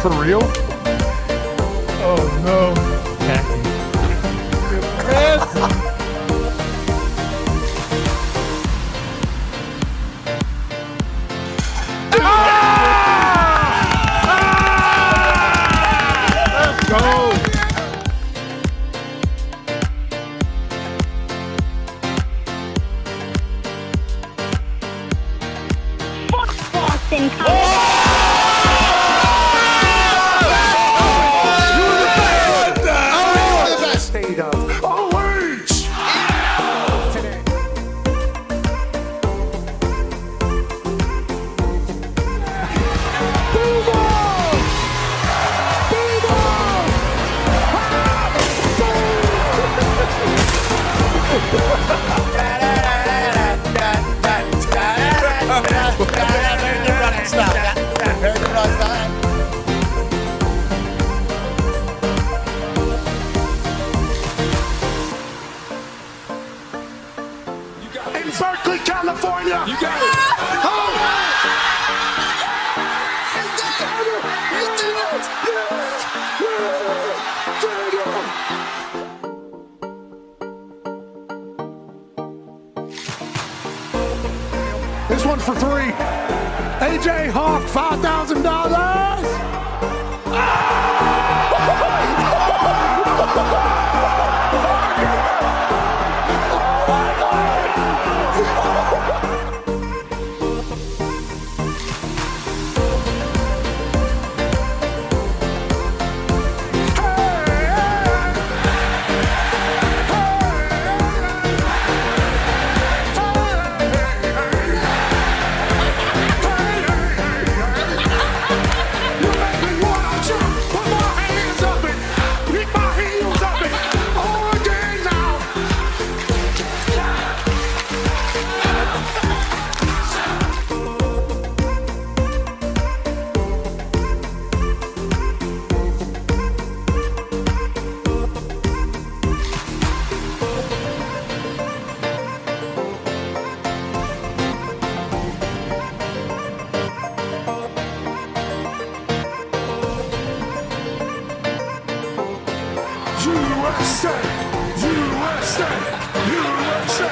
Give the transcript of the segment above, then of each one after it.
For real? Oh, no. Let's go. Boston. State of OH! Today. In Berkeley, California. You got it. This one's for three. AJ Hawk, $5,000. USA, USA, USA.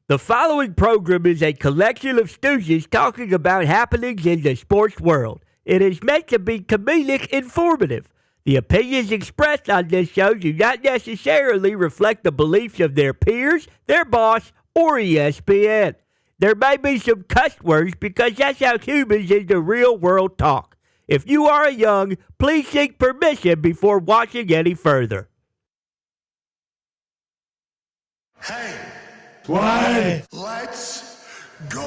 The following program is a collection of stooges talking about happenings in the sports world. It is meant to be comedic informative. The opinions expressed on this show do not necessarily reflect the beliefs of their peers, their boss, or ESPN. There may be some cuss words because that's how humans in the real world talk. If you are young, please seek permission before watching any further. Hey, Why? let's go.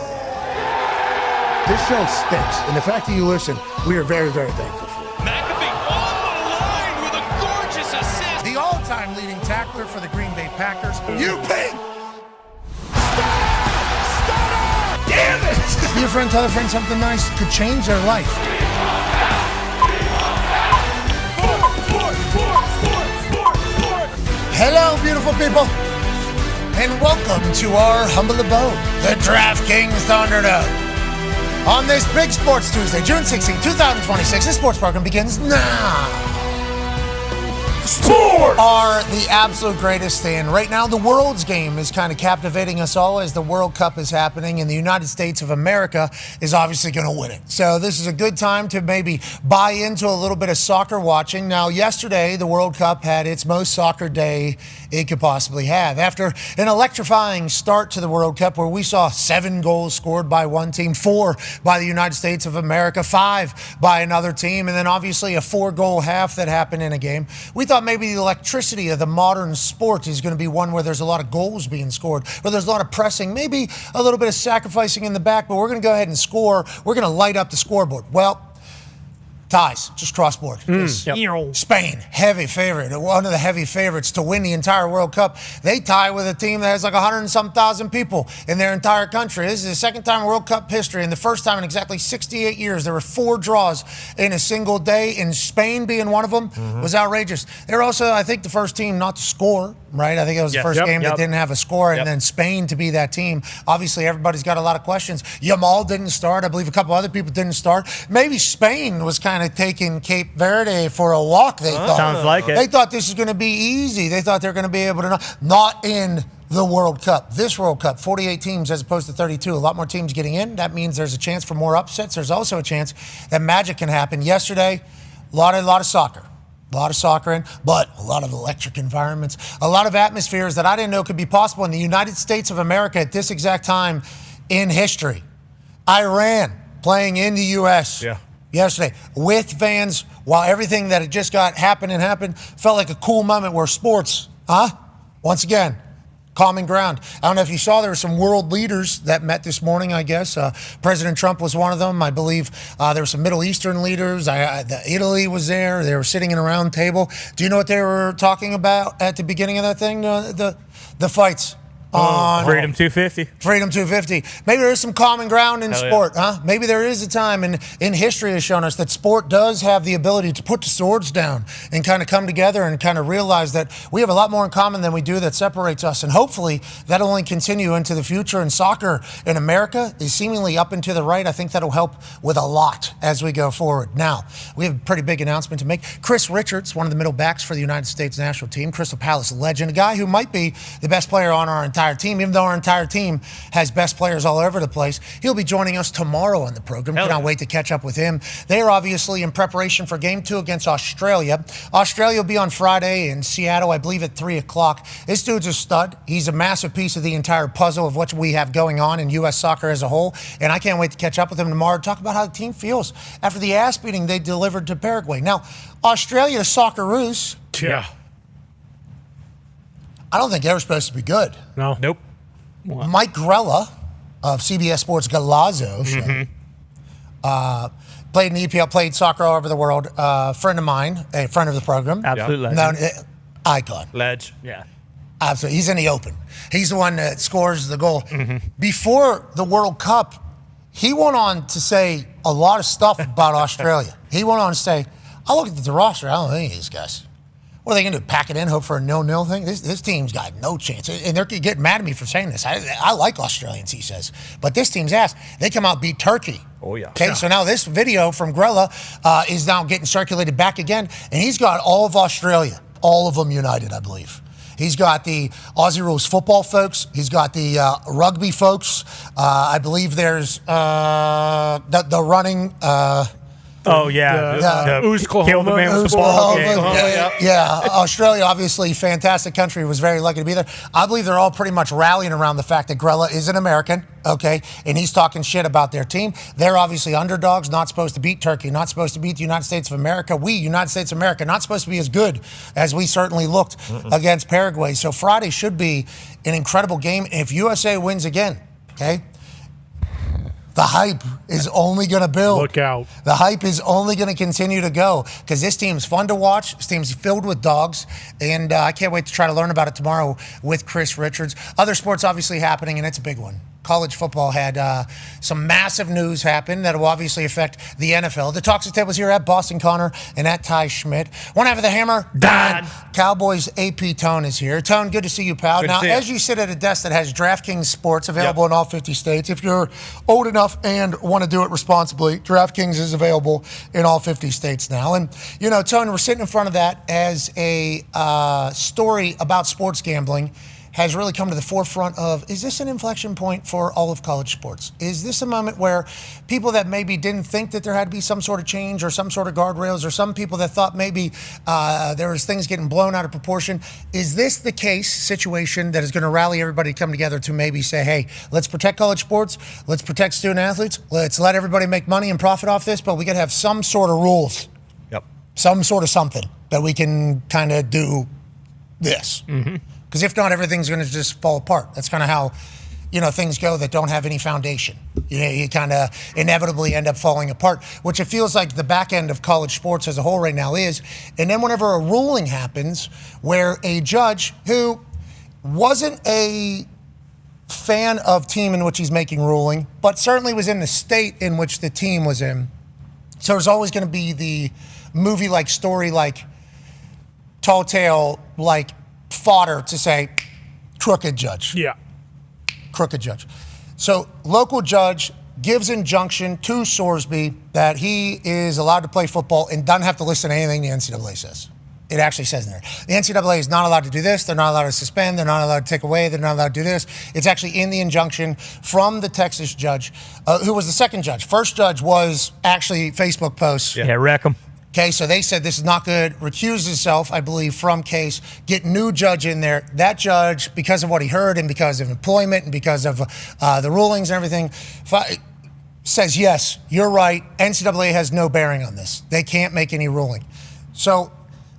This show stinks, and the fact that you listen, we are very, very thankful for. McAfee on the line with a gorgeous assist. The all-time leading tackler for the Green Bay Packers. You ping. Damn it! Be a friend, tell a friend something nice could change their life. Hello, beautiful people, and welcome to our humble abode, the DraftKings Thunderdome. On this big Sports Tuesday, June 16, 2026, this sports program begins now. Sports are the absolute greatest thing. Right now, the world's game is kind of captivating us all as the World Cup is happening, and the United States of America is obviously going to win it. So this is a good time to maybe buy into a little bit of soccer watching. Now, yesterday, the World Cup had its most soccer day it could possibly have. After an electrifying start to the World Cup where we saw 7 goals scored by one team, 4 by the United States of America, 5 by another team, and then obviously a 4-goal half that happened in a game, we thought maybe the electricity of the modern sport is going to be one where there's a lot of goals being scored, where there's a lot of pressing, maybe a little bit of sacrificing in the back, but we're going to go ahead and score. We're going to light up the scoreboard. Well, ties, just cross-board. Spain, heavy favorite, one of the heavy favorites to win the entire World Cup. They tie with a team that has like 100-some thousand people in their entire country. This is the second time in World Cup history, and the first time in exactly 68 years. There were 4 draws in a single day, and Spain being one of them was outrageous. They're also, I think, the first team not to score, right? I think it was the first game that didn't have a score, and then Spain to be that team. Obviously, everybody's got a lot of questions. Yamal didn't start. I believe a couple other people didn't start. Maybe Spain was kind of taking Cape Verde for a walk, they thought. Sounds like it. They thought this was going to be easy. They thought they were going to be able to not in the World Cup. This World Cup, 48 teams as opposed to 32. A lot more teams getting in. That means there's a chance for more upsets. There's also a chance that magic can happen. Yesterday, a lot of soccer. A lot of soccer in, but a lot of electric environments, a lot of atmospheres that I didn't know could be possible in the United States of America at this exact time in history. Iran playing in the U.S. Yesterday with fans while everything that had just happened felt like a cool moment where sports, once again, common ground. I don't know if you saw, there were some world leaders that met this morning, I guess. President Trump was one of them. I believe there were some Middle Eastern leaders. Italy was there. They were sitting in a round table. Do you know what they were talking about at the beginning of that thing? The fights. On Freedom 250. Freedom 250. Maybe there is some common ground in sport, huh? Maybe there is a time in history has shown us that sport does have the ability to put the swords down and kind of come together and kind of realize that we have a lot more in common than we do that separates us. And hopefully that'll only continue into the future. And soccer in America is seemingly up and to the right. I think that'll help with a lot as we go forward. Now, we have a pretty big announcement to make. Chris Richards, one of the middle backs for the United States national team, Crystal Palace legend, a guy who might be the best player on our entire team, even though our entire team has best players all over the place. He'll be joining us tomorrow on the program. Cannot wait to catch up with him. They are obviously in preparation for Game 2 against Australia. Australia will be on Friday in Seattle, I believe at 3 o'clock. This dude's a stud. He's a massive piece of the entire puzzle of what we have going on in U.S. soccer as a whole, and I can't wait to catch up with him tomorrow to talk about how the team feels after the ass beating they delivered to Paraguay. Now, Australia, Socceroos. Yeah. I don't think they were supposed to be good. No. Nope. Mike Grella of CBS Sports Galazzo show, played in the EPL, played soccer all over the world. Friend of mine, a friend of the program. Absolutely. Icon. Ledge. Yeah. Absolutely. He's in the open. He's the one that scores the goal. Before the World Cup, he went on to say a lot of stuff about Australia. He went on to say, I look at the roster, I don't think these guys. What are they going to do, pack it in, hope for a 0-0 thing? This team's got no chance. And they're getting mad at me for saying this. I like Australians, he says. But this team's ass, they come out beat Turkey. Oh, yeah. Okay, so now this video from Grella is now getting circulated back again. And he's got all of Australia, all of them united, I believe. He's got the Aussie Rules football folks. He's got the rugby folks. I believe there's the running... Oh, yeah. Oklahoma. Yeah, Australia, obviously, fantastic country, was very lucky to be there. I believe they're all pretty much rallying around the fact that Grella is an American, okay, and he's talking shit about their team. They're obviously underdogs, not supposed to beat Turkey, not supposed to beat the United States of America. We, United States of America, not supposed to be as good as we certainly looked against Paraguay. So Friday should be an incredible game. And if USA wins again, okay, the hype is only going to build. Look out. The hype is only going to continue to go because this team's fun to watch. This team's filled with dogs, and I can't wait to try to learn about it tomorrow with Chris Richards. Other sports obviously happening, and it's a big one. college football had some massive news happen that will obviously affect the NFL. The Talks Tip was here at Boston Connor and at Ty Schmidt. One half of the hammer, Dahn. Cowboys AP Tone is here. Tone, good to see you, pal. Good to now, see you. as you sit at a desk that has DraftKings Sports available in all 50 states, if you're old enough and want to do it responsibly, DraftKings is available in all 50 states now. And, you know, Tone, we're sitting in front of that as a story about sports gambling has really come to the forefront of, is this an inflection point for all of college sports? Is this a moment where people that maybe didn't think that there had to be some sort of change or some sort of guardrails, or some people that thought maybe there was things getting blown out of proportion, is this the situation that is going to rally everybody to come together to maybe say, hey, let's protect college sports, let's protect student athletes, let's let everybody make money and profit off this, but we got to have some sort of rules, some sort of something that we can kind of do this. Because if not, everything's going to just fall apart. That's kind of how, you know, things go that don't have any foundation. You kind of inevitably end up falling apart, which it feels like the back end of college sports as a whole right now is. And then whenever a ruling happens where a judge who wasn't a fan of team in which he's making ruling, but certainly was in the state in which the team was in. So there's always going to be the movie-like story, like tall tale, like fodder to say, crooked judge. Yeah. Crooked judge. So local judge gives injunction to Sorsby that he is allowed to play football and doesn't have to listen to anything the NCAA says. It actually says in there. The NCAA is not allowed to do this. They're not allowed to suspend. They're not allowed to take away. They're not allowed to do this. It's actually in the injunction from the Texas judge, who was the second judge. First judge was actually Facebook posts. Yeah, wreck 'em. Okay, so they said this is not good, recused himself, I believe, from case, get new judge in there. That judge, because of what he heard and because of employment and because of the rulings and everything, says, yes, you're right, NCAA has no bearing on this. They can't make any ruling. So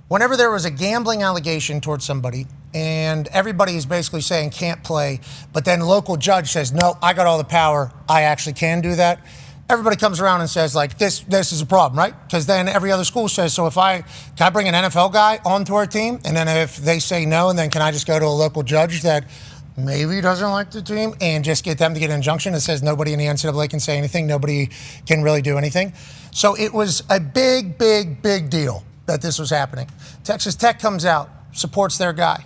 whenever there was a gambling allegation towards somebody and everybody is basically saying can't play, but then local judge says, no, I got all the power, I actually can do that, everybody comes around and says, like, this is a problem, right? Because then every other school says, so can I bring an NFL guy onto our team? And then if they say no, and then can I just go to a local judge that maybe doesn't like the team and just get them to get an injunction that says nobody in the NCAA can say anything, nobody can really do anything? So it was a big, big, big deal that this was happening. Texas Tech comes out, supports their guy.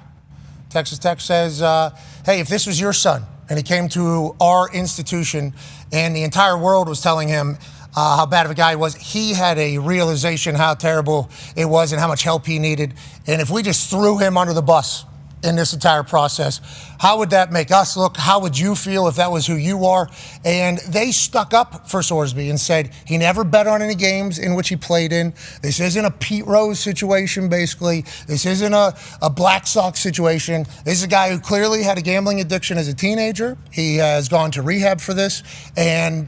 Texas Tech says, hey, if this was your son, and he came to our institution and the entire world was telling him how bad of a guy he was, he had a realization how terrible it was and how much help he needed. And if we just threw him under the bus in this entire process, how would that make us look? How would you feel if that was who you are? And they stuck up for Sorsby and said he never bet on any games in which he played in. This isn't a Pete Rose situation, basically. This isn't a Black Sox situation. This is a guy who clearly had a gambling addiction as a teenager. He has gone to rehab for this and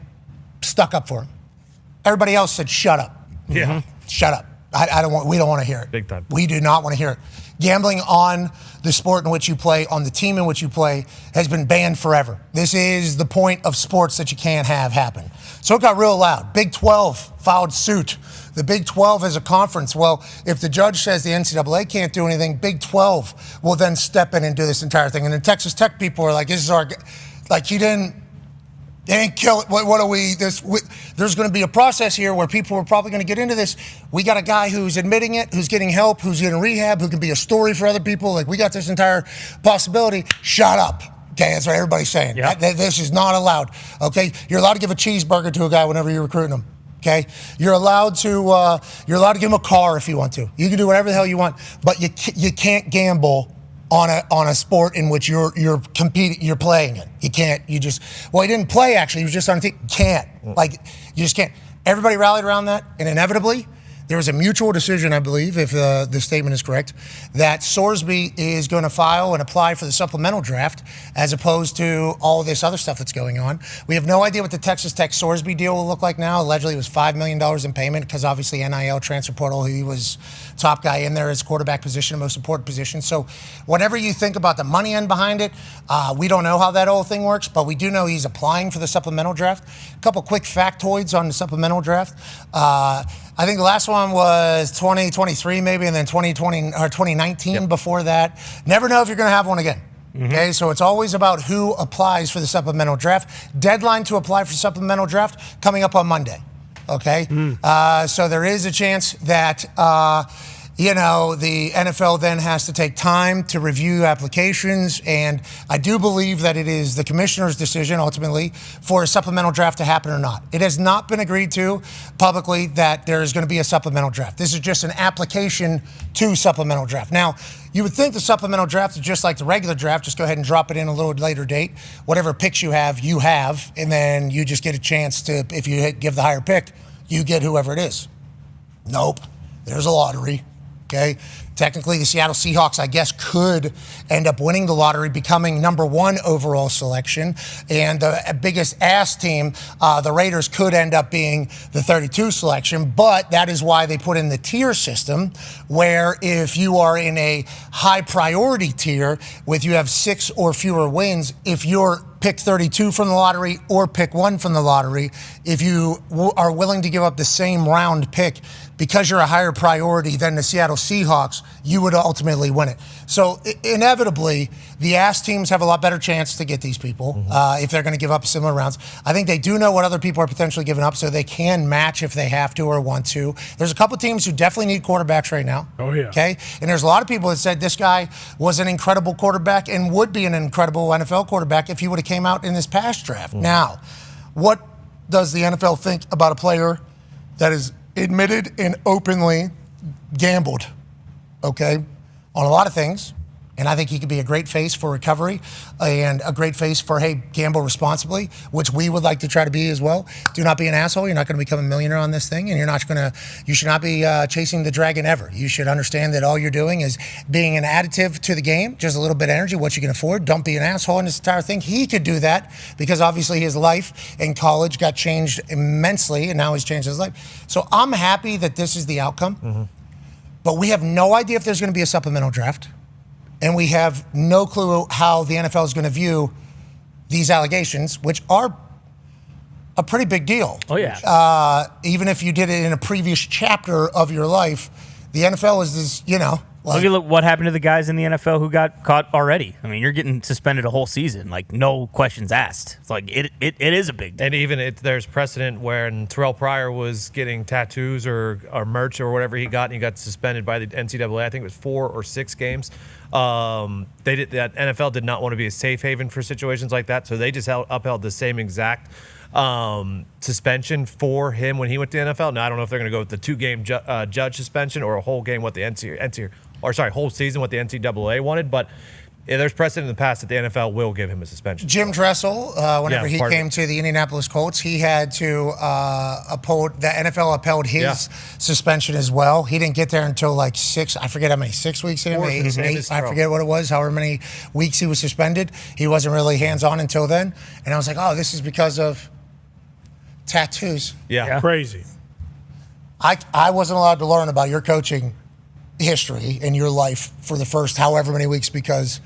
stuck up for him. Everybody else said, shut up. Yeah. Shut up. We don't want to hear it. Big time. We do not want to hear it. Gambling on the sport in which you play, on the team in which you play, has been banned forever. This is the point of sports that you can't have happen. So it got real loud. Big 12 filed suit. The Big 12 as a conference. Well, if the judge says the NCAA can't do anything, Big 12 will then step in and do this entire thing. And the Texas Tech people are like, this is our, like, he didn't kill it. What are we? There's going to be a process here where people are probably going to get into this. We got a guy who's admitting it, who's getting help, who's getting rehab, who can be a story for other people. Like, we got this entire possibility. Shut up. Okay, that's what everybody's saying. Yep. This is not allowed. Okay, you're allowed to give a cheeseburger to a guy whenever you're recruiting him. Okay, you're allowed to give him a car if you want to. You can do whatever the hell you want, but you can't gamble on a sport in which you're competing, you're playing it. You can't. He didn't play actually. He was just on a team. Can't. Like, you just can't. Everybody rallied around that, and inevitably, there was a mutual decision, I believe, if the statement is correct, that Sorsby is going to file and apply for the supplemental draft as opposed to all this other stuff that's going on. We have no idea what the Texas Tech Sorsby deal will look like now. Allegedly, it was $5 million in payment because obviously NIL transfer portal, he was top guy in there as quarterback position, most important position. So whenever you think about the money end behind it, we don't know how that whole thing works, but we do know he's applying for the supplemental draft. A couple quick factoids on the supplemental draft. I think the last one was 2023 maybe, and then 2020 or 2019 before that. Never know if you're going to have one again. Okay, so it's always about who applies for the supplemental draft. Deadline to apply for supplemental draft coming up on Monday. Okay, so there is a chance that the NFL then has to take time to review applications, and I do believe that it is the commissioner's decision ultimately for a supplemental draft to happen or not. It has not been agreed to publicly that there is going to be a supplemental draft. This is just an application to supplemental draft. Now, you would think the supplemental draft is just like the regular draft. Just go ahead and drop it in a little later date. Whatever picks you have, and then you just get a chance to, if you give the higher pick, you get whoever it is. Nope. There's a lottery. Okay. Technically, the Seattle Seahawks, I guess, could end up winning the lottery, becoming number 1 overall selection. And the biggest ass team, the Raiders, could end up being the 32 selection. But that is why they put in the tier system, where if you are in a high priority tier, with you have 6 or fewer wins, if you're pick 32 from the lottery or pick 1 from the lottery, if you are willing to give up the same round pick because you're a higher priority than the Seattle Seahawks, you would ultimately win it. So inevitably, the ass teams have a lot better chance to get these people if they're going to give up similar rounds. I think they do know what other people are potentially giving up, so they can match if they have to or want to. There's a couple teams who definitely need quarterbacks right now. Oh, yeah. Okay? And there's a lot of people that said this guy was an incredible quarterback and would be an incredible NFL quarterback if he would have came out in this past draft. Now, what does the NFL think about a player that is admitted and openly gambled, okay, on a lot of things? And I think he could be a great face for recovery and a great face for, hey, gamble responsibly, which we would like to try to be as well. Do not be an asshole. You're not going to become a millionaire on this thing, and you should not be chasing the dragon ever. You should understand that all you're doing is being an additive to the game, just a little bit of energy, what you can afford. Don't be an asshole in this entire thing. He could do that because obviously his life in college got changed immensely, and now he's changed his life. So I'm happy that this is the outcome, but we have no idea if there's going to be a supplemental draft. And we have no clue how the NFL is going to view these allegations, which are a pretty big deal. Oh, yeah. Even if you did it in a previous chapter of your life, the NFL is this, Look at what happened to the guys in the NFL who got caught already. I mean, you're getting suspended a whole season, like no questions asked. It's like it is a big deal. And even there's precedent when Terrell Pryor was getting tattoos or merch or whatever he got, and he got suspended by the NCAA. I think it was 4 or 6 games. That NFL did not want to be a safe haven for situations like that, so they just upheld the same exact suspension for him when he went to the NFL. Now I don't know if they're going to go with the 2-game judge suspension or a whole game what the whole season what the NCAA wanted, but there's precedent in the past that the NFL will give him a suspension. Jim Tressel, whenever he came to the Indianapolis Colts, he had to the NFL upheld his suspension as well. He didn't get there until like 6 weeks in, 8, I forget what it was, however many weeks he was suspended. He wasn't really hands-on until then. And I was like, oh, this is because of tattoos. Yeah. Crazy. I wasn't allowed to learn about your coaching history in your life for the first however many weeks because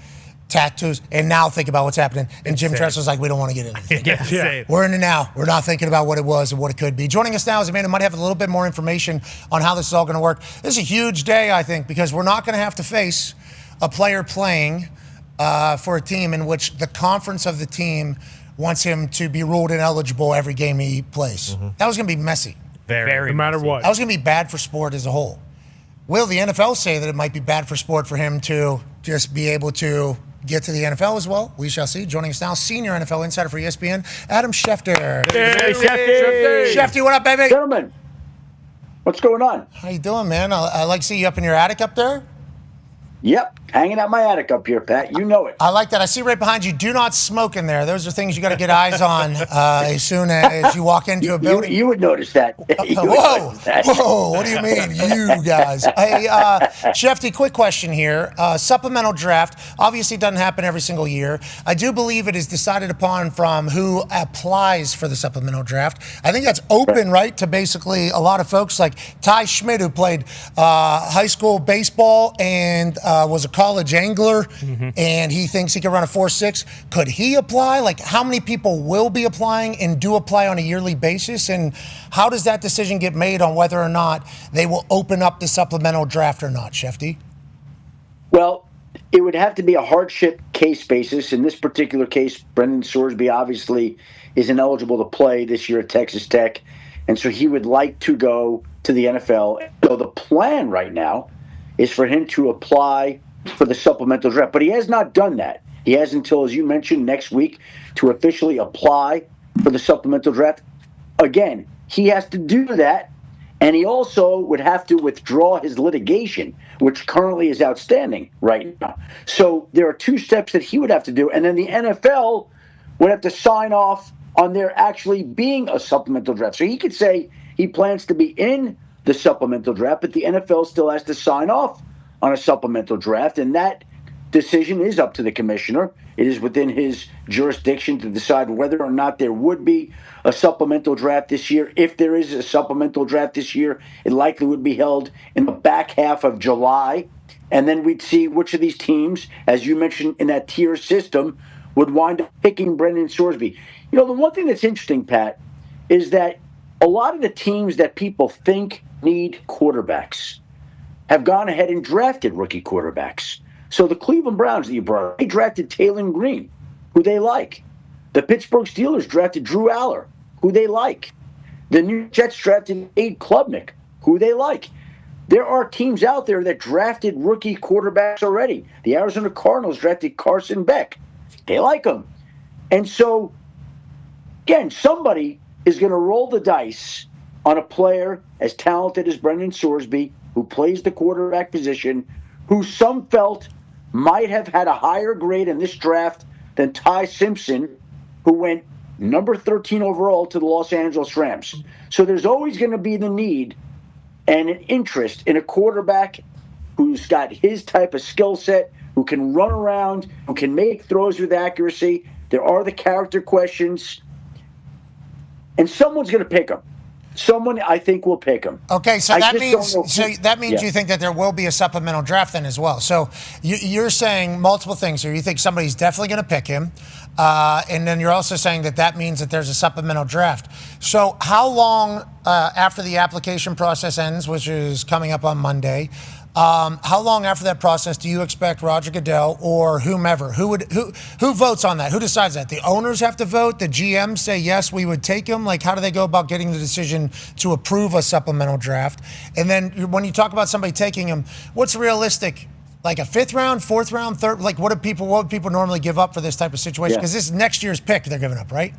tattoos. And now think about what's happening. And Jim Tressel's like, we don't want to get into it. Yeah. We're in it now. We're not thinking about what it was and what it could be. Joining us now is a man who might have a little bit more information on how this is all going to work. This is a huge day, I think, because we're not going to have to face a player playing for a team in which the conference of the team wants him to be ruled ineligible every game he plays. That was going to be messy. Very No matter messy. what. That was going to be bad for sport as a whole. Will the NFL say that it might be bad for sport for him to just be able to get to the NFL as well? We shall see. Joining us now, senior NFL insider for ESPN, Adam Schefter. Hey, Shefty. Shefty, what up, baby? Gentlemen, what's going on? How you doing, man? I like to see you up in your attic up there. Yep, hanging out my attic up here, Pat. You know it. I like that. I see right behind you, do not smoke in there. Those are things you got to get eyes on as soon as you walk into a building. You would notice that. Whoa, what do you mean, you guys? Hey, Shefty, quick question here. Supplemental draft obviously doesn't happen every single year. I do believe it is decided upon from who applies for the supplemental draft. I think that's open, right, to basically a lot of folks like Ty Schmidt, who played high school baseball and was a college angler, and he thinks he can run a 4.6. Could he apply? Like, how many people will be applying and do apply on a yearly basis? And how does that decision get made on whether or not they will open up the supplemental draft or not, Shefty? Well, it would have to be a hardship case basis. In this particular case, Brendan Sorsby obviously is ineligible to play this year at Texas Tech, and so he would like to go to the NFL. So the plan right now is for him to apply for the supplemental draft, but he has not done that. He has until, as you mentioned, next week to officially apply for the supplemental draft. Again, he has to do that, and he also would have to withdraw his litigation, which currently is outstanding right now. So there are two steps that he would have to do, and then the NFL would have to sign off on there actually being a supplemental draft. So he could say he plans to be in the supplemental draft, but the NFL still has to sign off on a supplemental draft, and that decision is up to the commissioner. It is within his jurisdiction to decide whether or not there would be a supplemental draft this year. If there is a supplemental draft this year, it likely would be held in the back half of July, and then we'd see which of these teams, as you mentioned in that tier system, would wind up picking Brendan Sorsby. You know, the one thing that's interesting, Pat, is that a lot of the teams that people think need quarterbacks have gone ahead and drafted rookie quarterbacks. So the Cleveland Browns that you brought up, they drafted Taylor Green, who they like. The Pittsburgh Steelers drafted Drew Aller, who they like. The New York Jets drafted Abe Klubnik, who they like. There are teams out there that drafted rookie quarterbacks already. The Arizona Cardinals drafted Carson Beck. They like him. And so, again, somebody is going to roll the dice on a player as talented as Brendan Sorsby, who plays the quarterback position, who some felt might have had a higher grade in this draft than Ty Simpson, who went number 13 overall to the Los Angeles Rams. So there's always going to be the need and an interest in a quarterback who's got his type of skill set, who can run around, who can make throws with accuracy. There are the character questions. And someone's going to pick him. Someone, I think, will pick him. Okay, so that means Yeah. you think that there will be a supplemental draft then as well. So you're saying multiple things here. You think somebody's definitely going to pick him, and then you're also saying that means that there's a supplemental draft. So how long after the application process ends, which is coming up on Monday, how long after that process do you expect Roger Goodell or whomever, who votes on that? Who decides that? The owners have to vote? The GMs say, yes, we would take him? Like, how do they go about getting the decision to approve a supplemental draft? And then when you talk about somebody taking him, what's realistic? Like a fifth round, fourth round, third? Like, what would people normally give up for this type of situation? Because this is next year's pick they're giving up, right?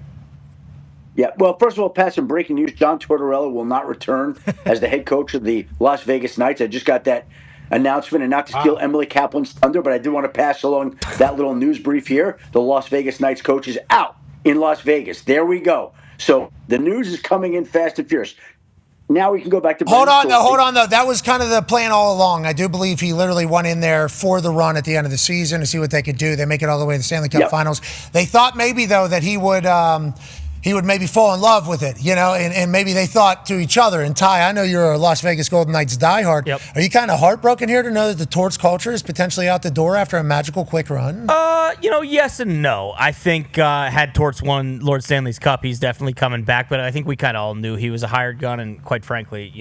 Yeah, well, first of all, Pat, some breaking news. John Tortorella will not return as the head coach of the Las Vegas Knights. I just got that announcement, and not to steal Emily Kaplan's thunder, but I did want to pass along that little news brief here. The Las Vegas Knights coach is out in Las Vegas. There we go. So the news is coming in fast and fierce. Now we can go back to Hold on, though. That was kind of the plan all along. I do believe he literally went in there for the run at the end of the season to see what they could do. They make it all the way to the Stanley Cup Finals. They thought maybe, though, that he would maybe fall in love with it, and maybe they thought to each other. And Ty, I know you're a Las Vegas Golden Knights diehard. Yep. Are you kind of heartbroken here to know that the Torts culture is potentially out the door after a magical quick run? Yes and no. I think had Torts won Lord Stanley's Cup, he's definitely coming back. But I think we kind of all knew he was a hired gun, and quite frankly,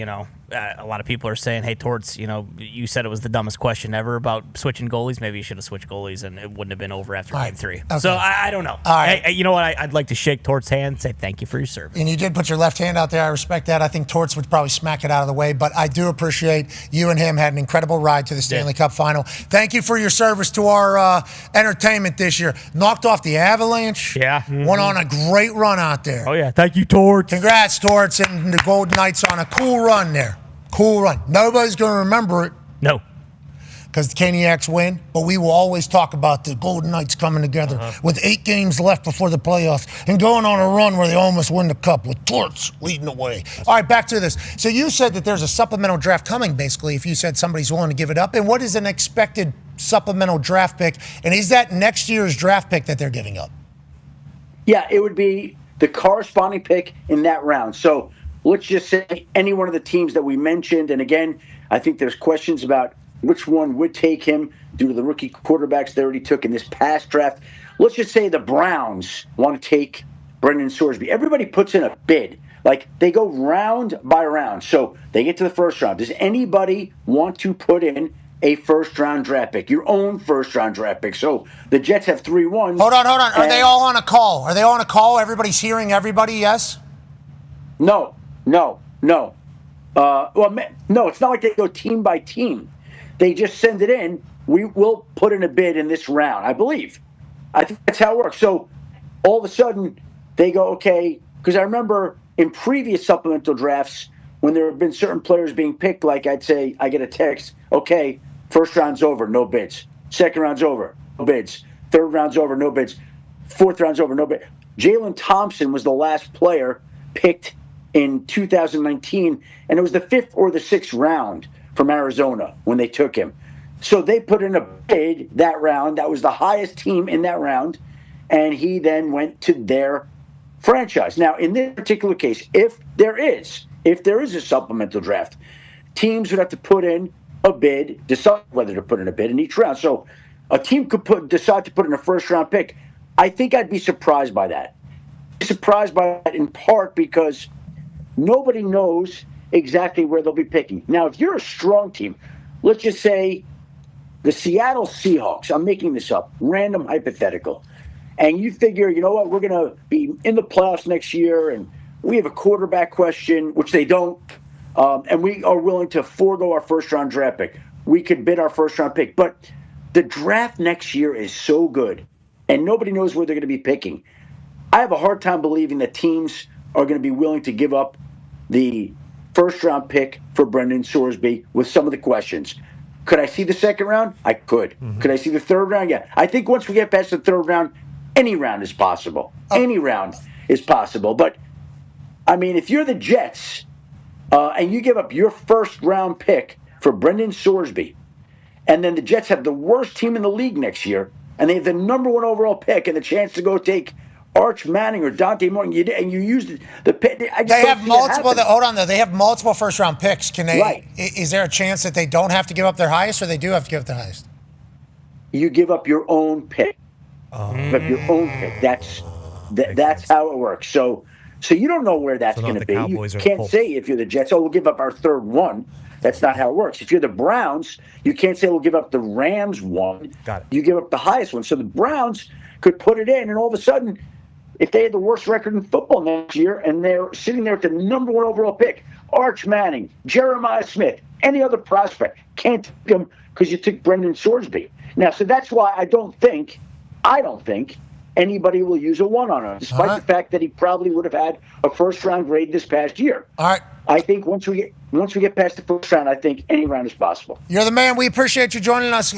a lot of people are saying, hey, Torts, you said it was the dumbest question ever about switching goalies. Maybe you should have switched goalies, and it wouldn't have been over after game 3. Okay. So I don't know. All right. Hey, you know what? I'd like to shake Torts' hand and say thank you for your service. And you did put your left hand out there. I respect that. I think Torts would probably smack it out of the way, but I do appreciate you and him had an incredible ride to the Stanley Cup Final. Thank you for your service to our entertainment this year. Knocked off the Avalanche. Yeah. Went on a great run out there. Oh, yeah. Thank you, Torts. Congrats, Torts, and the Golden Knights on a cool run there. Cool run. Nobody's going to remember it. No. Because the Caniacs win, but we will always talk about the Golden Knights coming together with 8 games left before the playoffs and going on a run where they almost win the cup with Torts leading the way. All right, back to this. So you said that there's a supplemental draft coming, basically, if you said somebody's willing to give it up. And what is an expected supplemental draft pick? And is that next year's draft pick that they're giving up? Yeah, it would be the corresponding pick in that round. So let's just say any one of the teams that we mentioned. And again, I think there's questions about which one would take him due to the rookie quarterbacks they already took in this past draft. Let's just say the Browns want to take Brendan Sorsby. Everybody puts in a bid. Like, they go round by round. So they get to the first round. Does anybody want to put in a first-round draft pick, your own first-round draft pick. So the Jets have 3 ones. Hold on. Are they all on a call? Are they all on a call? Everybody's hearing everybody, yes? No. No, it's not like they go team by team. They just send it in. We will put in a bid in this round, I believe. I think that's how it works. So all of a sudden, they go, okay, because I remember in previous supplemental drafts, when there have been certain players being picked, like I'd say, I get a text, okay, first round's over, no bids. Second round's over, no bids. Third round's over, no bids. Fourth round's over, no bids. Jalen Thompson was the last player picked in 2019, and it was the 5th or the 6th round from Arizona when they took him. So they put in a bid that round. That was the highest team in that round, and he then went to their franchise. Now, in this particular case, if there is a supplemental draft, teams would have to put in a bid, decide whether to put in a bid in each round. So a team could decide to put in a first-round pick. I think I'd be surprised by that. Surprised by that in part because nobody knows exactly where they'll be picking. Now, if you're a strong team, let's just say the Seattle Seahawks, I'm making this up, random hypothetical, and you figure, you know what, we're going to be in the playoffs next year, and we have a quarterback question, which they don't, and we are willing to forego our first-round draft pick. We could bid our first-round pick. But the draft next year is so good, and nobody knows where they're going to be picking. I have a hard time believing that teams are going to be willing to give up the first-round pick for Brendan Sorsby with some of the questions. Could I see the second round? I could. Mm-hmm. Could I see the third round? Yeah. I think once we get past the third round, any round is possible. Any round is possible. But, I mean, if you're the Jets and you give up your first-round pick for Brendan Sorsby, and then the Jets have the worst team in the league next year, and they have the number 1 overall pick and the chance to go take Arch Manning or Dante Morton, and you used the pick. They have multiple. Hold on, though. They have multiple first-round picks. Can they? Right. Is there a chance that they don't have to give up their highest, or they do have to give up their highest? You give up your own pick. You give up your own pick. That's how it works. So you don't know where that's going to be. You can't say if you're the Jets, we'll give up our third one. That's not how it works. If you're the Browns, you can't say we'll give up the Rams one. Got it. You give up the highest one. So the Browns could put it in, and all of a sudden, if they had the worst record in football next year and they're sitting there at the number 1 overall pick, Arch Manning, Jeremiah Smith, any other prospect, can't take them because you took Brendan Sorsby. Now, so that's why I don't think anybody will use a 1 on him, despite the fact that he probably would have had a first-round grade this past year. All right. I think once we get past the first round, I think any round is possible. You're the man. We appreciate you joining us.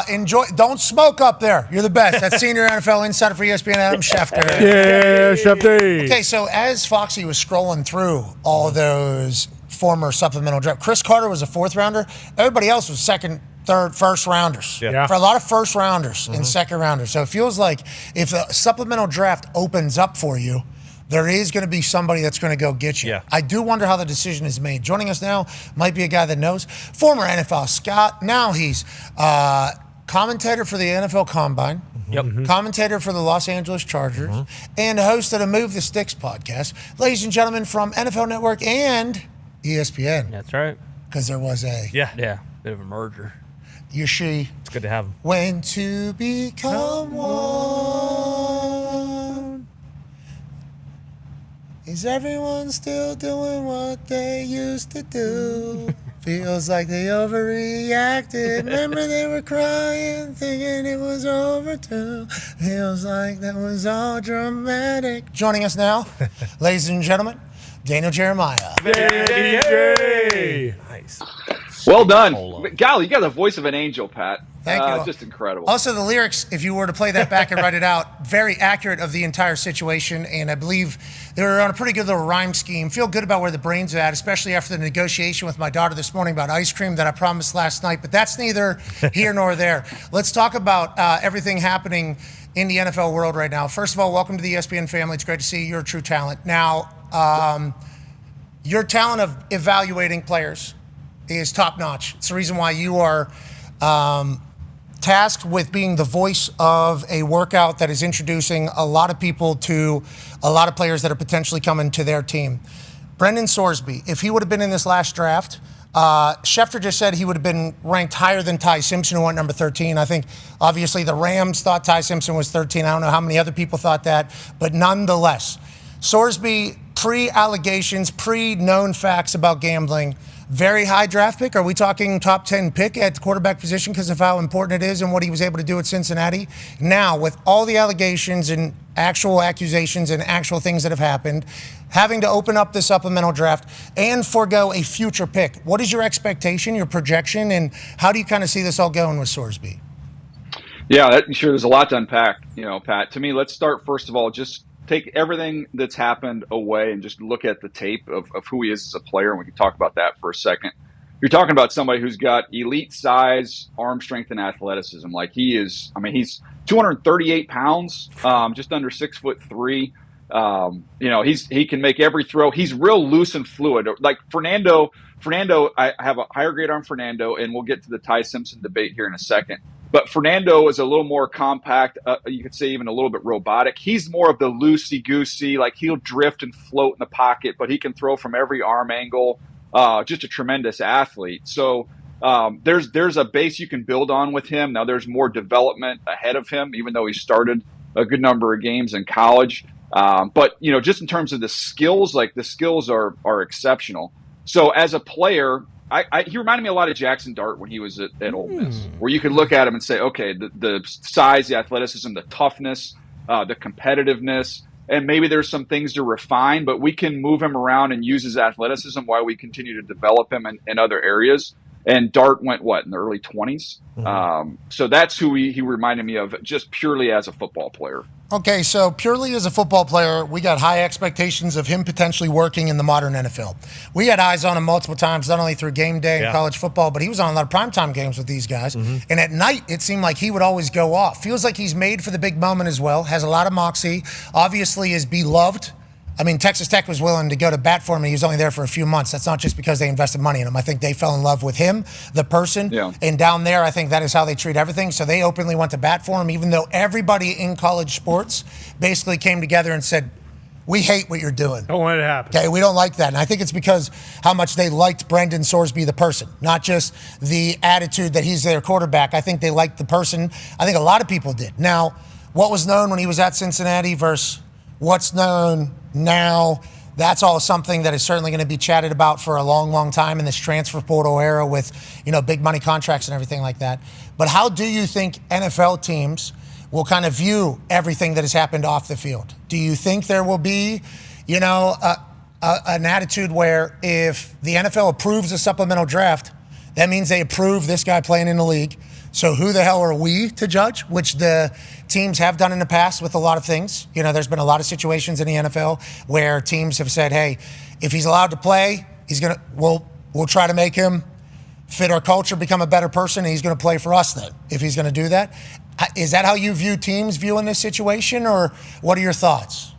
Enjoy. Don't smoke up there. You're the best. That's senior NFL insider for ESPN, Adam Schefter. Yeah, Schefter. Okay, so as Foxy was scrolling through all those former supplemental draft, Chris Carter was a 4th rounder. Everybody else was second, third, first rounders. Yeah. For a lot of first rounders and second rounders. So it feels like if the supplemental draft opens up for you, there is going to be somebody that's going to go get you. Yeah. I do wonder how the decision is made. Joining us now might be a guy that knows. Former NFL scout. Now he's commentator for the NFL Combine. Yep. Commentator for the Los Angeles Chargers. And host of the Move the Sticks podcast. Ladies and gentlemen from NFL Network and ESPN. That's right. Because there was a... Yeah. Bit of a merger. You see... It's good to have him. When to become one... Is everyone still doing what they used to do? Feels like they overreacted. Remember they were crying, thinking it was over too. Feels like that was all dramatic. Joining us now, ladies and gentlemen, Daniel Jeremiah. Nice. Well done. Golly, you got the voice of an angel, Pat. Thank you. Just incredible. Also, the lyrics, if you were to play that back and write it out, very accurate of the entire situation, and I believe they were on a pretty good little rhyme scheme. Feel good about where the brains are at, especially after the negotiation with my daughter this morning about ice cream that I promised last night, but that's neither here nor there. Let's talk about everything happening in the NFL world right now. First of all, welcome to the ESPN family. It's great to see you. You're a true talent. Now, your talent of evaluating players is top-notch. It's the reason why you are tasked with being the voice of a workout that is introducing a lot of people to a lot of players that are potentially coming to their team. Brendan Sorsby, if he would have been in this last draft, Schefter just said he would have been ranked higher than Ty Simpson, who went number 13. I think, obviously, the Rams thought Ty Simpson was 13. I don't know how many other people thought that, but nonetheless, Sorsby, pre-allegations, pre-known facts about gambling, very high draft pick. Are we talking top 10 pick at the quarterback position because of how important it is and what he was able to do at Cincinnati? Now, with all the allegations and actual accusations and actual things that have happened, having to open up the supplemental draft and forego a future pick, what is your expectation, your projection, and how do you kind of see this all going with Sorsby? Yeah, sure. There's a lot to unpack, Pat. To me, let's start first of all, just take everything that's happened away and just look at the tape of who he is as a player, and we can talk about that for a second. You're talking about somebody who's got elite size, arm strength, and athleticism. Like he's 238 pounds, just under 6'3". He can make every throw. He's real loose and fluid. Like Fernando, I have a higher grade on Fernando, and we'll get to the Ty Simpson debate here in a second. But Fernando is a little more compact. You could say even a little bit robotic. He's more of the loosey-goosey, like he'll drift and float in the pocket, but he can throw from every arm angle. Just a tremendous athlete. So there's a base you can build on with him. Now there's more development ahead of him, even though he started a good number of games in college. But just in terms of the skills, like the skills are exceptional. So as a player, he reminded me a lot of Jackson Dart when he was at Ole Miss, where you could look at him and say, okay, the size, the athleticism, the toughness, the competitiveness, and maybe there's some things to refine, but we can move him around and use his athleticism while we continue to develop him in other areas. And Dart went, in the early 20s? Mm-hmm. So that's who he reminded me of, just purely as a football player. Okay, so purely as a football player, we got high expectations of him potentially working in the modern NFL. We had eyes on him multiple times, not only through game day and college football, but he was on a lot of primetime games with these guys. Mm-hmm. And at night, it seemed like he would always go off. Feels like he's made for the big moment as well, has a lot of moxie, obviously is beloved. I mean, Texas Tech was willing to go to bat for him, and he was only there for a few months. That's not just because they invested money in him. I think they fell in love with him, the person. Yeah. And down there, I think that is how they treat everything. So they openly went to bat for him, even though everybody in college sports basically came together and said, we hate what you're doing. Don't want it to happen. Okay, we don't like that. And I think it's because how much they liked Brendan Sorsby, the person, not just the attitude that he's their quarterback. I think they liked the person. I think a lot of people did. Now, what was known when he was at Cincinnati versus what's known now, that's all something that is certainly going to be chatted about for a long, long time in this transfer portal era with, big money contracts and everything like that. But how do you think NFL teams will kind of view everything that has happened off the field? Do you think there will be, an attitude where if the NFL approves a supplemental draft, that means they approve this guy playing in the league? So who the hell are we to judge, which the teams have done in the past with a lot of things? There's been a lot of situations in the NFL where teams have said, hey, if he's allowed to play, we'll try to make him fit our culture, become a better person, and he's going to play for us then, if he's going to do that. Is that how you view teams viewing this situation, or what are your thoughts?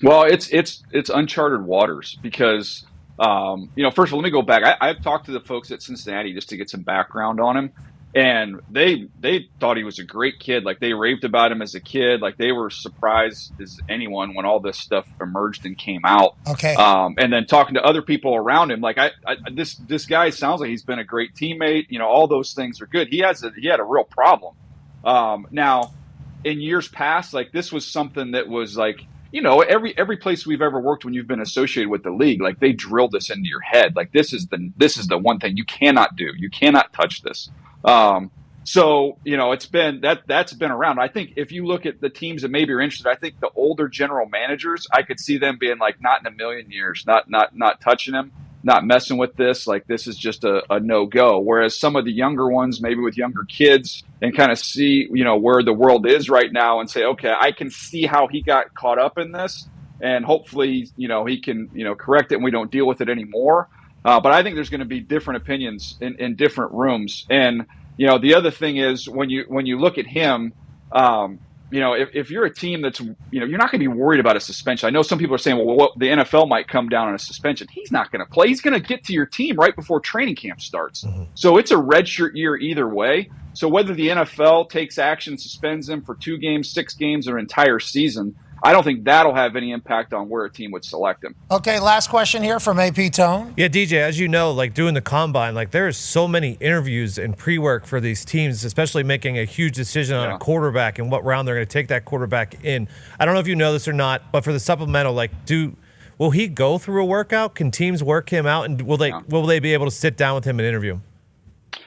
Well, it's uncharted waters because, first of all, let me go back. I've talked to the folks at Cincinnati just to get some background on him. And they thought he was a great kid. Like, they raved about him as a kid. Like, they were surprised as anyone when all this stuff emerged and came out. Okay. And then talking to other people around him, like, this guy sounds like he's been a great teammate. All those things are good. He had a real problem. Now, in years past, like, this was something that was like, every place we've ever worked when you've been associated with the league, like, they drilled this into your head. Like, this is the one thing you cannot do. You cannot touch this. So, it's been that's been around. I think if you look at the teams that maybe are interested, I think the older general managers, I could see them being like, not in a million years, not touching him, not messing with this. Like, this is just a no-go. Whereas some of the younger ones, maybe with younger kids, and kind of see, where the world is right now and say, okay, I can see how he got caught up in this, and hopefully, he can, correct it and we don't deal with it anymore. But I think there's going to be different opinions in different rooms. And, the other thing is when you look at him, if you're a team that's, you're not going to be worried about a suspension. I know some people are saying, well, the NFL might come down on a suspension. He's not going to play. He's going to get to your team right before training camp starts. Mm-hmm. So it's a redshirt year either way. So whether the NFL takes action, suspends him for 2 games, 6 games, or entire season, I don't think that'll have any impact on where a team would select him. Okay, last question here from AP Tone. Yeah, DJ, as you know, like doing the combine, like there is so many interviews and pre-work for these teams, especially making a huge decision on a quarterback and what round they're going to take that quarterback in. I don't know if you know this or not, but for the supplemental, like will he go through a workout? Can teams work him out, and will they be able to sit down with him and interview him?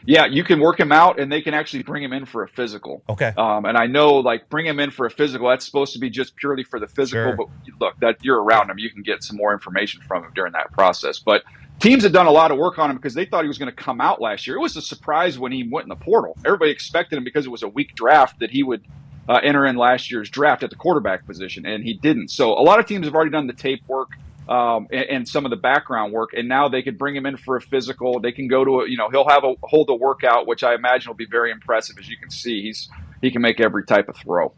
Yeah, you can work him out, and they can actually bring him in for a physical. Okay. And I know, like, bring him in for a physical, that's supposed to be just purely for the physical. Sure. But look, that you're around him, you can get some more information from him during that process. But teams have done a lot of work on him because they thought he was going to come out last year. It was a surprise when he went in the portal. Everybody expected him because it was a weak draft that he would enter in last year's draft at the quarterback position, and he didn't. So a lot of teams have already done the tape work. And some of the background work, and now they could bring him in for a physical. They can go to he'll hold a workout, which I imagine will be very impressive. As you can see, he can make every type of throw.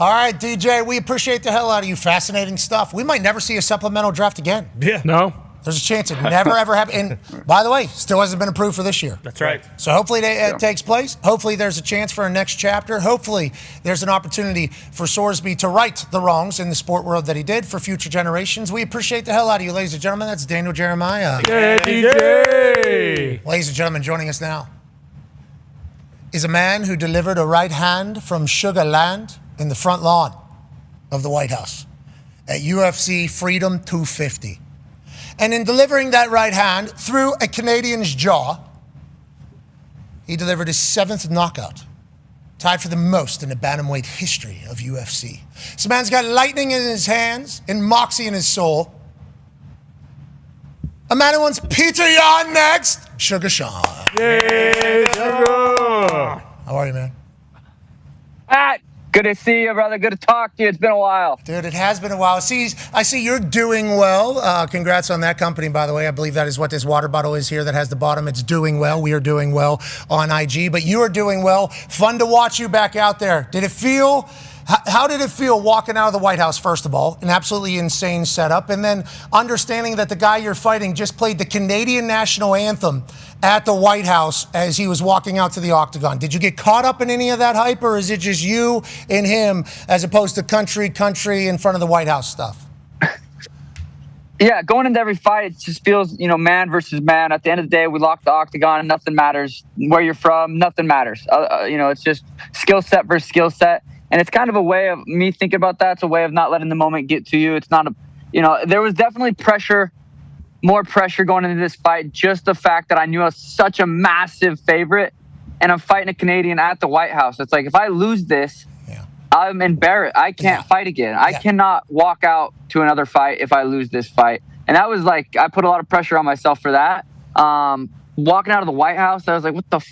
All right, DJ, we appreciate the hell out of you. Fascinating stuff. We might never see a supplemental draft again. Yeah. No. There's a chance it never, ever happens. And by the way, still hasn't been approved for this year. That's right. So hopefully it takes place. Hopefully there's a chance for a next chapter. Hopefully there's an opportunity for Sorsby to right the wrongs in the sport world that he did for future generations. We appreciate the hell out of you, ladies and gentlemen. That's Daniel Jeremiah. Yeah, DJ. Ladies and gentlemen, joining us now is a man who delivered a right hand from Sugar Land in the front lawn of the White House at UFC Freedom 250. And in delivering that right hand through a Canadian's jaw, he delivered his 7th knockout, tied for the most in the bantamweight history of UFC. This man's got lightning in his hands and moxie in his soul. A man who wants Peter Yan next, Sugar Sean. Yeah, Sugar. How are you, man? Good to see you, brother. Good to talk to you. It's been a while. Dude, it has been a while. I see you're doing well. Congrats on that company, by the way. I believe that is what this water bottle is here that has the bottom. It's doing well. We are doing well on IG, but you are doing well. Fun to watch you back out there. How did it feel walking out of the White House, first of all? An absolutely insane setup. And then understanding that the guy you're fighting just played the Canadian national anthem at the White House as he was walking out to the octagon. Did you get caught up in any of that hype, or is it just you and him as opposed to country in front of the White House stuff? Yeah, going into every fight, it just feels, man versus man. At the end of the day, we lock the octagon and nothing matters. Where you're from, nothing matters. It's just skill set versus skill set. And it's kind of a way of me thinking about that. It's a way of not letting the moment get to you. It's not there was definitely more pressure going into this fight. Just the fact that I knew I was such a massive favorite and I'm fighting a Canadian at the White House. It's like, if I lose this, I'm embarrassed. I can't fight again. I cannot walk out to another fight if I lose this fight. And that was like, I put a lot of pressure on myself for that. Walking out of the White House, I was like, what the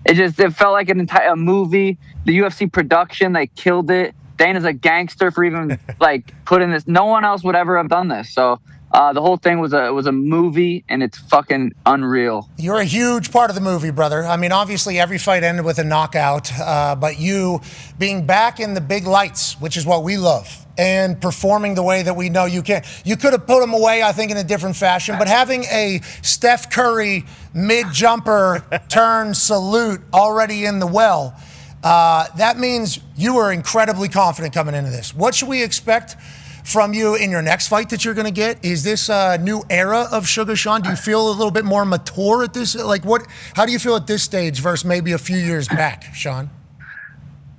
it felt like an entire movie. The UFC production, they killed it. Dana's a gangster for even putting this. No one else would ever have done this. So the whole thing was a movie, and it's fucking unreal. You're a huge part of the movie, brother. I mean, obviously every fight ended with a knockout, but you being back in the big lights, which is what we love, and performing the way that we know you can. You could have put him away, I think, in a different fashion, but having a Steph Curry mid-jumper turn salute already in the well, that means you were incredibly confident coming into this. What should we expect from you in your next fight that you're going to get? Is this a new era of Sugar Sean? Do you feel a little bit more mature at this? How do you feel at this stage versus maybe a few years back, Sean?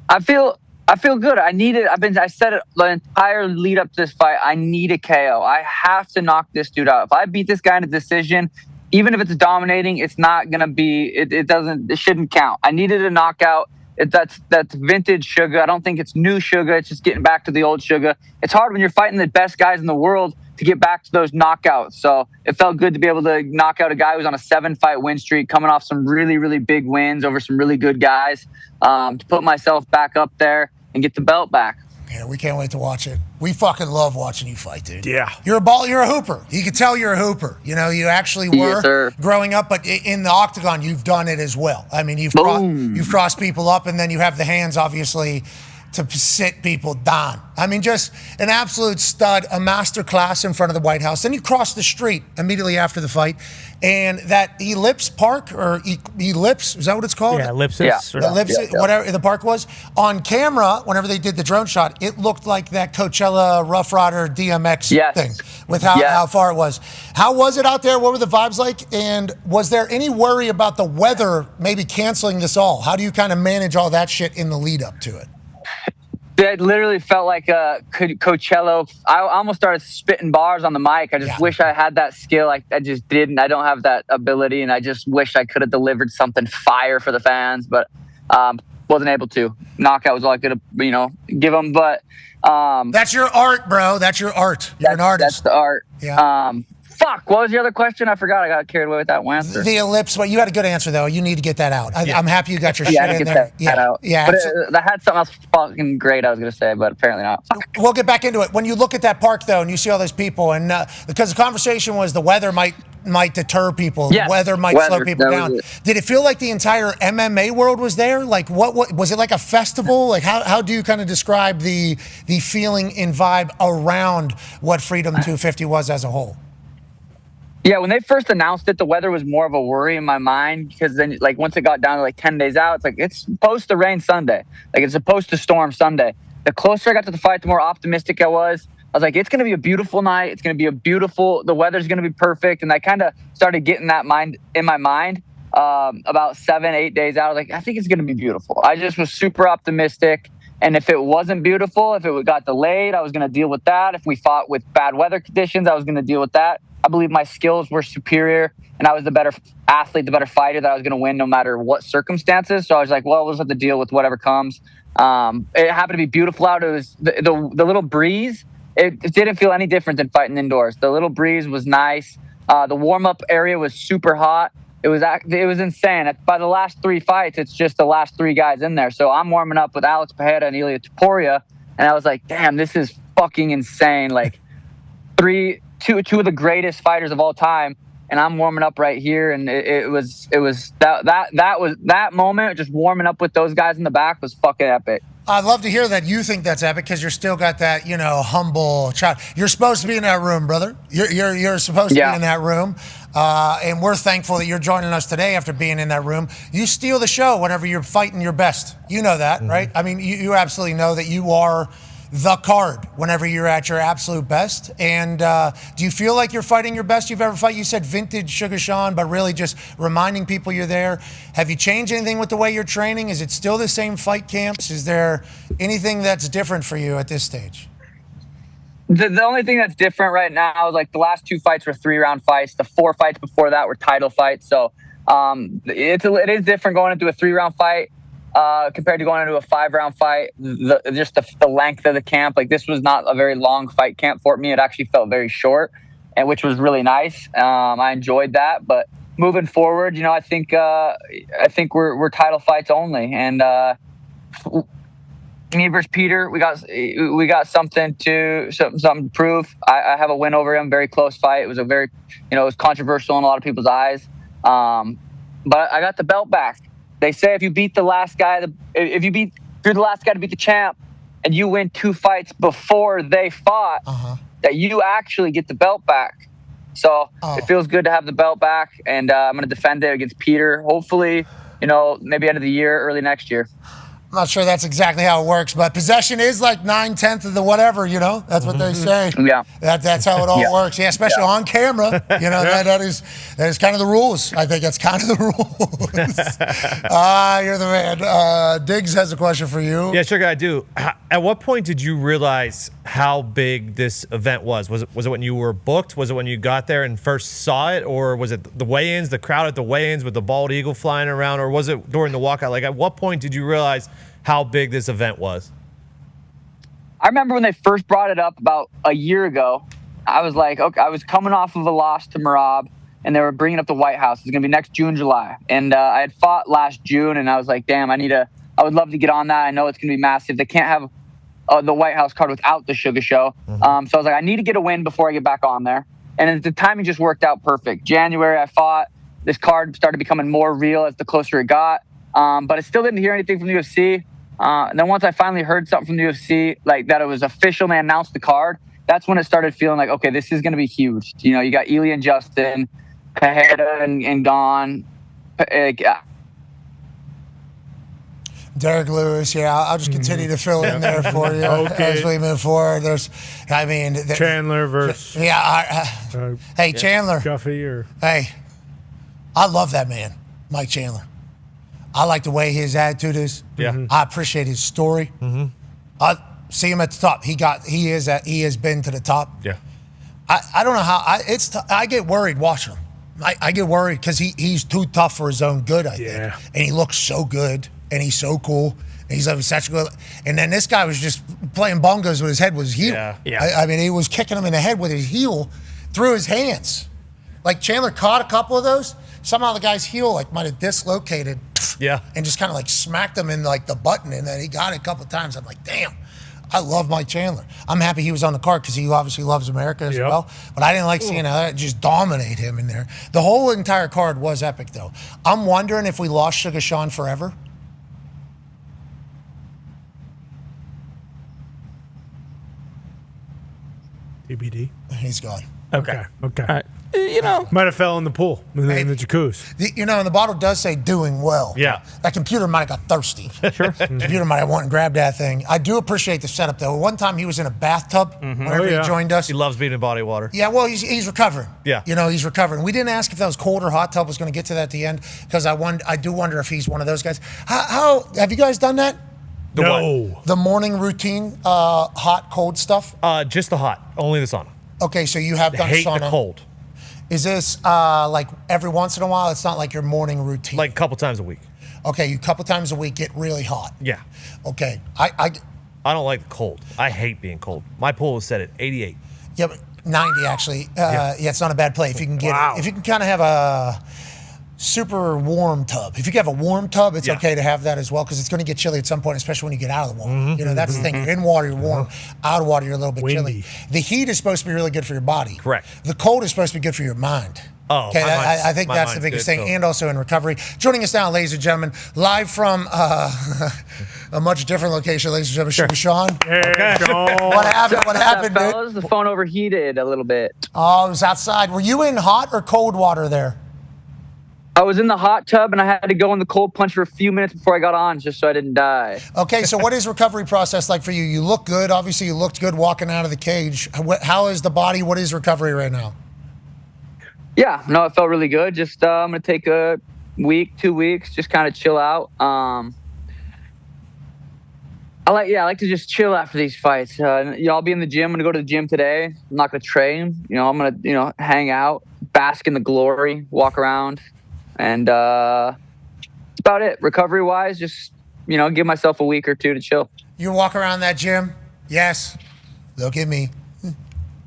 I feel good. I said it the entire lead up to this fight. I need a KO. I have to knock this dude out. If I beat this guy in a decision, even if it's dominating, it's not going to be, it shouldn't count. I needed a knockout. That's vintage Sugar. I don't think it's new Sugar. It's just getting back to the old Sugar. It's hard when you're fighting the best guys in the world to get back to those knockouts. So it felt good to be able to knock out a guy who's on a 7-fight win streak, coming off some really, really big wins over some really good guys, to put myself back up there and get the belt back. Yeah, we can't wait to watch it. We fucking love watching you fight, dude. Yeah. You're a hooper. You can tell you're a hooper. You actually were growing up, but in the octagon, you've done it as well. I mean, you've crossed people up, and then you have the hands, obviously, to sit people down. I mean, just an absolute stud, a master class in front of the White House. Then you cross the street immediately after the fight, and that Ellipse Park, or Ellipse, is that what it's called? Yeah, Ellipsis. Yeah. Ellipsis, whatever the park was. On camera, whenever they did the drone shot, it looked like that Coachella Rough Rider DMX thing with how far it was. How was it out there? What were the vibes like? And was there any worry about the weather maybe canceling this all? How do you kind of manage all that shit in the lead up to it? It literally felt like a Coachella. I almost started spitting bars on the mic. I just wish I had that skill. I just didn't. I don't have that ability, and I just wish I could have delivered something fire for the fans, but wasn't able to. Knockout was all I could have, give them. But that's your art, bro. That's your art. You're an artist. That's the art. Yeah. Fuck, what was the other question? I forgot. I got carried away with that one answer. The ellipse, but you had a good answer, though. You need to get that out. I'm happy you got your shit in there. That out. Yeah, but I had something else fucking great I was going to say, but apparently not. We'll get back into it. When you look at that park, though, and you see all those people, and because the conversation was the weather might deter people. Yes. The weather might slow people down. Did it feel like the entire MMA world was there? Like, what was it like a festival? Like, how do you kind of describe the feeling and vibe around what Freedom 250 was as a whole? Yeah, when they first announced it, the weather was more of a worry in my mind because then, once it got down to 10 days out, it's supposed to rain Sunday. It's supposed to storm Sunday. The closer I got to the fight, the more optimistic I was. I was like, it's going to be a beautiful night. It's going to be the weather's going to be perfect. And I kind of started getting that in my mind about 7-8 days out. I was like, I think it's going to be beautiful. I just was super optimistic. And if it wasn't beautiful, if it got delayed, I was going to deal with that. If we fought with bad weather conditions, I was going to deal with that. I believe my skills were superior and I was the better athlete, the better fighter, that I was going to win no matter what circumstances. So I was like, well, we'll just have to deal with whatever comes. It happened to be beautiful out. It was the little breeze. It didn't feel any different than fighting indoors. The little breeze was nice. The warm-up area was super hot. It was insane. By the last 3 fights, it's just the last 3 guys in there. So I'm warming up with Alex Pereira and Ilia Topuria, and I was like, damn, this is fucking insane. Two of the greatest fighters of all time, and I'm warming up right here, and it was that moment, just warming up with those guys in the back was fucking epic. I'd love to hear that you think that's epic because you're still got that, humble child. You're supposed to be in that room, brother. You're supposed to be in that room, and we're thankful that you're joining us today after being in that room. You steal the show whenever you're fighting your best. You know that, right? I mean, you absolutely know that you are the card whenever you're at your absolute best. And do you feel like you're fighting your best you've ever fought? You said vintage Sugar Sean, but really just reminding people you're there. Have you changed anything with the way you're training? Is it still the same fight camps? Is there anything that's different for you at this stage? The only thing that's different right now is the last 2 fights were 3-round fights. The 4 fights before that were title fights. So it is different going into a 3-round fight. Compared to going into a 5-round fight, the length of the camp, this was not a very long fight camp for me. It actually felt very short, and which was really nice. I enjoyed that. But moving forward, I think we're title fights only. And me versus Peter, we got something to prove. I have a win over him, very close fight. It was a very, it was controversial in a lot of people's eyes. But I got the belt back. They say if you beat the last guy, if you're the last guy to beat the champ, and you win 2 fights before they fought, that you actually get the belt back. So it feels good to have the belt back, and I'm going to defend it against Peter. Hopefully, maybe end of the year, early next year. I'm not sure that's exactly how it works, but possession is 9/10 of the whatever, That's what they say. Yeah. That's how it all works. Yeah, especially on camera. That is kind of the rules. I think that's kind of the rules. You're the man. Diggs has a question for you. Yeah, sure, I do. At what point did you realize how big this event was? Was it when you were booked? Was it when you got there and first saw it? Or was it the weigh-ins, the crowd at the weigh-ins with the bald eagle flying around? Or was it during the walkout? At what point did you realize how big this event was? I remember when they first brought it up about a year ago. I was like, okay, I was coming off of a loss to Merab, and they were bringing up the White House. It's going to be next June, July. And I had fought last June, and I was like, damn, I would love to get on that. I know it's going to be massive. They can't have the White House card without the Sugar Show. So I was like, I need to get a win before I get back on there. And the timing just worked out perfect. January, I fought. This card started becoming more real as the closer it got. But I still didn't hear anything from the UFC. And then once I finally heard something from the UFC, like that it was official and they announced the card, that's when it started feeling like, okay, this is going to be huge. You know, you got Ely and Justin, Pereira and Dahn. Derek Lewis, yeah, I'll just continue to fill in there for you as we move forward. Chandler versus hey Chandler, Guffey hey, I love that man, Mike Chandler. I like the way his attitude is. Yeah, I appreciate his story. I see him at the top. He has been to the top. Yeah, I don't know how I get worried watching him. I get worried because he's too tough for his own good. I think, and he looks so good. And he's so cool. And he's like such a good. And then this guy was just playing bongos with his head with his heel. I mean, he was kicking him in the head with his heel through his hands. Like Chandler caught a couple of those. Somehow the guy's heel might have dislocated. Yeah. And just kind of smacked him in the button. And then he got it a couple of times. I'm like, damn. I love Mike Chandler. I'm happy he was on the card because he obviously loves America as well. But I didn't like seeing that just dominate him in there. The whole entire card was epic, though. I'm wondering if we lost Sugar Sean forever. TBD. He's gone. Okay. You know, might have fell in the pool in the jacuzzi. And the bottle does say doing well. Yeah. That computer might have got thirsty. Sure. Computer might have went and grabbed that thing. I do appreciate the setup, though. One time he was in a bathtub whenever he joined us. He loves being in body water. Yeah, well, he's recovering. Yeah. He's recovering. We didn't ask if that was cold or hot tub. Was going to get to that at the end because I do wonder if he's one of those guys. How have you guys done that? The morning routine, hot, cold stuff? Just the hot, only the sauna. Okay, so you have done hate sauna. the cold. Is this every once in a while? It's not like your morning routine. Like a couple times a week. Okay, you couple times a week get really hot. Yeah. Okay, I don't like the cold. I hate being cold. My pool is set at 88. Yeah, but 90 actually. It's not a bad play if you can get it. If you can kind of have a super warm tub. If you have a warm tub, it's okay to have that as well because it's going to get chilly at some point, especially when you get out of the water. That's the thing. You're in water, you're warm. Out of water, you're a little bit chilly. The heat is supposed to be really good for your body. Correct. The cold is supposed to be good for your mind. Oh, okay. I think that's the biggest thing, and also in recovery. Joining us now, ladies and gentlemen, live from a much different location, ladies and gentlemen, Sean. Hey, Sean. What happened? What happened, dude? Fellas? The phone overheated a little bit. Oh, it was outside. Were you in hot or cold water there? I was in the hot tub and I had to go in the cold plunge for a few minutes before I got on just so I didn't die. Okay, so what is recovery process like for you? You look good. Obviously, you looked good walking out of the cage. How is the body? What is recovery right now? Yeah, no, it felt really good. Just I'm going to take a week, 2 weeks, just kind of chill out. I like to just chill after these fights. I'll be in the gym. I'm going to go to the gym today. I'm not going to train. I'm going to, hang out, bask in the glory, walk around. And that's about it. Recovery-wise, just, give myself a week or two to chill. You walk around that gym? Yes. Look at me.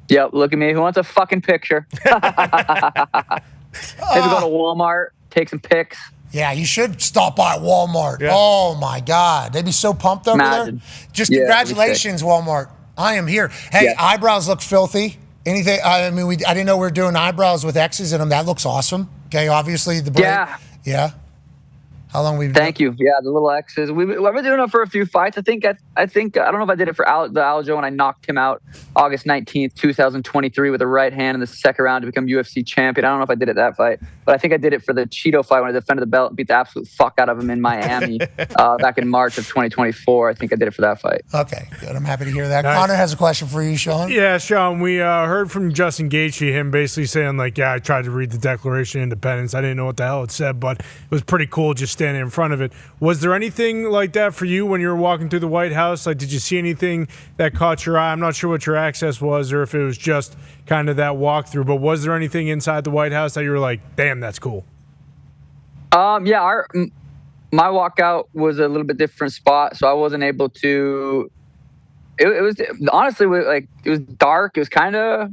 Yep, look at me. Who wants a fucking picture? Maybe go to Walmart, take some pics. Yeah, you should stop by Walmart. Yeah. Oh, my God. They'd be so pumped over there. Just congratulations, Walmart. I am here. Hey, eyebrows look filthy. Anything? I didn't know we were doing eyebrows with X's in them. That looks awesome. Okay, obviously the braid. Yeah. How long we've Thank you. Yeah, the little X's. We've been doing it for a few fights. I think I don't know if I did it for the Aljo when I knocked him out August 19th, 2023 with a right hand in the second round to become UFC champion. I don't know if I did it that fight, but I think I did it for the Cheeto fight when I defended the belt and beat the absolute fuck out of him in Miami back in March of 2024. I think I did it for that fight. Okay, good. I'm happy to hear that. Nice. Connor has a question for you, Sean. Yeah, Sean, we heard from Justin Gaethje, him basically saying I tried to read the Declaration of Independence. I didn't know what the hell it said, but it was pretty cool just standing in front of it. Was there anything like that for you when you were walking through the White House? Like, did you see anything that caught your eye? I'm not sure what your access was or if it was just kind of that walkthrough, but was there anything inside the White House that you were like, damn, that's cool? My walkout was a little bit different spot, so I wasn't able to. It was honestly it was dark. It was kind of.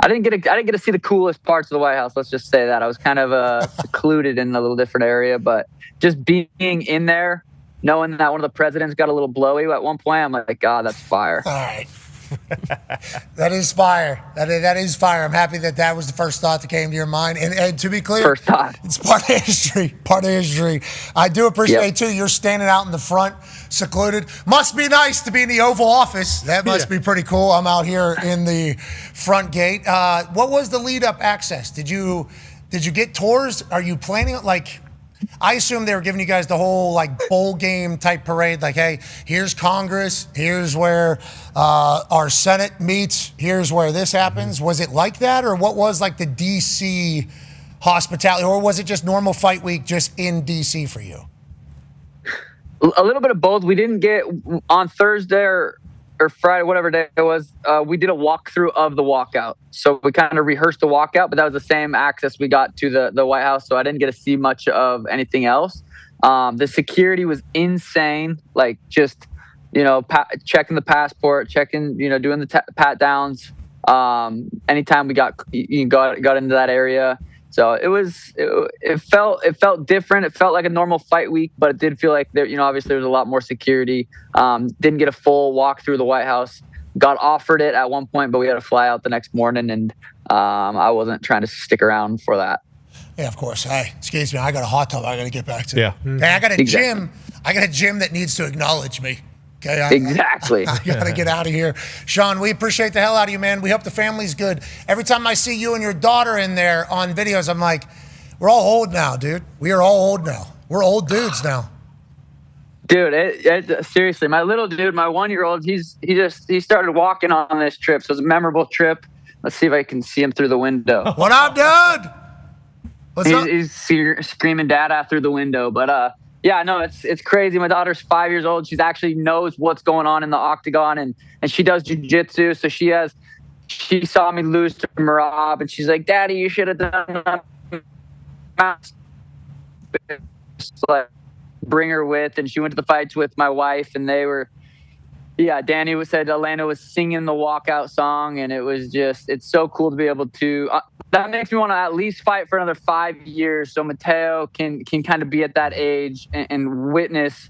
I didn't get to see the coolest parts of the White House. Let's just say that I was kind of secluded in a little different area, but just being in there, knowing that one of the presidents got a little blowy at one point, I'm like, God, that's fire. All right. That is fire. That is fire. I'm happy that was the first thought that came to your mind. And to be clear, First thought. it's part of history. Part of history. I do appreciate, too, you're standing out in the front, secluded. Must be nice to be in the Oval Office. That must be pretty cool. I'm out here in the front gate. What was the lead-up access? Did you get tours? Are you planning, I assume they were giving you guys the whole bowl game type parade. Hey, here's Congress. Here's where our Senate meets. Here's where this happens. Was it like that, or what was the DC hospitality, or was it just normal fight week just in DC for you? A little bit of both. We didn't get on Thursday or Friday, whatever day it was, we did a walkthrough of the walkout. So we kind of rehearsed the walkout, but that was the same access we got to the White House. So I didn't get to see much of anything else. The security was insane. Just, checking the passport, checking, doing the pat downs. Anytime we got into that area. So it felt different. It felt like a normal fight week, but it did feel like there, obviously there was a lot more security. Didn't get a full walk through the White House. Got offered it at one point, but we had to fly out the next morning, and I wasn't trying to stick around for that. Yeah, of course. Hey, excuse me, I got a hot tub I got to get back to. Yeah. Hey, I got a gym. I got a gym that needs to acknowledge me. Okay, Exactly. I got to get out of here. Sean, we appreciate the hell out of you, man. We hope the family's good. Every time I see you and your daughter in there on videos, I'm like, we're all old now, dude. We are all old now. We're old dudes now. Dude, seriously, my little dude, my 1-year-old, he started walking on this trip. So it was a memorable trip. Let's see if I can see him through the window. What up, dude? What's up? He's screaming dada through the window. But yeah, no, it's crazy. My daughter's 5 years old. She's actually knows what's going on in the octagon, and she does jujitsu. So she saw me lose to Marab, and she's like, "Daddy, you should have done that." Bring her with, and she went to the fights with my wife, and they were, Danny said Elena was singing the walkout song, and it was it's so cool to be able to. That makes me want to at least fight for another 5 years, so Mateo can kind of be at that age and witness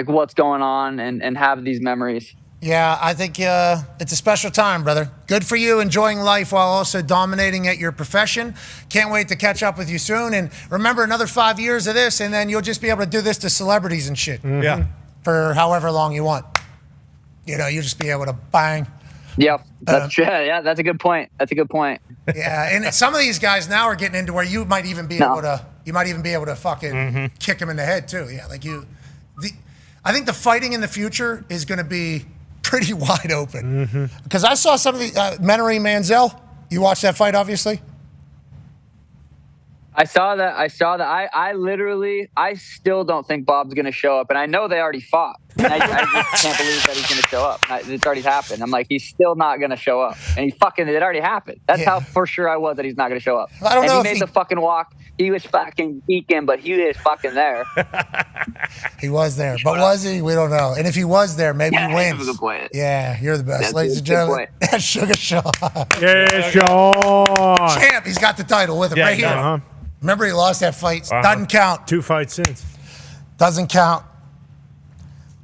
what's going on and have these memories. Yeah, I think it's a special time, brother. Good for you, enjoying life while also dominating at your profession. Can't wait to catch up with you soon. And remember, another 5 years of this, and then you'll just be able to do this to celebrities and shit. Mm-hmm. Yeah. For however long you want. You'll just be able to bang. Yep. That's a good point. Yeah, and some of these guys now are getting into where you might even be able to fucking kick them in the head too. Yeah, I think the fighting in the future is going to be pretty wide open. Because I saw some of the Menery Manziel. You watched that fight, obviously. I saw that. I still don't think Bob's going to show up. And I know they already fought. And I just can't believe that he's going to show up. It's already happened. I'm like, he's still not going to show up. And it already happened. That's how for sure I was that he's not going to show up. I don't know he made the fucking walk. He was fucking geeking, but he is fucking there. He was there. But was he? We don't know. And if he was there, maybe he wins. That's a good point. Yeah, you're the best. Ladies and gentlemen, that's Sugar Sean. Yeah, Sean. Champ, he's got the title with him right here. Uh-huh. Remember, he lost that fight. Doesn't count. 2 fights since. Doesn't count.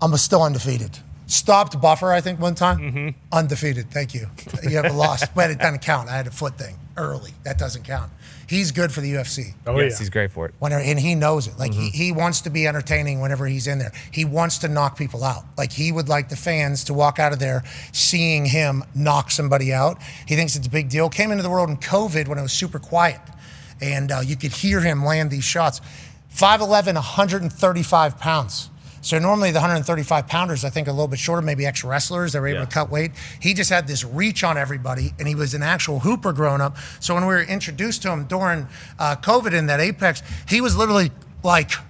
I'm still undefeated. Stopped Buffer, I think, one time. Undefeated. Thank you. You have a loss, but it doesn't count. I had a foot thing early. That doesn't count. He's good for the UFC. Yes, he's great for it. And he knows it. He wants to be entertaining whenever he's in there. He wants to knock people out. He would like the fans to walk out of there seeing him knock somebody out. He thinks it's a big deal. Came into the world in COVID when it was super quiet. And you could hear him land these shots. 5'11", 135 pounds. So normally the 135 pounders, I think, are a little bit shorter, maybe ex-wrestlers. They were able to cut weight. He just had this reach on everybody, and he was an actual hooper growing up. So when we were introduced to him during COVID in that Apex, he was literally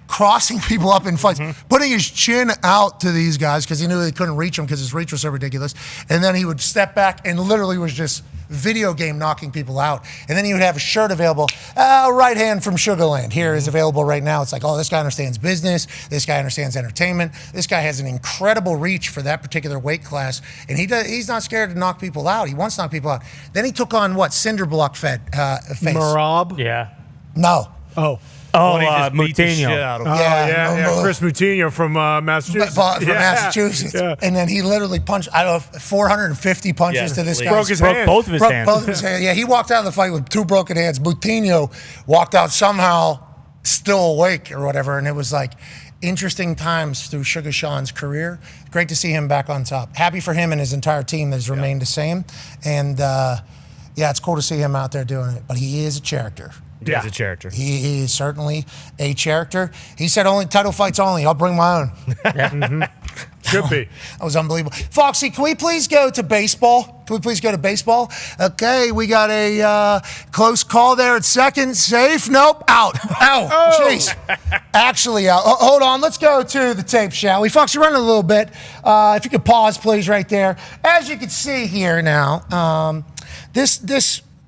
crossing people up in fights, putting his chin out to these guys because he knew they couldn't reach him because his reach was so ridiculous. And then he would step back and literally was just video game knocking people out. And then he would have a shirt available, right hand from Sugarland. Here is available right now. It's this guy understands business. This guy understands entertainment. This guy has an incredible reach for that particular weight class. And he's not scared to knock people out. He wants to knock people out. Then he took on Cinderblock face. Marab? Yeah. No. Oh. Oh, When he just beat the shit Moutinho. out of him. Yeah. Chris Moutinho from Massachusetts. From Massachusetts. Yeah. And then he literally punched, I don't know, 450 punches to this guy. Broke his hand. Both of his hands. Both of his hands. Yeah, he walked out of the fight with 2 broken hands. Moutinho walked out somehow still awake or whatever. And it was like interesting times through Sugar Sean's career. Great to see him back on top. Happy for him and his entire team that has remained the same. And it's cool to see him out there doing it. But he is a character. He's a character. He is certainly a character. He said only title fights only. I'll bring my own. Should be. That was unbelievable. Foxy, can we please go to baseball? Okay, we got a close call there at second. Safe. Nope. Out. Ow. Jeez. Actually out. Hold on. Let's go to the tape, shall we? Foxy, running a little bit. If you could pause, please, right there. As you can see here now,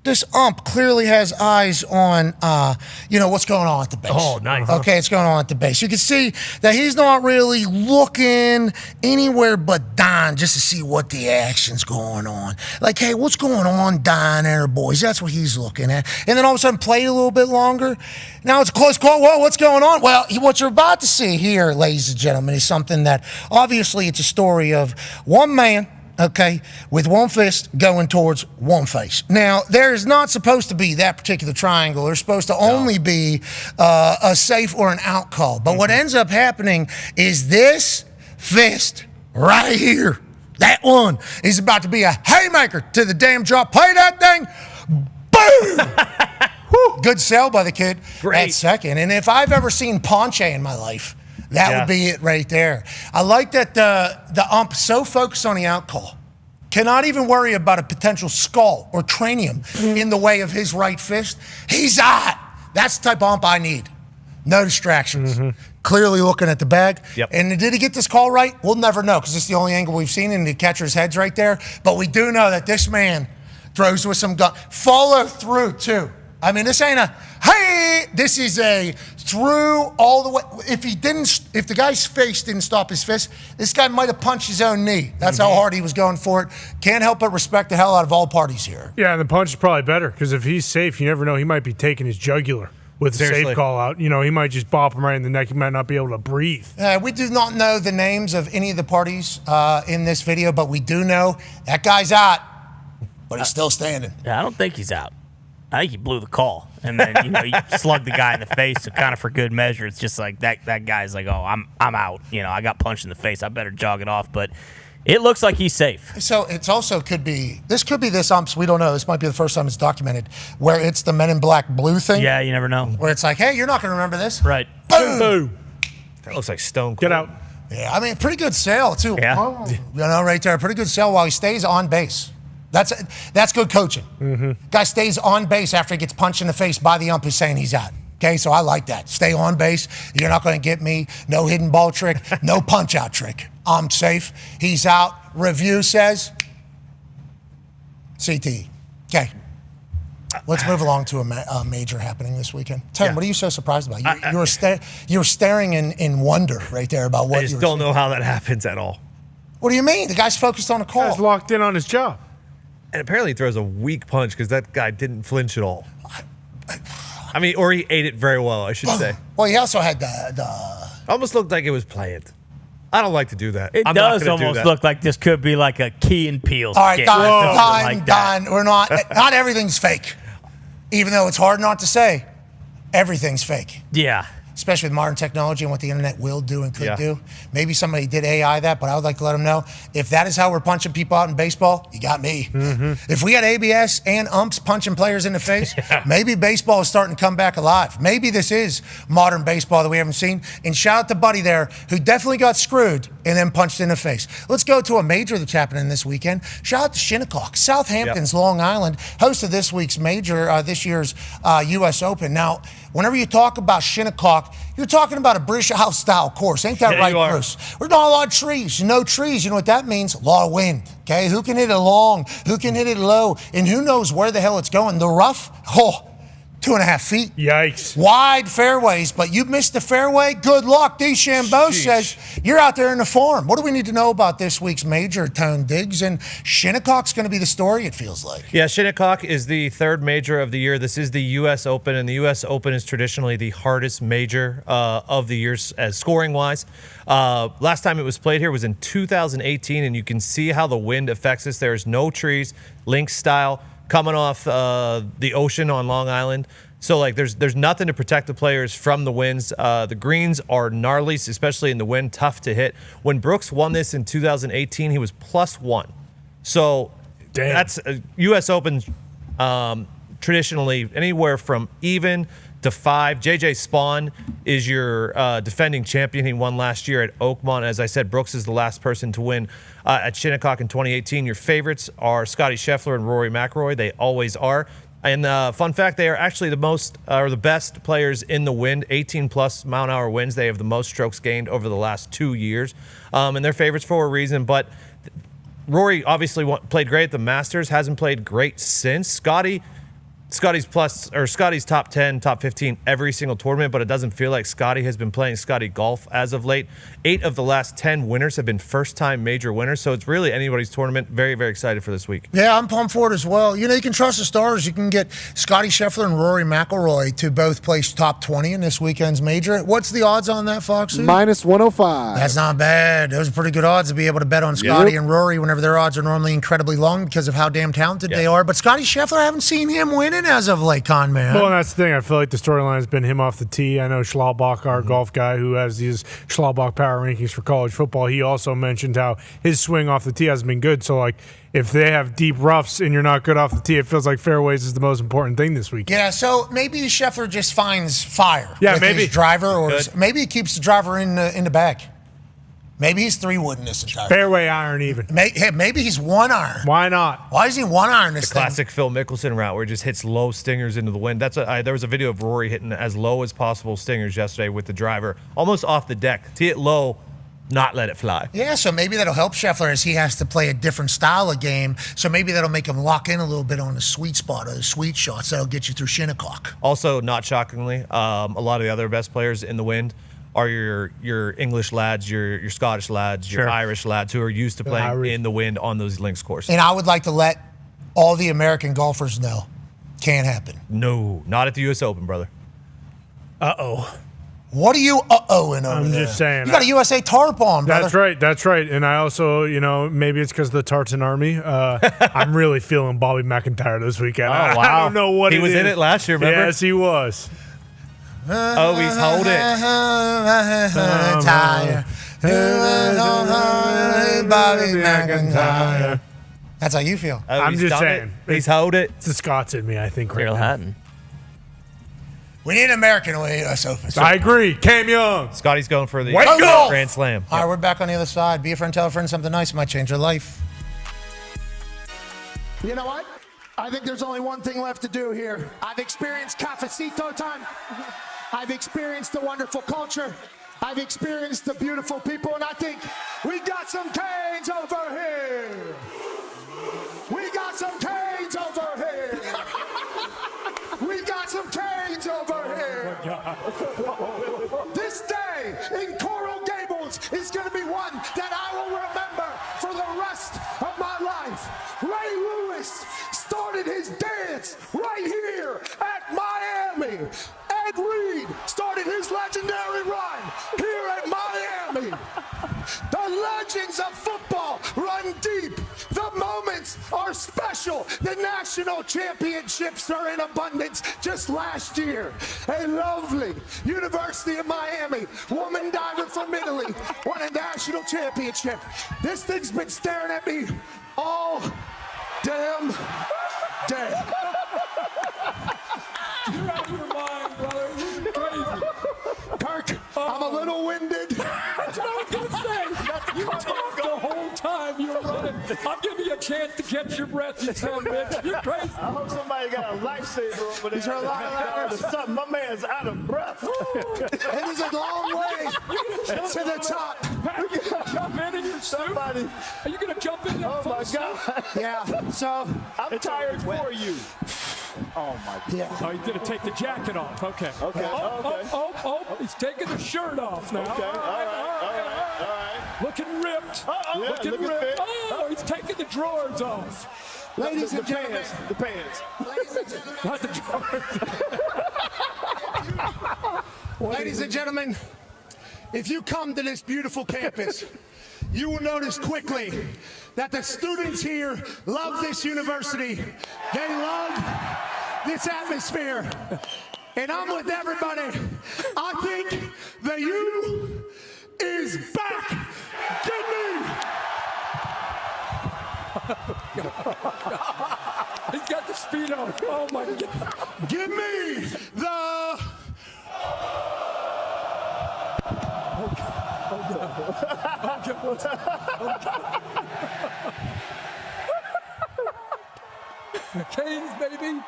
this ump clearly has eyes on, what's going on at the base. Oh, nice. Okay, it's going on at the base. You can see that he's not really looking anywhere but Dahn just to see what the action's going on. Like, hey, what's going on, Dahn there, boys? That's what he's looking at. And then all of a sudden, played a little bit longer. Now it's a close call. Whoa, what's going on? Well, what you're about to see here, ladies and gentlemen, is something that obviously it's a story of one man, okay, with one fist going towards one face. Now, there is not supposed to be that particular triangle. There's supposed to only be a safe or an out call. But what ends up happening is this fist right here, that one, is about to be a haymaker to the damn jaw. Play that thing. Boom! Good sell by the kid at second. And if I've ever seen Ponche in my life, that would be it right there. I like that the ump so focused on the out call, cannot even worry about a potential skull or cranium in the way of his right fist. He's hot. That's the type of ump I need. No distractions. Clearly looking at the bag. And did he get this call right? We'll never know because it's the only angle we've seen, and the catcher's head's right there. But we do know that this man throws with some gun. Follow through, too. I mean, this ain't a, hey, this is a through all the way. If the guy's face didn't stop his fist, this guy might have punched his own knee. That's how hard he was going for it. Can't help but respect the hell out of all parties here. Yeah, and the punch is probably better because if he's safe, you never know. He might be taking his jugular with a safe call out. You know, he might just bop him right in the neck. He might not be able to breathe. We do not know the names of any of the parties in this video, but we do know that guy's out, but he's still standing. Yeah, I don't think he's out. I think he blew the call, and then you slug the guy in the face. So kind of for good measure, it's just like that guy's like, oh, I'm out. I got punched in the face. I better jog it off. But it looks like he's safe. So it's also could be this umps. We don't know. This might be the first time it's documented where it's the Men in Black blue thing. Yeah, you never know. Where it's like, hey, you're not going to remember this. Right. Boom. That looks like Stone Cold. Get out. Yeah, I mean, pretty good sale too. Yeah. Right there, pretty good sale while he stays on base. That's good coaching. Guy stays on base after he gets punched in the face by the ump who's saying he's out. Okay, so I like that. Stay on base. You're not going to get me. No hidden ball trick. No punch out trick. I'm safe. He's out. Review says CTE. Okay. Let's move along to a major happening this weekend. Tim, what are you so surprised about? You were staring in wonder right there about what I just don't know how that happens at all. What do you mean? The guy's focused on a call. He's locked in on his job. And apparently he throws a weak punch because that guy didn't flinch at all. I mean, or he ate it very well, I should say. Well, he also had almost looked like it was planned. I don't like to do that. It does almost look like this could be like a Key and Peele all right, skit. Dahn, we're not everything's fake. Even though it's hard not to say, everything's fake. Yeah. Especially with modern technology and what the internet will do and could do. Maybe somebody did AI that, but I would like to let them know, if that is how we're punching people out in baseball, you got me. If we had ABS and umps punching players in the face, maybe baseball is starting to come back alive. Maybe this is modern baseball that we haven't seen. And shout out to Buddy there, who definitely got screwed and then punched in the face. Let's go to a major that's happening this weekend. Shout out to Shinnecock. Southampton's Long Island hosted this week's major, this year's U.S. Open. Now, whenever you talk about Shinnecock, you're talking about a British Isles-style course. Ain't that right, Bruce? There's not a lot of trees. No trees. You know what that means? A lot of wind. Okay? Who can hit it long? Who can hit it low? And who knows where the hell it's going? The rough? 2.5 feet. Yikes. Wide fairways, but you missed the fairway. Good luck. DeChambeau says you're out there in the form. What do we need to know about this week's major, Tone Diggs? And Shinnecock's going to be the story, it feels like. Yeah, Shinnecock is the third major of the year. This is the U.S. Open, and the U.S. Open is traditionally the hardest major of the years as scoring-wise. Last time it was played here was in 2018, and you can see how the wind affects us. There's no trees, links style, coming off the ocean on Long Island. So, like, there's nothing to protect the players from the winds. The greens are gnarly, especially in the wind, tough to hit. When Brooks won this in 2018, he was +1. So, that's U.S. Open traditionally anywhere from even to 5. JJ Spawn is your defending champion. He won last year at Oakmont. As I said, Brooks is the last person to win at Shinnecock in 2018. Your favorites are Scotty Scheffler and Rory McIlroy. They always are. And fun fact, they are actually the best players in the wind, 18+ mile-an-hour winds. They have the most strokes gained over the last 2 years. And they're favorites for a reason. But Rory obviously played great at the Masters, hasn't played great since. Scotty's top 10, top 15 every single tournament, but it doesn't feel like Scotty has been playing Scotty golf as of late. 8 of the last 10 winners have been first-time major winners, so it's really anybody's tournament. Very, very excited for this week. Yeah, I'm pumped for it as well. You know, you can trust the stars. You can get Scotty Scheffler and Rory McIlroy to both place top 20 in this weekend's major. What's the odds on that, Foxy? -105. That's not bad. Those are pretty good odds to be able to bet on Scotty and Rory whenever their odds are normally incredibly long because of how damn talented they are. But Scotty Scheffler, I haven't seen him winning as of late, Con Man. Well, and that's the thing. I feel like the storyline has been him off the tee. I know Schlaubbach, our golf guy, who has these Schlaubbach power rankings for college football, he also mentioned how his swing off the tee hasn't been good. So, like, if they have deep roughs and you're not good off the tee, it feels like fairways is the most important thing this week. Yeah, so maybe Scheffler just finds fire with maybe his driver, or maybe he keeps the driver in the bag. Maybe he's 3-wooding this entire fairway iron even. Maybe he's 1 iron. Why not? Why is he 1 iron this The classic Phil Mickelson route where he just hits low stingers into the wind. There was a video of Rory hitting as low as possible stingers yesterday with the driver, almost off the deck. To hit low, not let it fly. Yeah, so maybe that'll help Scheffler as he has to play a different style of game. So maybe that'll make him lock in a little bit on the sweet spot or the sweet shots that'll get you through Shinnecock. Also, not shockingly, a lot of the other best players in the wind are your English lads, your Scottish lads, your Irish lads who are used to playing in the wind on those links courses. And I would like to let all the American golfers know, can't happen. No, not at the U.S. Open, brother. Uh-oh. What are you uh-ohing over I'm there? just saying. You got a USA tarp on, brother. That's right. And I also, maybe it's because of the Tartan Army. I'm really feeling Bobby McIntyre this weekend. Oh, wow. I don't know what he was in it last year, remember? Yes, he was. Oh, he's hold it. Bobby McIntyre. That's how you feel. Oh, I'm just saying. He's hold it. It's the Scots in me, I think. Daryl Hatton. We need an American in the US Open. I agree. Cam Young. Scotty's going for the Grand Slam. All right, we're back on the other side. Be a friend, tell a friend something nice might change your life. You know what? I think there's only one thing left to do here. I've experienced cafecito time. I've experienced the wonderful culture. I've experienced the beautiful people, and I think we got some Canes over here. We got some Canes over here. We got some Canes over here. This day in Coral Gables is going to be one that I will remember for the rest of my life. Ray Lewis started his dance right here at Miami. Ed Reed started his legendary run here at Miami. The legends of football run deep. The moments are special. The national championships are in abundance. Just last year, a lovely University of Miami woman diver from Italy won a national championship. This thing's been staring at me all damn day. You're out of your mind, brother. This is crazy. Kirk, I'm a little winded. That's what I was going to say. You talked the whole time you were running. I'll give you a chance to catch your breath, you son of a bitch. You're crazy. I hope somebody got a lifesaver over there. Is there a lot of something? My man's out of breath. It is a long way to the top. Pat, you gonna jump in your suit? Are you going to jump in that full suit? Yeah, so I'm tired for you. Oh, my God. Yeah. Oh, he's going to take the jacket off. Okay. Okay. Oh, he's taking the shirt off now. Okay. All right. Looking ripped. Yeah, looking looking ripped. fit. Oh, he's taking the drawers off. ladies and gentlemen, The pants. Not the drawers. ladies and gentlemen, if you come to this beautiful campus, you will notice quickly that the students here love this university. They love this atmosphere. And I'm with everybody. I think the U is back. Give me. He's got the speed on. Oh, my God. Give me the. Canes, baby.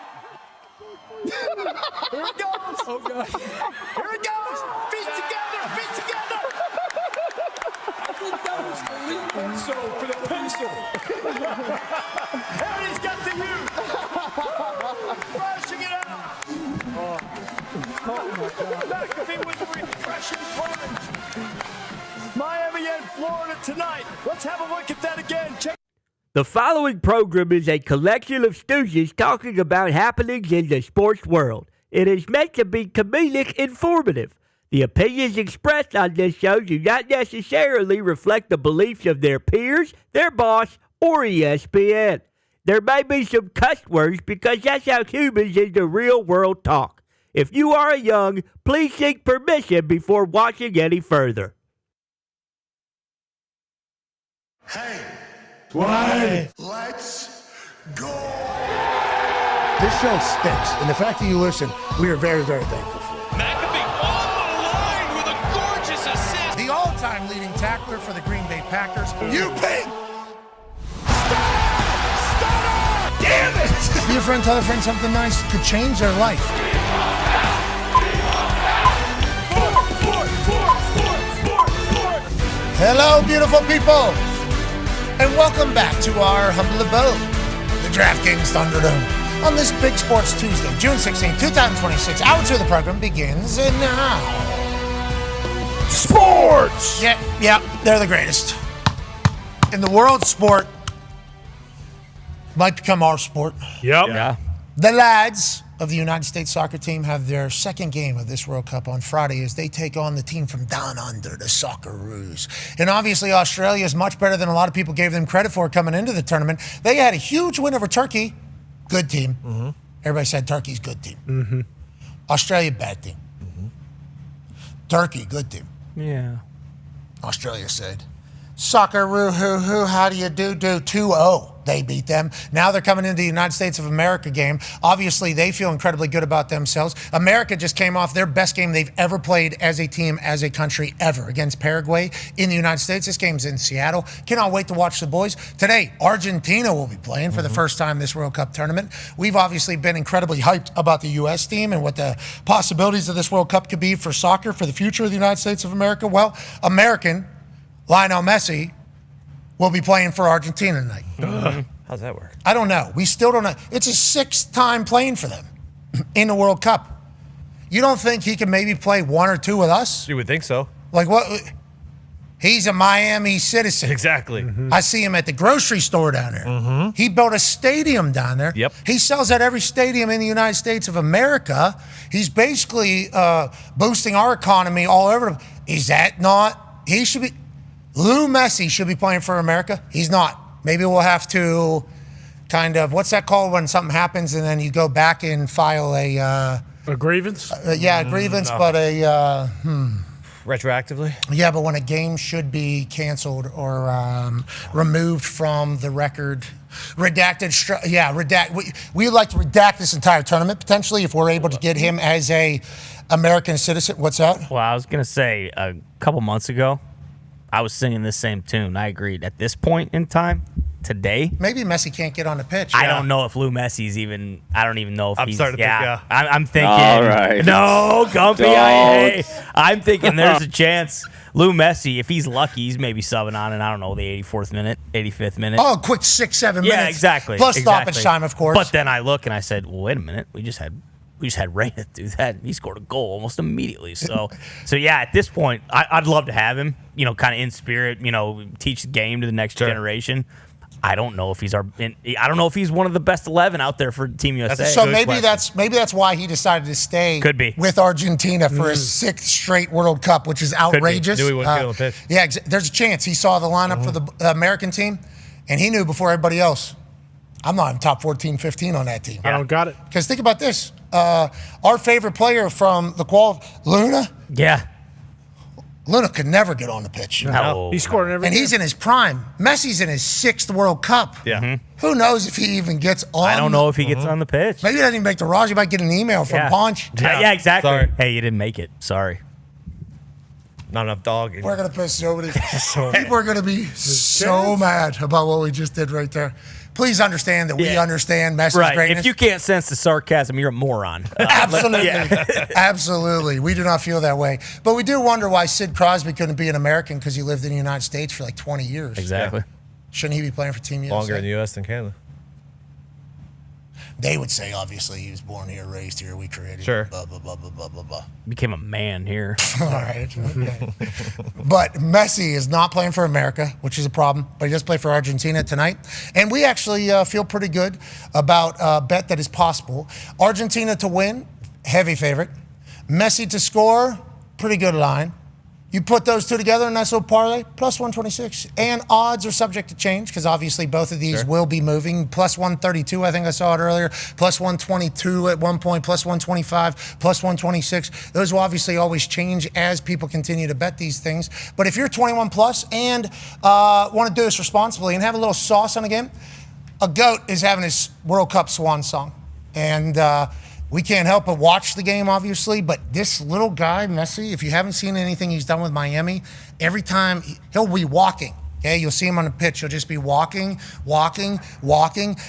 Here it goes. Oh, God. Here it goes. Feet together. I think that was the lead pencil for the pencil. Harry's got the U. Rushing it out. Oh, my God. McAfee with the refreshing plunge. Miami and Florida tonight. Let's have a look at that again. Check. The following program is a collection of stooges talking about happenings in the sports world. It is meant to be comedic informative. The opinions expressed on this show do not necessarily reflect the beliefs of their peers, their boss, or ESPN. There may be some cuss words because that's how humans in the real world talk. If you are young, please seek permission before watching any further. Hey, Why? let's go. This show stinks, and the fact that you listen, we are very, very thankful for. McAfee on the line with a gorgeous assist. The all-time leading tackler for the Green Bay Packers, You pig! Damn it! Be a friend, tell a friend something nice could change their life. Hello, beautiful people, and welcome back to our humble abode, the DraftKings Thunderdome. On this Big Sports Tuesday, June 16, 2026, hour 2 of the program begins now. Sports! Yeah, they're the greatest. In the world, sport might become our sport. Yep. Yeah. The lads of the United States soccer team have their second game of this World Cup on Friday as they take on the team from down under, the Socceroos. And obviously Australia is much better than a lot of people gave them credit for coming into the tournament. They had a huge win over Turkey. Good team. Mm-hmm. Everybody said Turkey's good team. Mm-hmm. Australia, bad team. Mm-hmm. Turkey, good team. Yeah. Australia said, Socceroo, hoo, how do you do? 2-0. They beat them. Now they're coming into the United States of America game. Obviously, they feel incredibly good about themselves. America just came off their best game they've ever played as a team, as a country, ever, against Paraguay in the United States. This game's in Seattle. Cannot wait to watch the boys. Today, Argentina will be playing for the first time this World Cup tournament. We've obviously been incredibly hyped about the U.S. team and what the possibilities of this World Cup could be for soccer, for the future of the United States of America. Well, American Lionel Messi will be playing for Argentina tonight. How's that work? I don't know. We still don't know. It's his 6th time playing for them in the World Cup. You don't think he can maybe play 1 or 2 with us? You would think so. Like what? He's a Miami citizen. Exactly. Mm-hmm. I see him at the grocery store down there. Mm-hmm. He built a stadium down there. Yep. He sells at every stadium in the United States of America. He's basically boosting our economy all over. Is that not? He should be. Lou Messi should be playing for America. He's not. Maybe we'll have to kind of, what's that called when something happens and then you go back and file a grievance? A grievance, no. but Retroactively? Yeah, but when a game should be canceled or removed from the record, redacted. We would like to redact this entire tournament potentially if we're able to get him as a American citizen. What's that? Well, I was going to say a couple months ago, I was singing this same tune. I agreed. At this point in time, today, maybe Messi can't get on the pitch. I don't know if Lou Messi's even. I don't even know if he's. Starting to think, I'm thinking. All right. No, Gumpy. I'm thinking there's a chance Lou Messi, if he's lucky, he's maybe subbing on in, I don't know, the 84th minute, 85th minute. Oh, a quick 6-7 minutes. Yeah, exactly. Plus stoppage time, of course. But then I look and I said, well, wait a minute. We just had Reina do that. He scored a goal almost immediately. So yeah, at this point, I'd love to have him, kind of in spirit, teach the game to the next generation. I don't know if he's I don't know if he's one of the best 11 out there for Team USA. So maybe that's why he decided to stay with Argentina for his 6th straight World Cup, which is outrageous. Knew he wouldn't get on the pitch. Yeah, there's a chance. He saw the lineup for the American team, and he knew before everybody else, I'm not in top 14, 15 on that team. I don't got it. Because think about this. Our favorite player from the Luna. Yeah. Luna could never get on the pitch. No. He scored every And he's in his prime. Messi's in his 6th World Cup. Yeah. Mm-hmm. Who knows if he even gets on? I don't know if he gets on the pitch. Maybe he doesn't even make the roster. He might get an email from Ponch. Yeah, exactly. Sorry. Hey, you didn't make it. Sorry. Not enough dog. We're going to piss nobody. People are going to be so mad about what we just did right there. Please understand that we understand Messi's greatness. If you can't sense the sarcasm, you're a moron. Absolutely. Absolutely. We do not feel that way. But we do wonder why Sid Crosby couldn't be an American because he lived in the United States for like 20 years. Exactly. Yeah. Shouldn't he be playing for Team USA? Longer in the U.S. than Canada. They would say, obviously, he was born here, raised here, we created him, blah, blah, blah, blah, blah, blah, blah. Became a man here. All right. Okay. But Messi is not playing for America, which is a problem, but he does play for Argentina tonight. And we actually feel pretty good about a bet that is possible. Argentina to win, heavy favorite. Messi to score, pretty good line. You put those two together, a nice little parlay, plus 126. And odds are subject to change because obviously both of these will be moving. Plus 132, I think I saw it earlier. Plus 122 at one point. Plus 125. Plus 126. Those will obviously always change as people continue to bet these things. But if you're 21 plus and want to do this responsibly and have a little sauce on the game, a GOAT is having his World Cup swan song. And we can't help but watch the game, obviously, but this little guy, Messi, if you haven't seen anything he's done with Miami, every time he'll be walking, okay? You'll see him on the pitch. He'll just be walking, and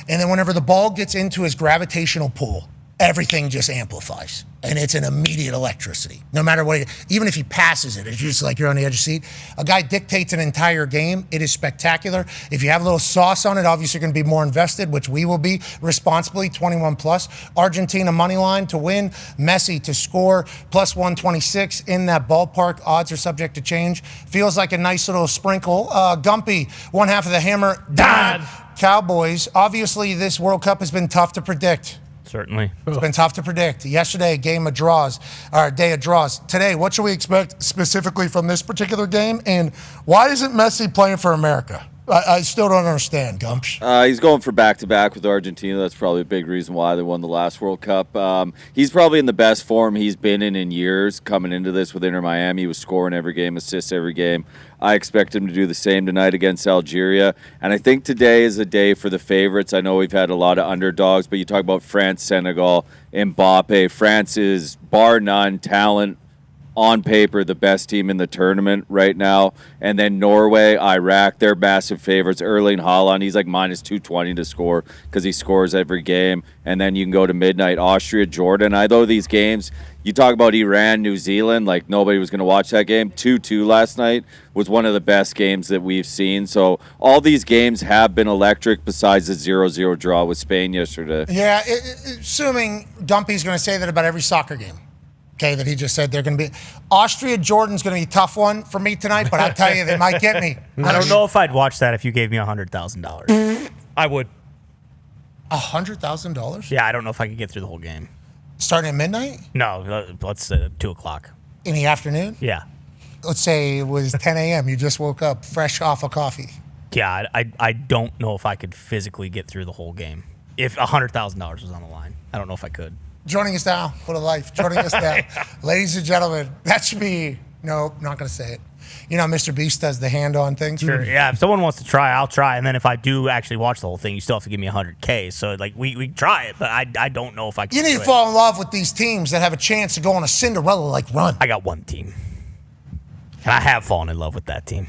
then whenever the ball gets into his gravitational pull, everything just amplifies, and it's an immediate electricity. No matter what, even if he passes it, it's just like you're on the edge of the seat. A guy dictates an entire game. It is spectacular. If you have a little sauce on it, obviously you're going to be more invested, which we will be responsibly, 21 plus. Argentina money line to win, Messi to score, plus 126 in that ballpark. Odds are subject to change. Feels like a nice little sprinkle. Gumpy, one half of the hammer. Dahn. Cowboys. Obviously, this World Cup has been tough to predict. Certainly. It's been tough to predict. Yesterday, a day of draws. Today, what should we expect specifically from this particular game? And why isn't Messi playing for America? I still don't understand, Gumps. He's going for back-to-back with Argentina. That's probably a big reason why they won the last World Cup. He's probably in the best form he's been in years coming into this with Inter Miami. He was scoring every game, assists every game. I expect him to do the same tonight against Algeria. And I think today is a day for the favorites. I know we've had a lot of underdogs, but you talk about France, Senegal, Mbappe. France is, bar none, talent, on paper, the best team in the tournament right now. And then Norway, Iraq, they're massive favorites. Erling Haaland, he's like minus 220 to score because he scores every game. And then you can go to midnight, Austria, Jordan. I know these games, you talk about Iran, New Zealand, like nobody was going to watch that game. 2-2 last night was one of the best games that we've seen. So all these games have been electric besides the 0-0 draw with Spain yesterday. Yeah, assuming Dumpy's going to say that about every soccer game. Okay, that he just said they're going to be. Austria, Jordan's going to be a tough one for me tonight, but I'll tell you, they might get me. I don't know if I'd watch that if you gave me $100,000. I would. $100,000? Yeah, I don't know if I could get through the whole game. Starting at midnight? No, let's say 2 o'clock. In the afternoon? Yeah. Let's say it was 10 a.m. You just woke up fresh off of coffee. Yeah, I don't know if I could physically get through the whole game. If $100,000 was on the line, I don't know if I could. Joining us now, what a life. Joining us now, ladies and gentlemen, that should be, no, not going to say it. You know, Mr. Beast does the hand on things. Sure, yeah. If someone wants to try, I'll try. And then if I do actually watch the whole thing, you still have to give me $100K. So, like, we try it, but I don't know if I can. You need to fall in love with these teams that have a chance to go on a Cinderella-like run. I got one team. And I have fallen in love with that team.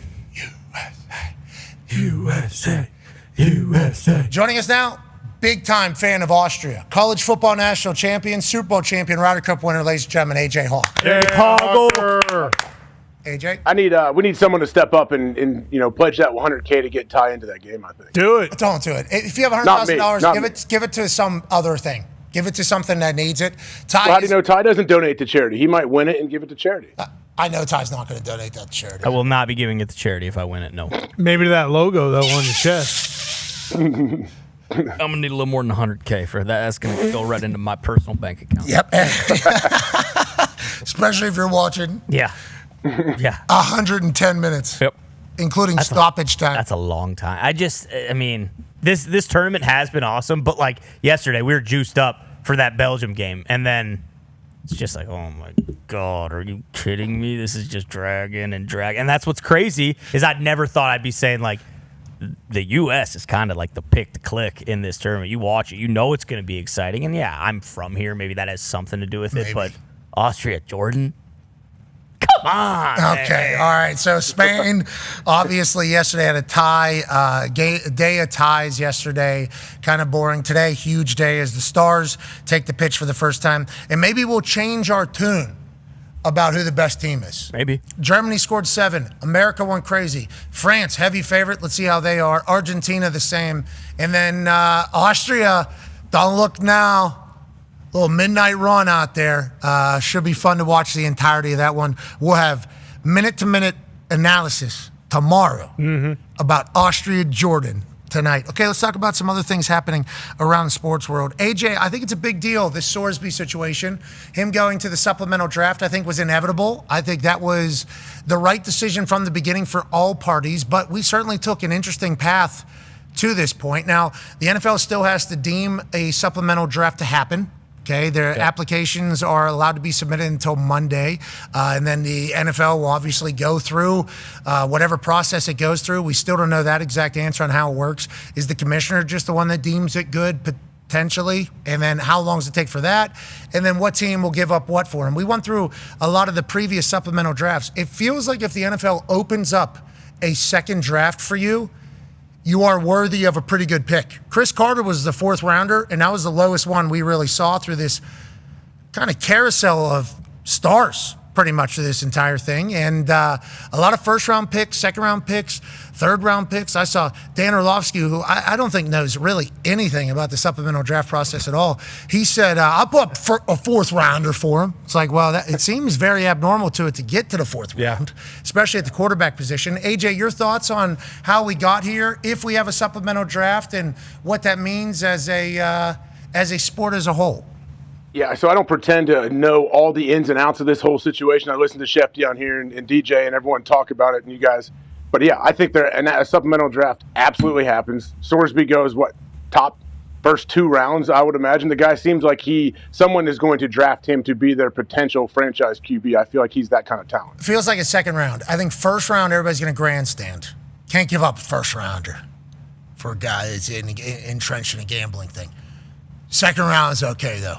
USA, USA. Joining us now, big-time fan of Austria, college football national champion, Super Bowl champion, Ryder Cup winner, ladies and gentlemen, AJ Hawk. AJ, we need someone to step up and pledge that $100K to get Ty into that game. I think. Do it. Don't do it. If you have $100,000, give it to some other thing. Give it to something that needs it. Ty, how do you know Ty doesn't donate to charity? He might win it and give it to charity. I know Ty's not going to donate that to charity. I will not be giving it to charity if I win it. No. Maybe to that logo though on your chest. I'm gonna need a little more than $100K for that. That's gonna go right into my personal bank account. Yep. Especially if you're watching. Yeah. 110 minutes. Yep. Including stoppage time. That's a long time. I mean, this tournament has been awesome, but like yesterday, we were juiced up for that Belgium game, and then it's just like, oh my God, are you kidding me? This is just dragging. And that's what's crazy is I never thought I'd be saying like the U.S. is kind of like the pick to click in this tournament. You watch it, you know it's going to be exciting. And yeah, I'm from here. Maybe that has something to do with it. But Austria, Jordan, come on. Okay, all right. So Spain, obviously, yesterday had a tie, day of ties yesterday. Kind of boring. Today, huge day as the Stars take the pitch for the first time. And maybe we'll change our tune about who the best team is. Maybe. Germany scored 7. America went crazy. France, heavy favorite. Let's see how they are. Argentina, the same. And then Austria, don't look now. Little midnight run out there. Should be fun to watch the entirety of that one. We'll have minute-to-minute analysis tomorrow about Austria-Jordan tonight. Okay, let's talk about some other things happening around the sports world. AJ, I think it's a big deal, this Sorsby situation. Him going to the supplemental draft, I think, was inevitable. I think that was the right decision from the beginning for all parties, but we certainly took an interesting path to this point. Now, the NFL still has to deem a supplemental draft to happen. Okay, their applications are allowed to be submitted until Monday, and then the NFL will obviously go through whatever process it goes through. We still don't know that exact answer on how it works. Is the commissioner just the one that deems it good, potentially? And then how long does it take for that? And then what team will give up what for him? We went through a lot of the previous supplemental drafts. It feels like if the NFL opens up a second draft for you, you are worthy of a pretty good pick. Chris Carter was the 4th rounder, and that was the lowest one we really saw through this kind of carousel of stars, pretty much, for this entire thing. And a lot of first-round picks, second-round picks, third-round picks. I saw Dan Orlovsky, who I don't think knows really anything about the supplemental draft process at all. He said, I'll put up a 4th rounder for him. It's like, well, it seems very abnormal to get to the 4th round, especially at the quarterback position. AJ, your thoughts on how we got here, if we have a supplemental draft, and what that means as a sport as a whole? Yeah, so I don't pretend to know all the ins and outs of this whole situation. I listen to Shefty on here and DJ and everyone talk about it, and you guys. But yeah, I think a supplemental draft absolutely happens. Sorsby goes, top first 2 rounds, I would imagine. The guy seems like someone is going to draft him to be their potential franchise QB. I feel like he's that kind of talent. Feels like a second round. I think first round, everybody's going to grandstand. Can't give up a first rounder for a guy that's entrenched in a gambling thing. Second round is okay, though.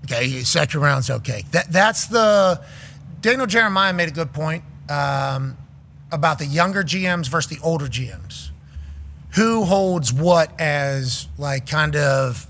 Okay, second round's okay. That's Daniel Jeremiah made a good point about the younger GMs versus the older GMs. Who holds what as like kind of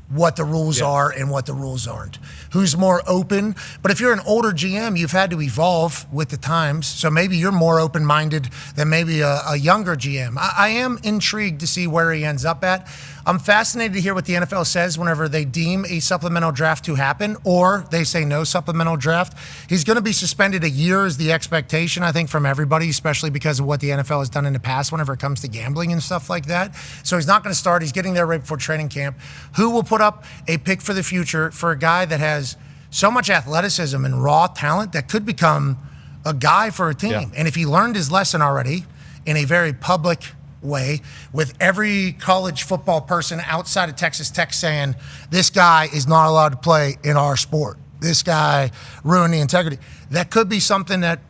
what the rules are and what the rules aren't. Who's more open? But if you're an older GM, you've had to evolve with the times. So maybe you're more open-minded than maybe a younger GM. I am intrigued to see where he ends up at. I'm fascinated to hear what the NFL says whenever they deem a supplemental draft to happen, or they say no supplemental draft. He's going to be suspended a year is the expectation, I think, from everybody, especially because of what the NFL has done in the past whenever it comes to gambling and stuff like that. So he's not going to start. He's getting there right before training camp. Who will put up a pick for the future for a guy that has so much athleticism and raw talent that could become a guy for a team? Yeah. And if he learned his lesson already in a very public way, with every college football person outside of Texas Tech saying, this guy is not allowed to play in our sport. This guy ruined the integrity. That could be something that,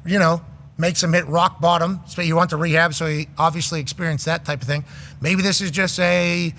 makes him hit rock bottom. So you want to rehab, so he obviously experienced that type of thing. Maybe this is just a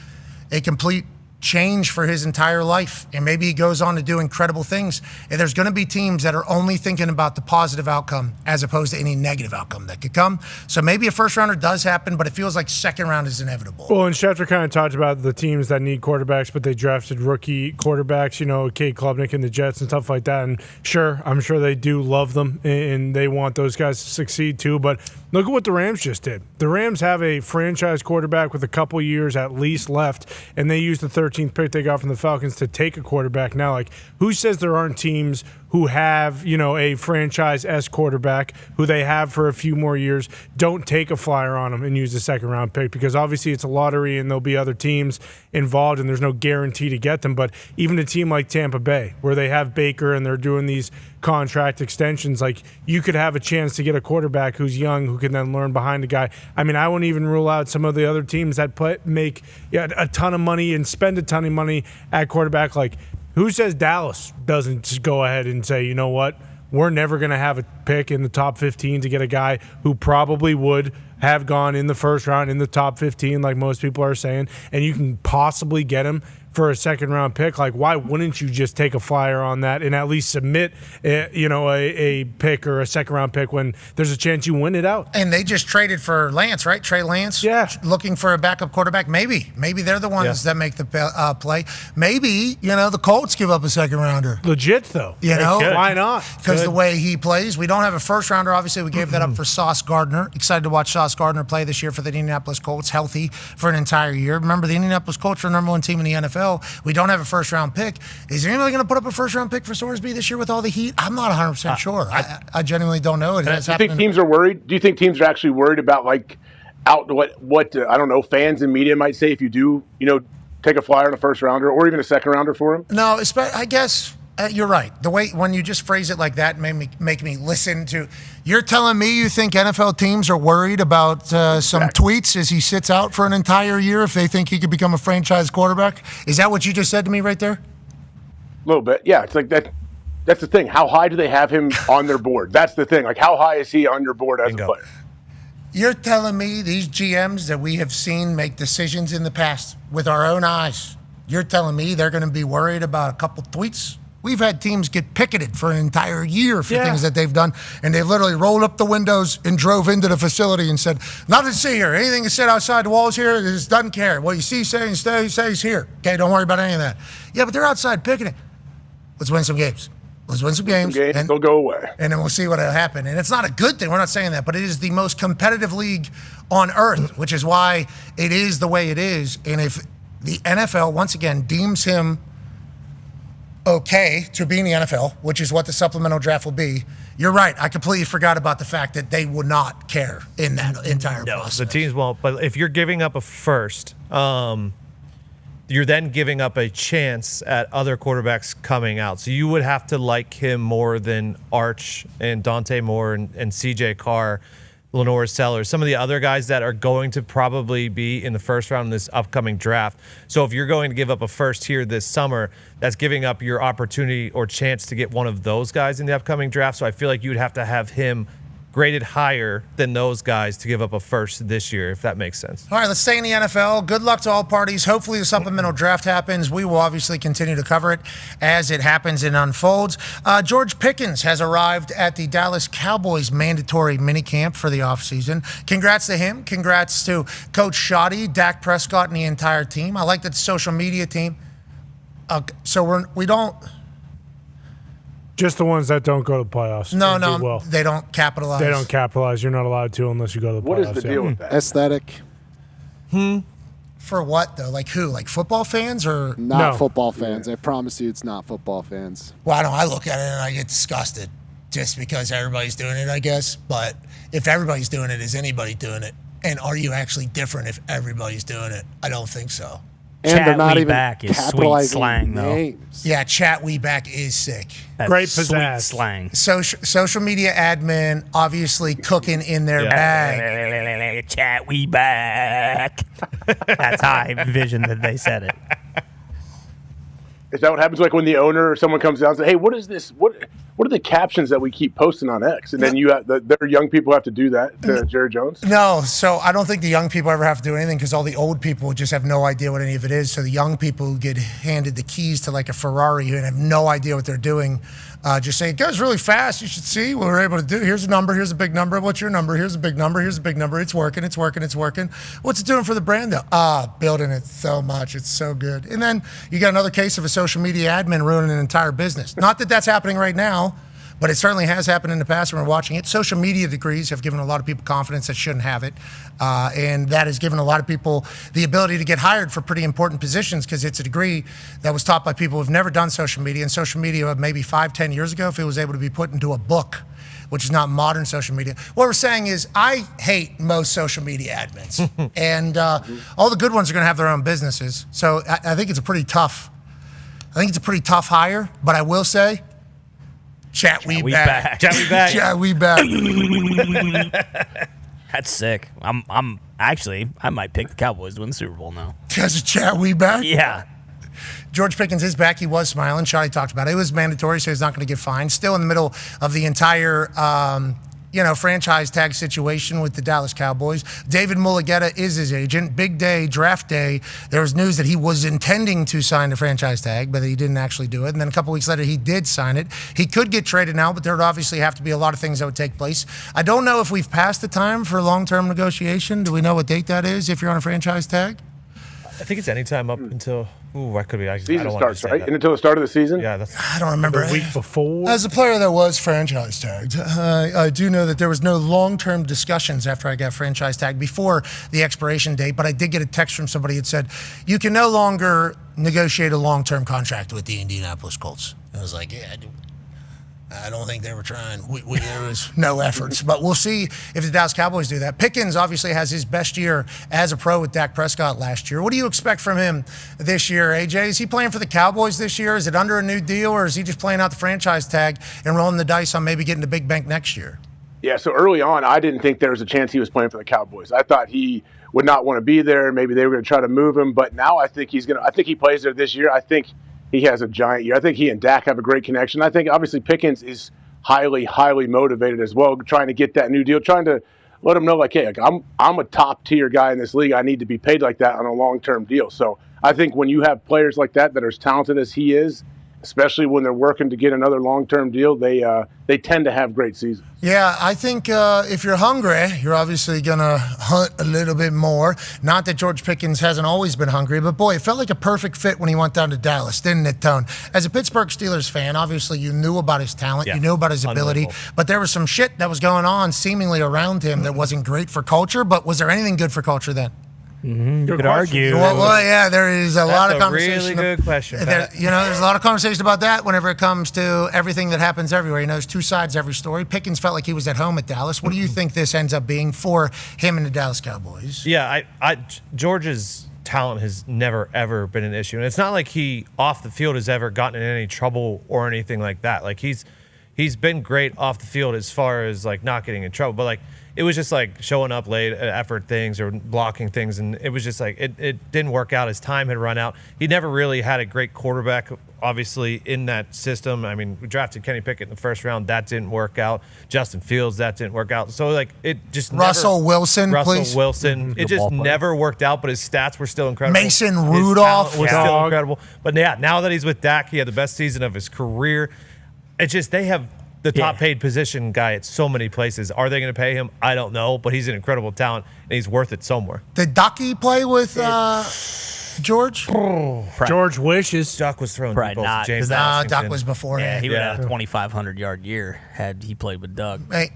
complete change for his entire life, and maybe he goes on to do incredible things. And there's going to be teams that are only thinking about the positive outcome as opposed to any negative outcome that could come. So maybe a first rounder does happen, but it feels like second round is inevitable. Well, and Schefter kind of talked about the teams that need quarterbacks, but they drafted rookie quarterbacks, Kate Klubnik and the Jets and stuff like that. And sure, I'm sure they do love them and they want those guys to succeed too. But look at what the Rams just did. The Rams have a franchise quarterback with a couple years at least left, and they used the 13th pick they got from the Falcons to take a quarterback. Now, like, who says there aren't teams who have, a franchise-esque quarterback who they have for a few more years, don't take a flyer on them and use the second-round pick? Because obviously it's a lottery and there'll be other teams involved and there's no guarantee to get them. But even a team like Tampa Bay, where they have Baker and they're doing these contract extensions, like, you could have a chance to get a quarterback who's young who can then learn behind a guy. I mean, I wouldn't even rule out some of the other teams that make a ton of money and spend a ton of money at quarterback. Like, who says Dallas doesn't just go ahead and say, you know what, we're never going to have a pick in the top 15 to get a guy who probably would have gone in the first round in the top 15, like most people are saying, and you can possibly get him for a second-round pick? Like, why wouldn't you just take a flyer on that and at least submit, a pick or a second-round pick when there's a chance you win it out? And they just traded for Lance, right? Trey Lance? Yeah. Looking for a backup quarterback? Maybe they're the ones that make the play. Maybe, the Colts give up a second-rounder. Legit, though. Why not? Because the way he plays. We don't have a first-rounder. Obviously, we gave that up for Sauce Gardner. Excited to watch Sauce Gardner play this year for the Indianapolis Colts, healthy for an entire year. Remember, the Indianapolis Colts are the number one team in the NFL. We don't have a first-round pick. Is there anybody going to put up a first-round pick for Sorsby this year with all the heat? I'm not 100% sure. I genuinely don't know. It has Do you think teams are worried? Do you think teams are actually worried about, like, what I don't know, fans and media might say if you do, take a flyer on a first-rounder or even a second-rounder for him? No, I guess you're right. The way when you just phrase it like that make me listen to. You're telling me you think NFL teams are worried about some tweets as he sits out for an entire year if they think he could become a franchise quarterback? Is that what you just said to me right there? A little bit, yeah. It's like that. That's the thing. How high do they have him on their board? That's the thing. Like, how high is he on your board as a player? You're telling me these GMs that we have seen make decisions in the past with our own eyes, you're telling me they're going to be worried about a couple tweets? We've had teams get picketed for an entire year for things that they've done, and they literally rolled up the windows and drove into the facility and said, nothing to see here. Anything is said outside the walls here, just doesn't care. What you see, stays here. Okay, don't worry about any of that. Yeah, but they're outside picketing. Let's win some games. And they'll go away. And then we'll see what'll happen. And it's not a good thing. We're not saying that, but it is the most competitive league on earth, which is why it is the way it is. And if the NFL, once again, deems him okay to be in the NFL, which is what the supplemental draft will be, you're right. I completely forgot about the fact that they would not care in that entire process. The teams won't. But if you're giving up a first, you're then giving up a chance at other quarterbacks coming out. So you would have to like him more than Arch and Dante Moore and CJ Carr, Lenore Sellers, some of the other guys that are going to probably be in the first round in this upcoming draft. So if you're going to give up a first here this summer, that's giving up your opportunity or chance to get one of those guys in the upcoming draft. So I feel like you'd have to have him graded higher than those guys to give up a first this year, if that makes sense. All right, let's stay in the NFL. Good luck to all parties. Hopefully the supplemental draft happens. We will obviously continue to cover it as it happens and unfolds. George Pickens has arrived at the Dallas Cowboys mandatory minicamp for the offseason. Congrats to him. Congrats to Coach Shoddy, Dak Prescott, and the entire team. I like that social media team. We don't... Just the ones that don't go to the playoffs. No, they don't capitalize. They don't capitalize. You're not allowed to unless you go to the playoffs. What is the deal with that? Aesthetic. For what, though? Like who? Like football fans or? Not football fans. I promise you it's not football fans. Well, I don't. I look at it and I get disgusted just because everybody's doing it, I guess. But if everybody's doing it, is anybody doing it? And are you actually different if everybody's doing it? I don't think so. And Chat they're not we even back is sweet slang, names. Yeah, chat we back is sick. That's great sweet pizzazz. slang. Social media admin obviously cooking in their bag. Chat we back. That's how I envisioned that they said it. Is that what happens like when the owner or someone comes down and says, hey, what is this? What what are the captions that we keep posting on X? And then you have their young people have to do that to Jerry Jones. No, so I don't think the young people ever have to do anything because all the old people just have no idea what any of it is. So the young people who get handed the keys to like a Ferrari and have no idea what they're doing, just say, it goes really fast. You should see what we're able to do. Here's a number. Here's a big number. What's your number? Here's a big number. Here's a big number. It's working. It's working. It's working. What's it doing for the brand though? Building it so much. It's so good. And then you got another case of a social media admin ruining an entire business. Not that that's happening right now, but it certainly has happened in the past when we're watching it. Social media degrees have given a lot of people confidence that shouldn't have it. And that has given a lot of people the ability to get hired for pretty important positions because it's a degree that was taught by people who've never done social media. And social media maybe 5-10 years ago, if it was able to be put into a book, which is not modern social media. What we're saying is I hate most social media admins. And all the good ones are going to have their own businesses. So I think it's a pretty tough hire. But I will say, Chat we back. Chat we back. Chat we back. That's sick. I'm actually, I might pick the Cowboys to win the Super Bowl now. Because of Chat we back? Yeah. George Pickens is back. He was smiling. Shotty talked about it. It was mandatory, so he's not going to get fined. Still in the middle of the entire franchise tag situation with the Dallas Cowboys. David Mulligetta is his agent. Big day, draft day. There was news that he was intending to sign the franchise tag, but he didn't actually do it. And then a couple weeks later, he did sign it. He could get traded now, but there would obviously have to be a lot of things that would take place. I don't know if we've passed the time for long-term negotiation. Do we know what date that is if you're on a franchise tag? I think it's any time up until what could be. Season starts, right? And until the start of the season? Yeah, I don't remember. The week before? As a player that was franchise tagged, I do know that there was no long-term discussions after I got franchise tagged before the expiration date, but I did get a text from somebody that said, you can no longer negotiate a long-term contract with the Indianapolis Colts. I was like, yeah, I don't think they were trying. There was no efforts, but we'll see if the Dallas Cowboys do that. Pickens obviously has his best year as a pro with Dak Prescott last year. What do you expect from him this year, AJ? Is he playing for the Cowboys this year? Is it under a new deal, or is he just playing out the franchise tag and rolling the dice on maybe getting the big bank next year? Yeah, so early on, I didn't think there was a chance he was playing for the Cowboys. I thought he would not want to be there. Maybe they were going to try to move him, but now I think he's going to. I think he plays there this year. I think he has a giant year. I think he and Dak have a great connection. I think obviously Pickens is highly, highly motivated as well, trying to get that new deal, trying to let him know, like, hey, I'm a top tier guy in this league. I need to be paid like that on a long-term deal. So I think when you have players like that are as talented as he is, especially when they're working to get another long-term deal, they tend to have great seasons. Yeah, I think if you're hungry, you're obviously going to hunt a little bit more. Not that George Pickens hasn't always been hungry, but boy, it felt like a perfect fit when he went down to Dallas, didn't it, Tone? As a Pittsburgh Steelers fan, obviously you knew about his talent, you knew about his ability, but there was some shit that was going on seemingly around him that wasn't great for culture, but was there anything good for culture then? You could argue. Well, yeah, there is a lot of conversation. Really good question. There's a lot of conversation about that whenever it comes to everything that happens everywhere. There's two sides to every story. Pickens felt like he was at home at Dallas. What do you think this ends up being for him and the Dallas Cowboys? Yeah, George's talent has never, ever been an issue. And it's not like he, off the field, has ever gotten in any trouble or anything like that. Like, he's been great off the field as far as, like, not getting in trouble. But, like, it was just like showing up late, effort things or blocking things, and it was just like it didn't work out. His time had run out. He never really had a great quarterback, obviously, in that system. I mean, we drafted Kenny Pickett in the first round. That didn't work out. Justin Fields, that didn't work out. So, like, it just Russell Wilson. It just never worked out, but his stats were still incredible. Mason Rudolph. Was still incredible. But, yeah, now that he's with Dak, he had the best season of his career. It's just they have the top paid position guy at so many places. Are they going to pay him? I don't know, but he's an incredible talent, and he's worth it somewhere. Did Ducky play with George? George wishes. Duck was thrown Probably not. James Duck was beforehand. Yeah, he would have a 2,500-yard year had he played with Doug. Hey,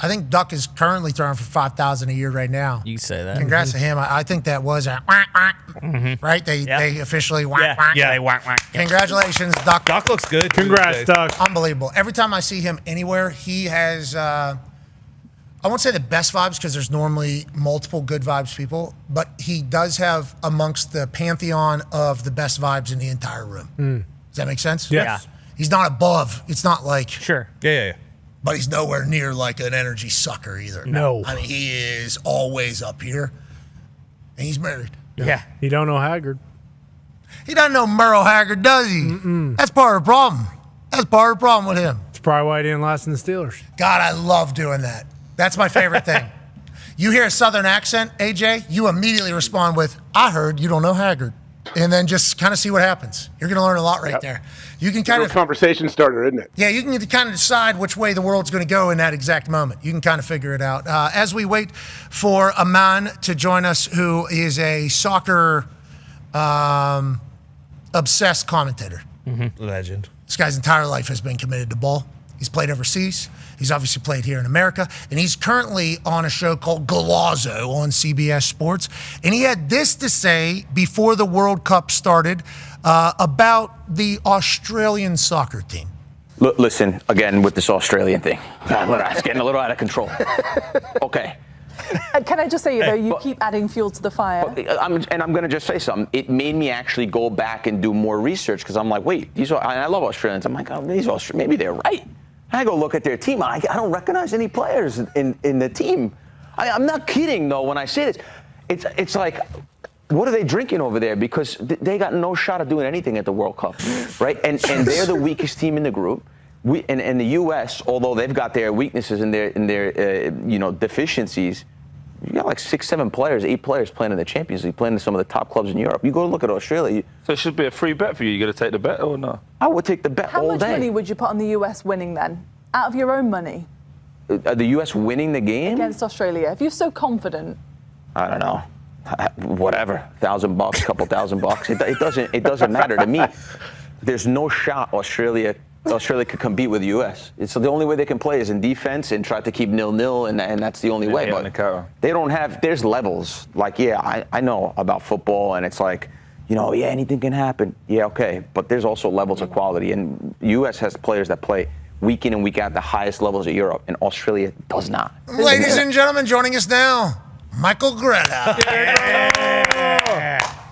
I think Duck is currently throwing for $5,000 a year right now. You say that. Congrats to him. I think that was a right? They officially they whack. Congratulations, Duck. Duck looks good. Congrats, Duck. Unbelievable. Every time I see him anywhere, he has, I won't say the best vibes because there's normally multiple good vibes people, but he does have amongst the pantheon of the best vibes in the entire room. Does that make sense? Yes. Yeah. He's not above. It's not like. Sure. Yeah. But he's nowhere near like an energy sucker either. No. I mean, he is always up here. And he's married. Yeah. You don't know Haggard. He doesn't know Merle Haggard, does he? That's part of the problem. That's part of the problem with him. probably why he didn't last in the Steelers. God, I love doing that. That's my favorite thing. You hear a Southern accent, AJ, you immediately respond with, I heard you don't know Haggard. And then just kind of see what happens. You're going to learn a lot right there. You can kind of conversation starter, isn't it? Yeah, you can kind of decide which way the world's going to go in that exact moment. You can kind of figure it out. As we wait for a man to join us who is a soccer obsessed commentator. Legend. This guy's entire life has been committed to ball. He's played overseas. He's obviously played here in America. And he's currently on a show called Galazzo on CBS Sports. And he had this to say before the World Cup started about the Australian soccer team. Listen, again, with this Australian thing. It's getting a little out of control. Okay. Can I just say, though, you keep adding fuel to the fire. I'm going to just say something. It made me actually go back and do more research because I'm like, wait, and I love Australians. I'm like, oh, maybe they're right. I go look at their team. I don't recognize any players in the team. I'm not kidding, though, when I say this. It's like, what are they drinking over there? Because they got no shot of doing anything at the World Cup, right? And they're the weakest team in the group. And the U.S., although they've got their weaknesses and their deficiencies, you got like 6, 7 players, 8 players playing in the Champions League, playing in some of the top clubs in Europe. You go look at Australia. So it should be a free bet for you. You got to take the bet or not? I would take the bet all day. How much money would you put on the US winning then? Out of your own money? The U.S. winning the game? Against Australia. If you're so confident. I don't know. Whatever. $1,000, couple $1,000. It doesn't matter to me. There's no shot Australia could compete with the U.S. It's the only way they can play is in defense and try to keep 0-0, and that's the only way. But they don't have. There's levels. Like, yeah, I know about football, and it's like, anything can happen. Yeah, okay. But there's also levels of quality, and U.S. has players that play week in and week out the highest levels of Europe, and Australia does not. Ladies and gentlemen, joining us now, Michael Greta.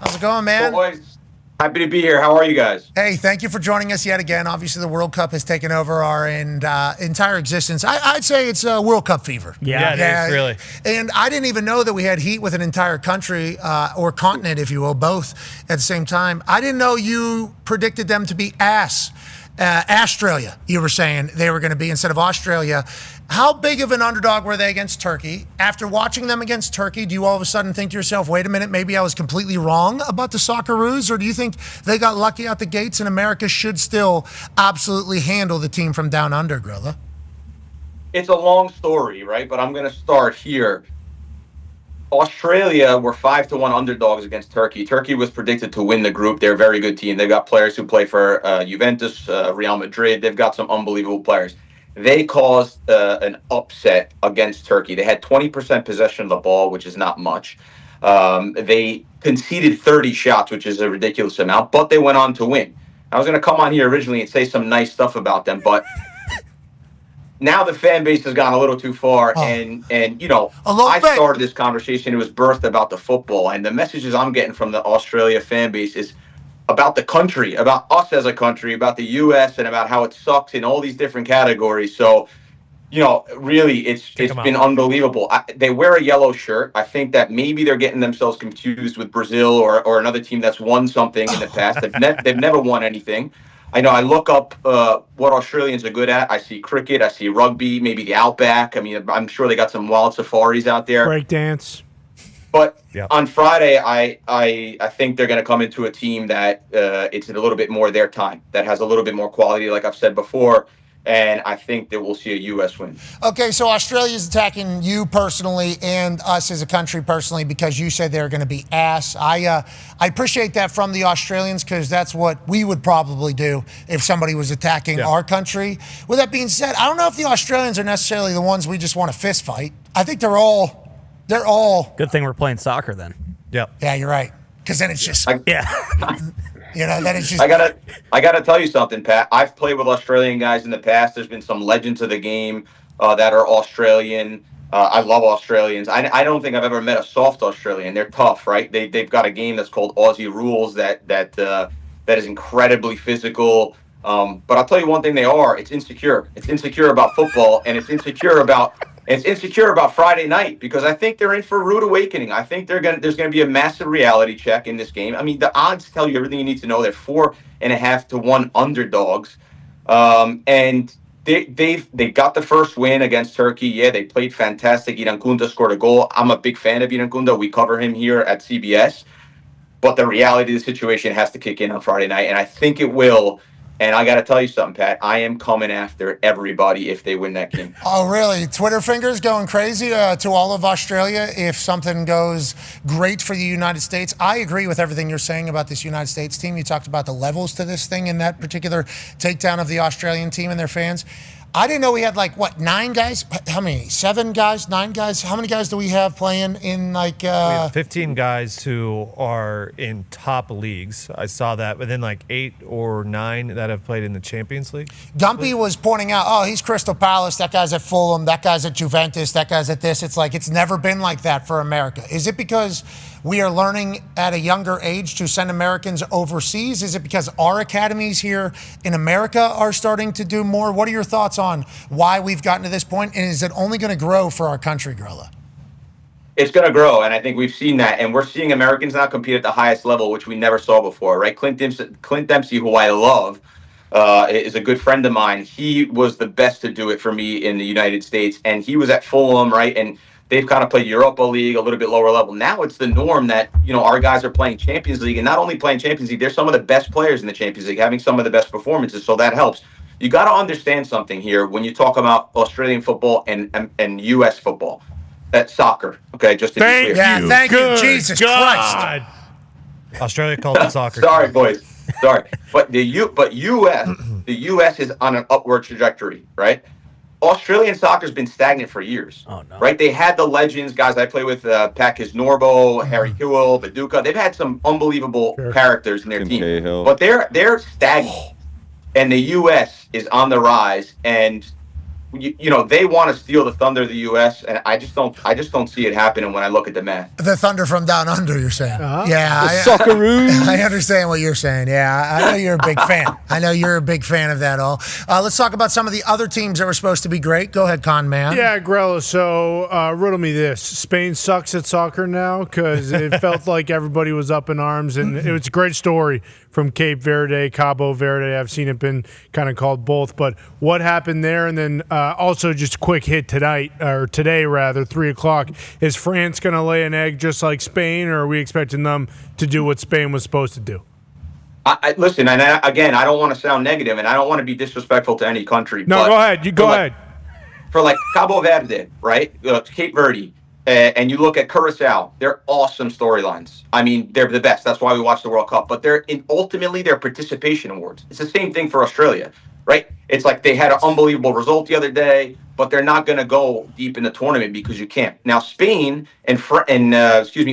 How's it going, man? Boys. Happy to be here. How are you guys? Hey, thank you for joining us yet again. Obviously, the World Cup has taken over our entire existence. I'd say it's World Cup fever. Yeah, it is, really. And I didn't even know that we had heat with an entire country or continent, if you will, both at the same time. I didn't know you predicted them to be Australia, you were saying they were going to be instead of Australia. How big of an underdog were they against Turkey? After watching them against Turkey, do you all of a sudden think to yourself, wait a minute, maybe I was completely wrong about the Socceroos? Or do you think they got lucky out the gates and America should still absolutely handle the team from down under, Grilla? It's a long story, right? But I'm going to start here. Australia were 5-1 underdogs against Turkey. Turkey was predicted to win the group. They're a very good team. They've got players who play for Juventus, Real Madrid. They've got some unbelievable players. They caused an upset against Turkey. They had 20% possession of the ball, which is not much. They conceded 30 shots, which is a ridiculous amount, but they went on to win. I was going to come on here originally and say some nice stuff about them, but now the fan base has gone a little too far. And I started this conversation. It was birthed about the football, and the messages I'm getting from the Australia fan base is about the country, about us as a country, about the U.S., and about how it sucks in all these different categories. So, really, it's been unbelievable. They wear a yellow shirt. I think that maybe they're getting themselves confused with Brazil or another team that's won something in the past. They've never won anything. I know I look up what Australians are good at. I see cricket. I see rugby, maybe the Outback. I mean, I'm sure they got some wild safaris out there. Breakdance. But on Friday, I think they're going to come into a team that it's a little bit more their time, that has a little bit more quality, like I've said before. And I think that we'll see a U.S. win. Okay, so Australia's attacking you personally and us as a country personally because you said they're going to be ass. I appreciate that from the Australians because that's what we would probably do if somebody was attacking our country. With that being said, I don't know if the Australians are necessarily the ones we just want to fist fight. I think they're all. Good thing we're playing soccer then. Yep. Yeah, you're right. Because then it's just. Then it's just. I gotta tell you something, Pat. I've played with Australian guys in the past. There's been some legends of the game that are Australian. I love Australians. I don't think I've ever met a soft Australian. They're tough, right? They've got a game that's called Aussie Rules that is incredibly physical. But I'll tell you one thing: they are. It's insecure. It's insecure about football, and it's insecure about Friday night because I think they're in for a rude awakening. I think there's going to be a massive reality check in this game. I mean, the odds tell you everything you need to know. They're 4.5-1 underdogs, and They got the first win against Turkey. Yeah, they played fantastic. Irankunda scored a goal. I'm a big fan of Irankunda. We cover him here at CBS. But the reality of the situation has to kick in on Friday night, and I think it will. And I got to tell you something, Pat. I am coming after everybody if they win that game. Oh, really? Twitter fingers going crazy to all of Australia if something goes great for the United States. I agree with everything you're saying about this United States team. You talked about the levels to this thing in that particular takedown of the Australian team and their fans. I didn't know we had 9 guys? How many? 7 guys? 9 guys? How many guys do we have playing in we have 15 guys who are in top leagues. I saw that, but then 8 or 9 that have played in the Champions League. Gumpy was pointing out, oh, he's Crystal Palace, that guy's at Fulham, that guy's at Juventus, that guy's at this. It's it's never been like that for America. Is it because we are learning at a younger age to send Americans overseas? Is it because our academies here in America are starting to do more? What are your thoughts on why we've gotten to this point? And is it only going to grow for our country, Gorilla? It's going to grow, and I think we've seen that. And we're seeing Americans now compete at the highest level, which we never saw before, right? Clint Dempsey, who I love, is a good friend of mine. He was the best to do it for me in the United States, and he was at Fulham, right? And they've kind of played Europa League, a little bit lower level. Now it's the norm that, our guys are playing Champions League, and not only playing Champions League, they're some of the best players in the Champions League, having some of the best performances, so that helps. You got to understand something here when you talk about Australian football and U.S. football. That's soccer, okay, just to be clear. Yeah, thank you, Jesus Christ. Australia called it soccer. Sorry, boys. Sorry. But the U.S. is on an upward trajectory, right? Australian soccer's been stagnant for years, right? They had the legends, guys I play with, Pat Kisnorbo, Harry Kewell, Viduka. They've had some unbelievable characters in their team, Cahill. but they're stagnant, and the U.S. is on the rise, and they want to steal the thunder of the U.S., and I just don't see it happening when I look at the math. The thunder from down under, you're saying? Yeah. The Socceroos. I understand what you're saying. Yeah, I know you're a big fan. I know you're a big fan of that all. Let's talk about some of the other teams that were supposed to be great. Go ahead, Con Man. Yeah, Grella, so riddle me this. Spain sucks at soccer now because it felt like everybody was up in arms, and it was a great story from Cape Verde, Cabo Verde. I've seen it been kind of called both, but what happened there? And then also just a quick hit today, 3 o'clock. Is France going to lay an egg just like Spain, or are we expecting them to do what Spain was supposed to do? Listen, and again, I don't want to sound negative, and I don't want to be disrespectful to any country. No, but go ahead. Go ahead. For Cabo Verde, right? Cape Verde. And you look at Curacao, they're awesome storylines. I mean, they're the best. That's why we watch the World Cup. But ultimately, they're participation awards. It's the same thing for Australia, right? It's like they had an unbelievable result the other day, but they're not going to go deep in the tournament because you can't. Now, Spain and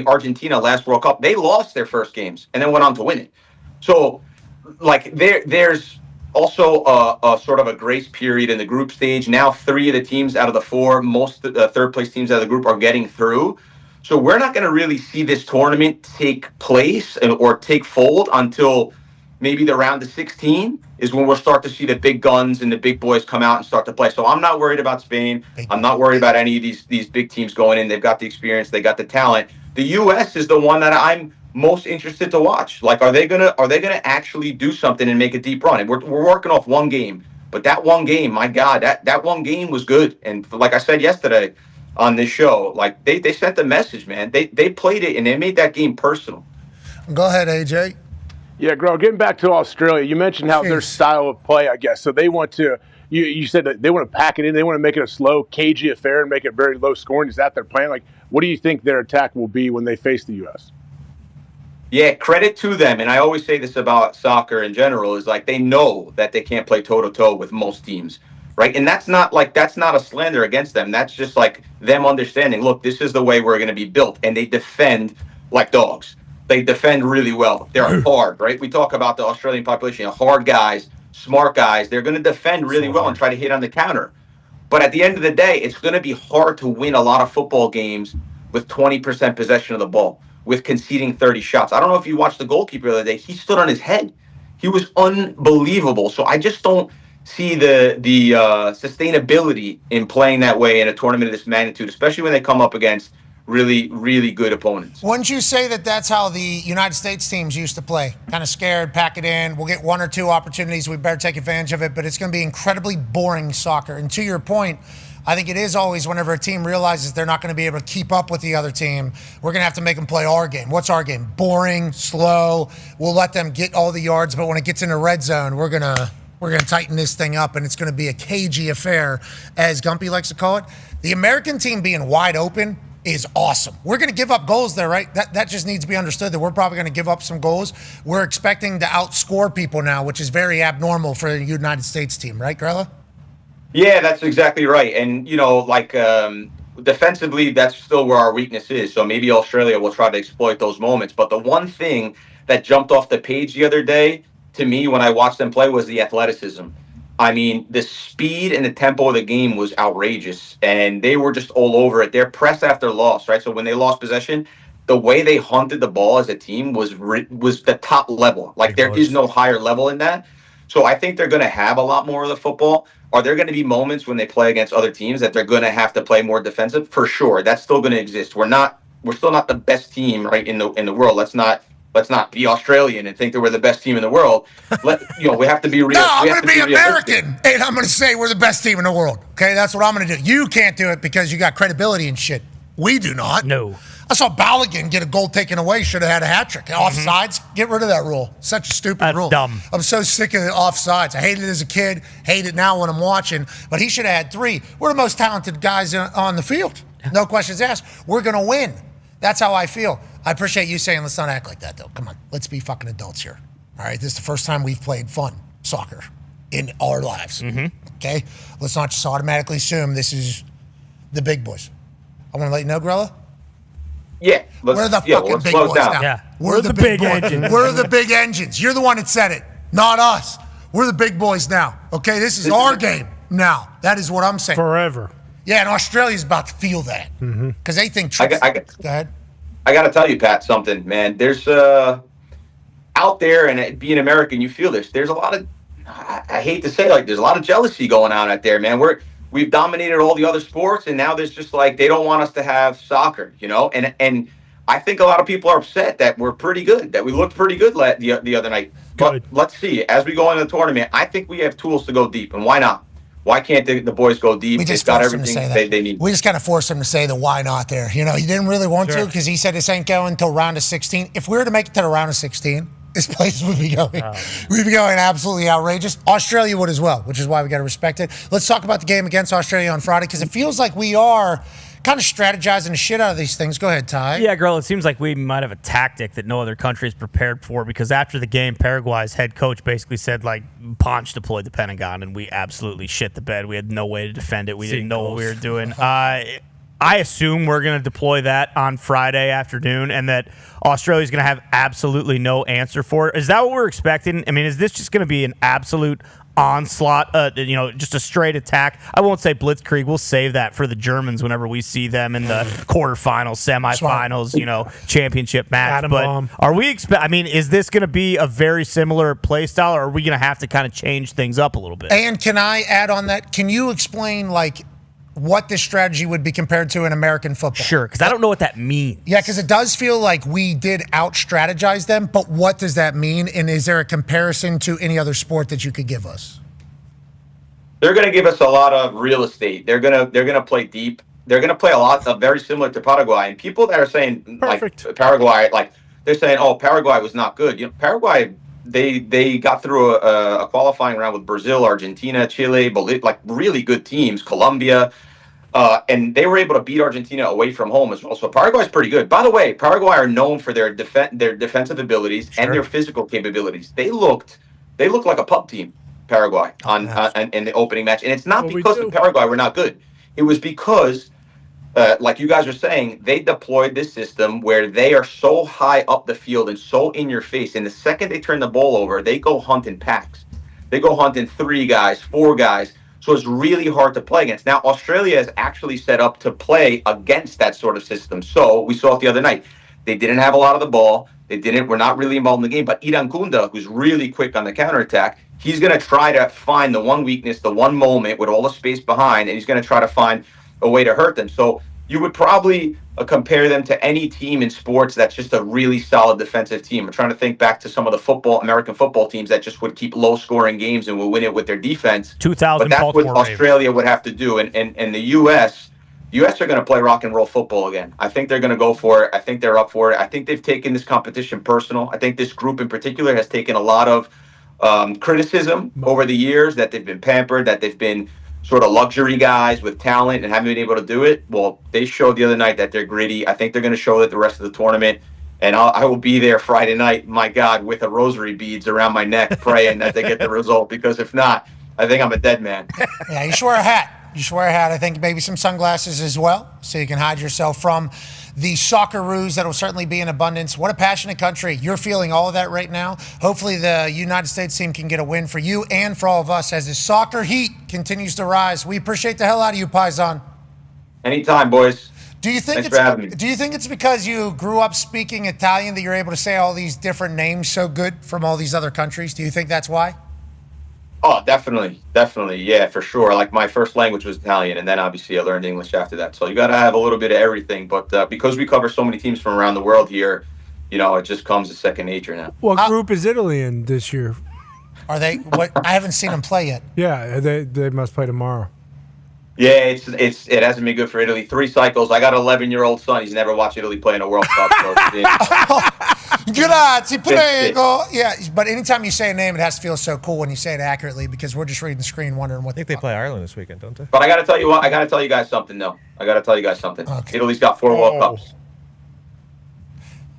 Argentina last World Cup, they lost their first games and then went on to win it. So, there's also a sort of a grace period in the group stage. Now 3 of the teams out of the 4, most third place teams out of the group are getting through. So we're not going to really see this tournament take place or take fold until maybe the round of 16 is when we'll start to see the big guns and the big boys come out and start to play. So I'm not worried about Spain. I'm not worried about any of these big teams going in. They've got the experience. They got the talent. The U.S. is the one that I'm most interested to watch. Are they gonna actually do something and make a deep run? And we're working off one game, but that one game, my God, that one game was good. And like I said yesterday on this show, they sent a message, man. They played it and they made that game personal. Go ahead, AJ. Yeah, Gro, getting back to Australia, you mentioned how their style of play, I guess. So they want to, you said that they want to pack it in. They want to make it a slow, cagey affair and make it very low scoring. Is that their plan? What do you think their attack will be when they face the U.S.? Yeah, credit to them. And I always say this about soccer in general is they know that they can't play toe to toe with most teams, right? And that's not a slander against them. That's just them understanding, look, this is the way we're going to be built. And they defend like dogs. They defend really well. They're hard, right? We talk about the Australian population, hard guys, smart guys. They're going to defend really well and try to hit on the counter. But at the end of the day, it's going to be hard to win a lot of football games with 20% possession of the ball, with conceding 30 shots. I don't know if you watched the goalkeeper the other day. He stood on his head. He was unbelievable. So I just don't see the sustainability in playing that way in a tournament of this magnitude, especially when they come up against really, really good opponents. Wouldn't you say that that's how the United States teams used to play? Kind of scared, pack it in. We'll get one or two opportunities. We better take advantage of it, but it's going to be incredibly boring soccer. And to your point, I think it is always whenever a team realizes they're not going to be able to keep up with the other team, we're going to have to make them play our game. What's our game? Boring, slow. We'll let them get all the yards, but when it gets in the red zone, we're going to tighten this thing up, and it's going to be a cagey affair, as Gumpy likes to call it. The American team being wide open is awesome. We're going to give up goals there, right? That just needs to be understood that we're probably going to give up some goals. We're expecting to outscore people now, which is very abnormal for the United States team, right, Grella? Yeah, that's exactly right. And, defensively, that's still where our weakness is. So maybe Australia will try to exploit those moments. But the one thing that jumped off the page the other day to me when I watched them play was the athleticism. I mean, the speed and the tempo of the game was outrageous, and they were just all over it. They're press after loss, right? So when they lost possession, the way they hunted the ball as a team was the top level. Like, there is no higher level in that. So I think they're going to have a lot more of the football. Are there going to be moments when they play against other teams that they're going to have to play more defensive? For sure, that's still going to exist. We're still not the best team, right, in the world. Let's not be Australian and think that we're the best team in the world. We have to be real. No, I'm going to be American, and I'm going to say we're the best team in the world. Okay, that's what I'm going to do. You can't do it because you got credibility and shit. We do not. No. I saw Balogun get a goal taken away. Should have had a hat trick. Offsides. Get rid of that rule. Such a stupid rule. Dumb. I'm so sick of the offsides. I hated it as a kid. Hate it now when I'm watching. But he should have had 3. We're the most talented guys on the field. No questions asked. We're going to win. That's how I feel. I appreciate you saying let's not act like that, though. Come on. Let's be fucking adults here. All right? This is the first time we've played fun soccer in our lives. Okay? Let's not just automatically assume this is the big boys. I want to let you know, Grella. Yeah. We're the fucking big boys now. Yeah. We're the big engines. We're the big engines. You're the one that said it, not us. We're the big boys now. Okay? This is our game now. That is what I'm saying. Forever. Yeah, and Australia's about to feel that. Because they think Go ahead. I got to tell you, Pat, something, man. There's out there, and being American, you feel this. There's a lot of, I hate to say, there's a lot of jealousy going on out there, man. We've dominated all the other sports, and now there's just they don't want us to have soccer, And I think a lot of people are upset that we're pretty good, that we looked pretty good the other night. But let's see, as we go into the tournament, I think we have tools to go deep, and why not? Why can't the boys go deep? We just got forced him to everything say that. they need. We just kind of forced him to say the why not there. He didn't really want to because he said this ain't going until round of 16. If we were to make it to the round of 16, this place would be going. We'd be going absolutely outrageous. Australia would as well, which is why we got to respect it. Let's talk about the game against Australia on Friday because it feels like we are kind of strategizing the shit out of these things. Go ahead, Ty. Yeah, girl, it seems like we might have a tactic that no other country is prepared for because after the game, Paraguay's head coach basically said, Ponch deployed the Pentagon, and we absolutely shit the bed. We had no way to defend it. We didn't know what we were doing. I assume we're going to deploy that on Friday afternoon and that Australia's going to have absolutely no answer for it. Is that what we're expecting? I mean, is this just going to be an absolute onslaught, just a straight attack? I won't say blitzkrieg. We'll save that for the Germans whenever we see them in the quarterfinals, semifinals, championship match. But are we is this going to be a very similar play style, or are we going to have to kind of change things up a little bit? And can I add on that? Can you explain, what this strategy would be compared to in American football? Sure, because I don't know what that means. Yeah, because it does feel like we did out-strategize them, but what does that mean? And is there a comparison to any other sport that you could give us? They're going to give us a lot of real estate. They're going to play deep. They're going to play a lot of very similar to Paraguay. And people that are saying Paraguay, they're saying, oh, Paraguay was not good. Paraguay, they got through a qualifying round with Brazil, Argentina, Chile, Bolivia, really good teams, Colombia. And they were able to beat Argentina away from home as well. So Paraguay's pretty good. By the way, Paraguay are known for their defensive abilities and their physical capabilities. They looked like a pub team, Paraguay, in the opening match. And it's not because of Paraguay we're not good. It was because, like you guys are saying, they deployed this system where they are so high up the field and so in your face. And the second they turn the ball over, they go hunt in packs. They go hunt in 3 guys, 4 guys. So it's really hard to play against. Now, Australia is actually set up to play against that sort of system. So we saw it the other night. They didn't have a lot of the ball. We're not really involved in the game. But Idan Kunda, who's really quick on the counterattack, he's going to try to find the one weakness, the one moment with all the space behind, and he's going to try to find a way to hurt them. So you would probably compare them to any team in sports that's just a really solid defensive team. I'm trying to think back to some of the American football teams that just would keep low-scoring games and would win it with their defense. 2000 But that's Baltimore what Australia would have to do. And the U.S. are going to play rock and roll football again. I think they're going to go for it. I think they're up for it. I think they've taken this competition personal. I think this group in particular has taken a lot of criticism over the years, that they've been pampered, that they've been sort of luxury guys with talent and haven't been able to do it. Well, they showed the other night that they're gritty. I think they're going to show that the rest of the tournament. And I will be there Friday night, my God, with a rosary beads around my neck, praying that they get the result. Because if not, I think I'm a dead man. Yeah, you should wear a hat. You should wear a hat. I think maybe some sunglasses as well, so you can hide yourself from the Socceroos that will certainly be in abundance. What a passionate country. You're feeling all of that right now. Hopefully the United States team can get a win for you and for all of us as the soccer heat continues to rise. We appreciate the hell out of you, Paisan. Anytime, boys. Do you think Thanks for having me. Do you think it's because you grew up speaking Italian that you're able to say all these different names so good from all these other countries? Do you think that's why? Oh, definitely. Yeah, for sure. Like, my first language was Italian, and then obviously I learned English after that. So you got to have a little bit of everything. But because we cover so many teams from around the world here, it just comes as second nature now. What group is Italy in this year? Are they? What? I haven't seen them play yet. Yeah, they must play tomorrow. Yeah, it hasn't been good for Italy. 3 cycles. I got an 11-year-old son. He's never watched Italy play in a World Cup. So Grazie, prego. Yeah, but anytime you say a name, it has to feel so cool when you say it accurately, because we're just reading the screen wondering what. I think they play Ireland this weekend, don't they? But I got to tell you what. I got to tell you guys something, though. Okay. Italy's got 4 World Cups.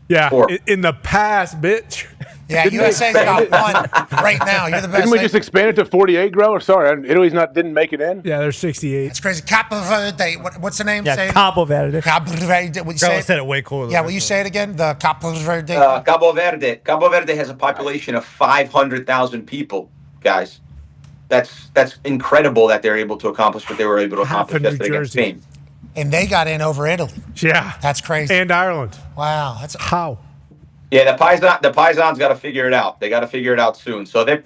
Yeah, 4. In the past, bitch. Yeah, USA's got 1 right now. You're the best. Didn't we just expand it to 48, Grower? Sorry, Italy's didn't make it in? Yeah, they're 68. It's crazy. Capo Verde. What's the name? Yeah, say Cabo Verde. Capo Verde. Will you say Grower said it way cooler. Yeah, will you say it again? The Capo Verde. Cabo Verde. Cabo Verde has a population of 500,000 people, guys. That's incredible that they're able to accomplish what they were able to accomplish yesterday against Spain. And they got in over Italy. Yeah. That's crazy. And Ireland. Wow. That's how. Yeah, the Paisans got to figure it out. They got to figure it out soon. So they're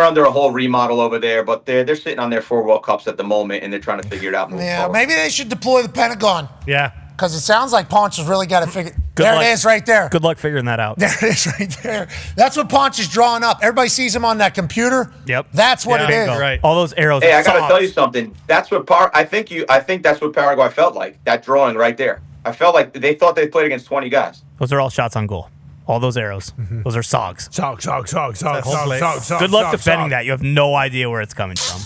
under a whole remodel over there, but they're sitting on their 4 World Cups at the moment, and they're trying to figure it out. Yeah, maybe they should deploy the Pentagon. Yeah. Because it sounds like Ponch has really got to figure. Good There luck. it is, right there. Good luck figuring that out. There it is, right there. That's what Ponch is drawing up. Everybody sees him on that computer. Yep. That's what it is. Right. All those arrows. Hey, are I got to songs. tell you something. That's what I think that's what Paraguay felt like. That drawing right there. I felt like they thought they played against 20 guys. Those are all shots on goal. All those arrows. Those are sogs. Sogs. Good luck defending that. You have no idea where it's coming from.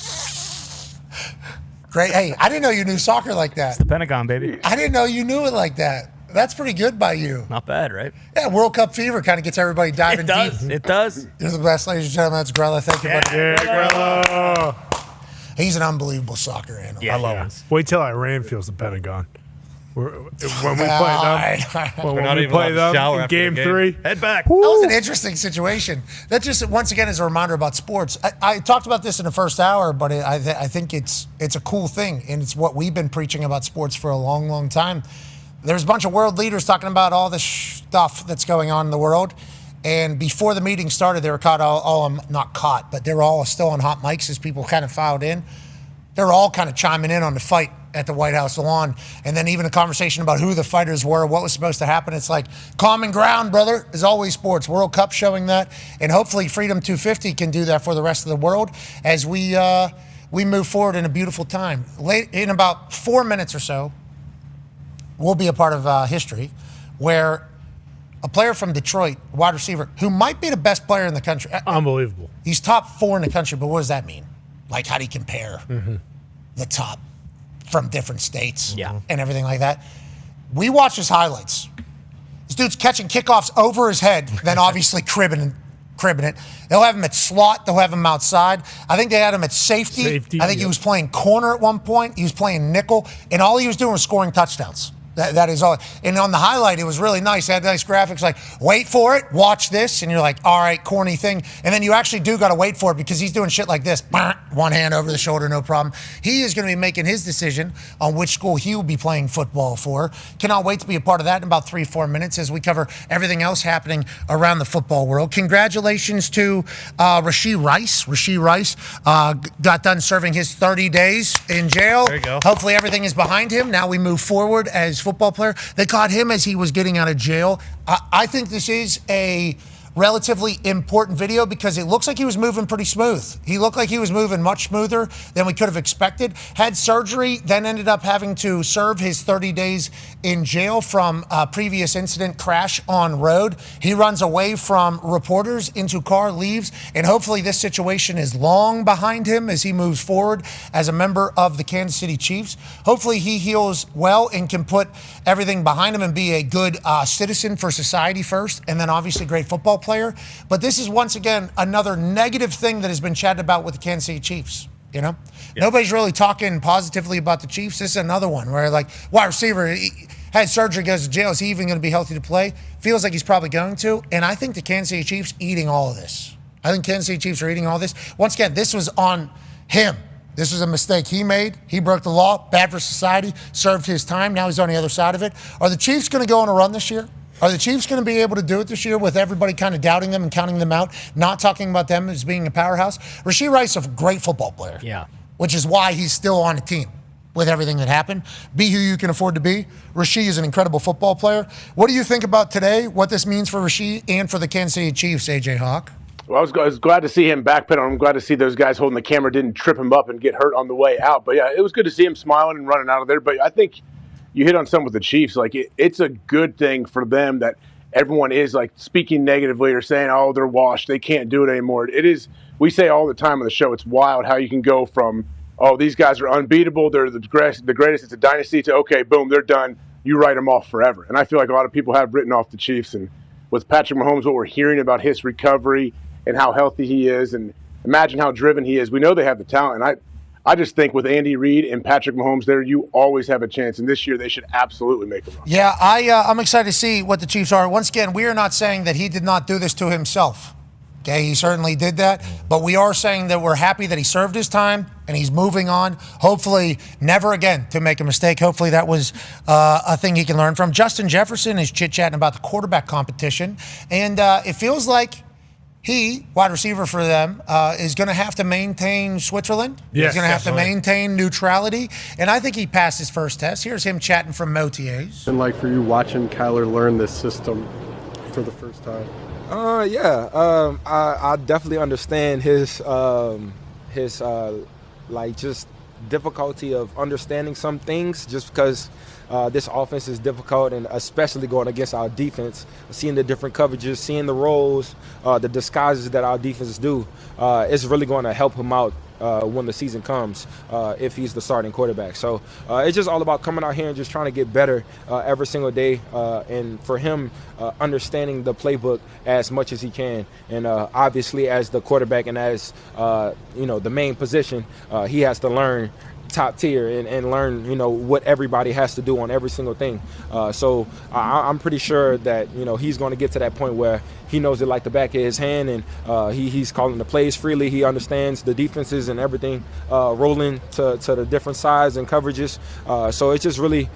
Great. Hey, I didn't know you knew soccer like that. It's the Pentagon, baby. I didn't know you knew it like that. That's pretty good by you. Not bad, right? Yeah, World Cup fever kind of gets everybody diving deep. It does. You're the best, ladies and gentlemen. That's Grella. Thank you, buddy. Grella. He's an unbelievable soccer animal. I love him. Wait till Iran feels the Pentagon. When we play them, when we play them in game 3. Head back. That was an interesting situation. That just, once again, is a reminder about sports. I talked about this in the first hour, but I think it's a cool thing, and it's what we've been preaching about sports for a long, long time. There's a bunch of world leaders talking about all this stuff that's going on in the world, and before the meeting started, they were not caught, but they were all still on hot mics as people kind of filed in. They were all kind of chiming in on the fight at the White House lawn, and then even a conversation about who the fighters were, what was supposed to happen. It's like common ground, brother, is always sports. World Cup showing that, and hopefully Freedom 250 can do that for the rest of the world as we move forward in a beautiful time. In about 4 minutes or so, we'll be a part of history where a player from Detroit, wide receiver, who might be the best player in the country. Unbelievable. He's top 4 in the country, but what does that mean? Like, how do you compare the top from different states and everything like that? We watch his highlights. This dude's catching kickoffs over his head, then obviously cribbing it. They'll have him at slot. They'll have him outside. I think they had him at safety. I think he was playing corner at one point. He was playing nickel. And all he was doing was scoring touchdowns. That is all. And on the highlight, it was really nice. It had nice graphics like, wait for it, watch this. And you're like, all right, corny thing. And then you actually do got to wait for it because he's doing shit like this. One hand over the shoulder, no problem. He is going to be making his decision on which school he will be playing football for. Cannot wait to be a part of that in about 3-4 minutes as we cover everything else happening around the football world. Congratulations to Rashee Rice. Rashee Rice got done serving his 30 days in jail. There you go. Hopefully everything is behind him. Now we move forward as football player. They caught him as he was getting out of jail. I think this is a relatively important video because it looks like he was moving pretty smooth. He looked like he was moving much smoother than we could have expected. Had surgery, then ended up having to serve his 30 days in jail from a previous incident, crash on road. He runs away from reporters into car, leaves, and hopefully this situation is long behind him as he moves forward as a member of the Kansas City Chiefs. Hopefully he heals well and can put everything behind him and be a good citizen for society first, and then obviously great football player. But this is once again another negative thing that has been chatted about with the Kansas City Chiefs. You know, nobody's really talking positively about the Chiefs. This is another one where, like, wide receiver he had surgery, goes to jail. Is he even going to be healthy to play? Feels like he's probably going to. And I think the Kansas City Chiefs eating all of this. I think Kansas City Chiefs are eating all this. Once again, this was on him. This was a mistake he made. He broke the law, bad for society, served his time. Now he's on the other side of it. Are the Chiefs going to go on a run this year? Are the Chiefs going to be able to do it this year with everybody kind of doubting them and counting them out, not talking about them as being a powerhouse? Rashee Rice is a great football player. Yeah. Which is why he's still on the team with everything that happened. Be who you can afford to be. Rashee is an incredible football player. What do you think about today, what this means for Rashee and for the Kansas City Chiefs, A.J. Hawk? Well, I was glad to see him backpedal. I'm glad to see those guys holding the camera didn't trip him up and get hurt on the way out. But, yeah, it was good to see him smiling and running out of there. But I think you hit on something with the Chiefs. Like, it's a good thing for them that everyone is, like, speaking negatively or saying, oh, they're washed, they can't do it anymore. It is, we say all the time on the show, it's wild how you can go from, oh, these guys are unbeatable, they're the greatest, it's a dynasty, to, okay, boom, they're done, you write them off forever. And I feel like a lot of people have written off the Chiefs. And with Patrick Mahomes, what we're hearing about his recovery and how healthy he is, and imagine how driven he is. We know they have the talent. And I just think with Andy Reid and Patrick Mahomes there, you always have a chance. And this year, they should absolutely make a run. Yeah, I'm excited to see what the Chiefs are. Once again, we are not saying that he did not do this to himself. Okay, he certainly did that. But we are saying that we're happy that he served his time and he's moving on. Hopefully, never again to make a mistake. Hopefully, that was a thing he can learn from. Justin Jefferson is chit-chatting about the quarterback competition. And it feels like he, wide receiver for them, is going to have to maintain Switzerland. Yes, He's going to have to definitely. maintain neutrality. And I think he passed his first test. Here's him chatting from Motiers. And like for you watching Kyler learn this system for the first time? I definitely understand his like just difficulty of understanding some things just because this offense is difficult, and especially going against our defense, seeing the different coverages, seeing the roles, the disguises that our defenses do, it's really going to help him out when the season comes if he's the starting quarterback. So it's just all about coming out here and just trying to get better every single day, and for him understanding the playbook as much as he can. And obviously as the quarterback and as the main position, he has to learn top tier and learn what everybody has to do on every single thing. So I'm pretty sure that he's going to get to that point where he knows it like the back of his hand, and he's calling the plays freely. He understands the defenses and everything rolling to the different sides and coverages. So it's just really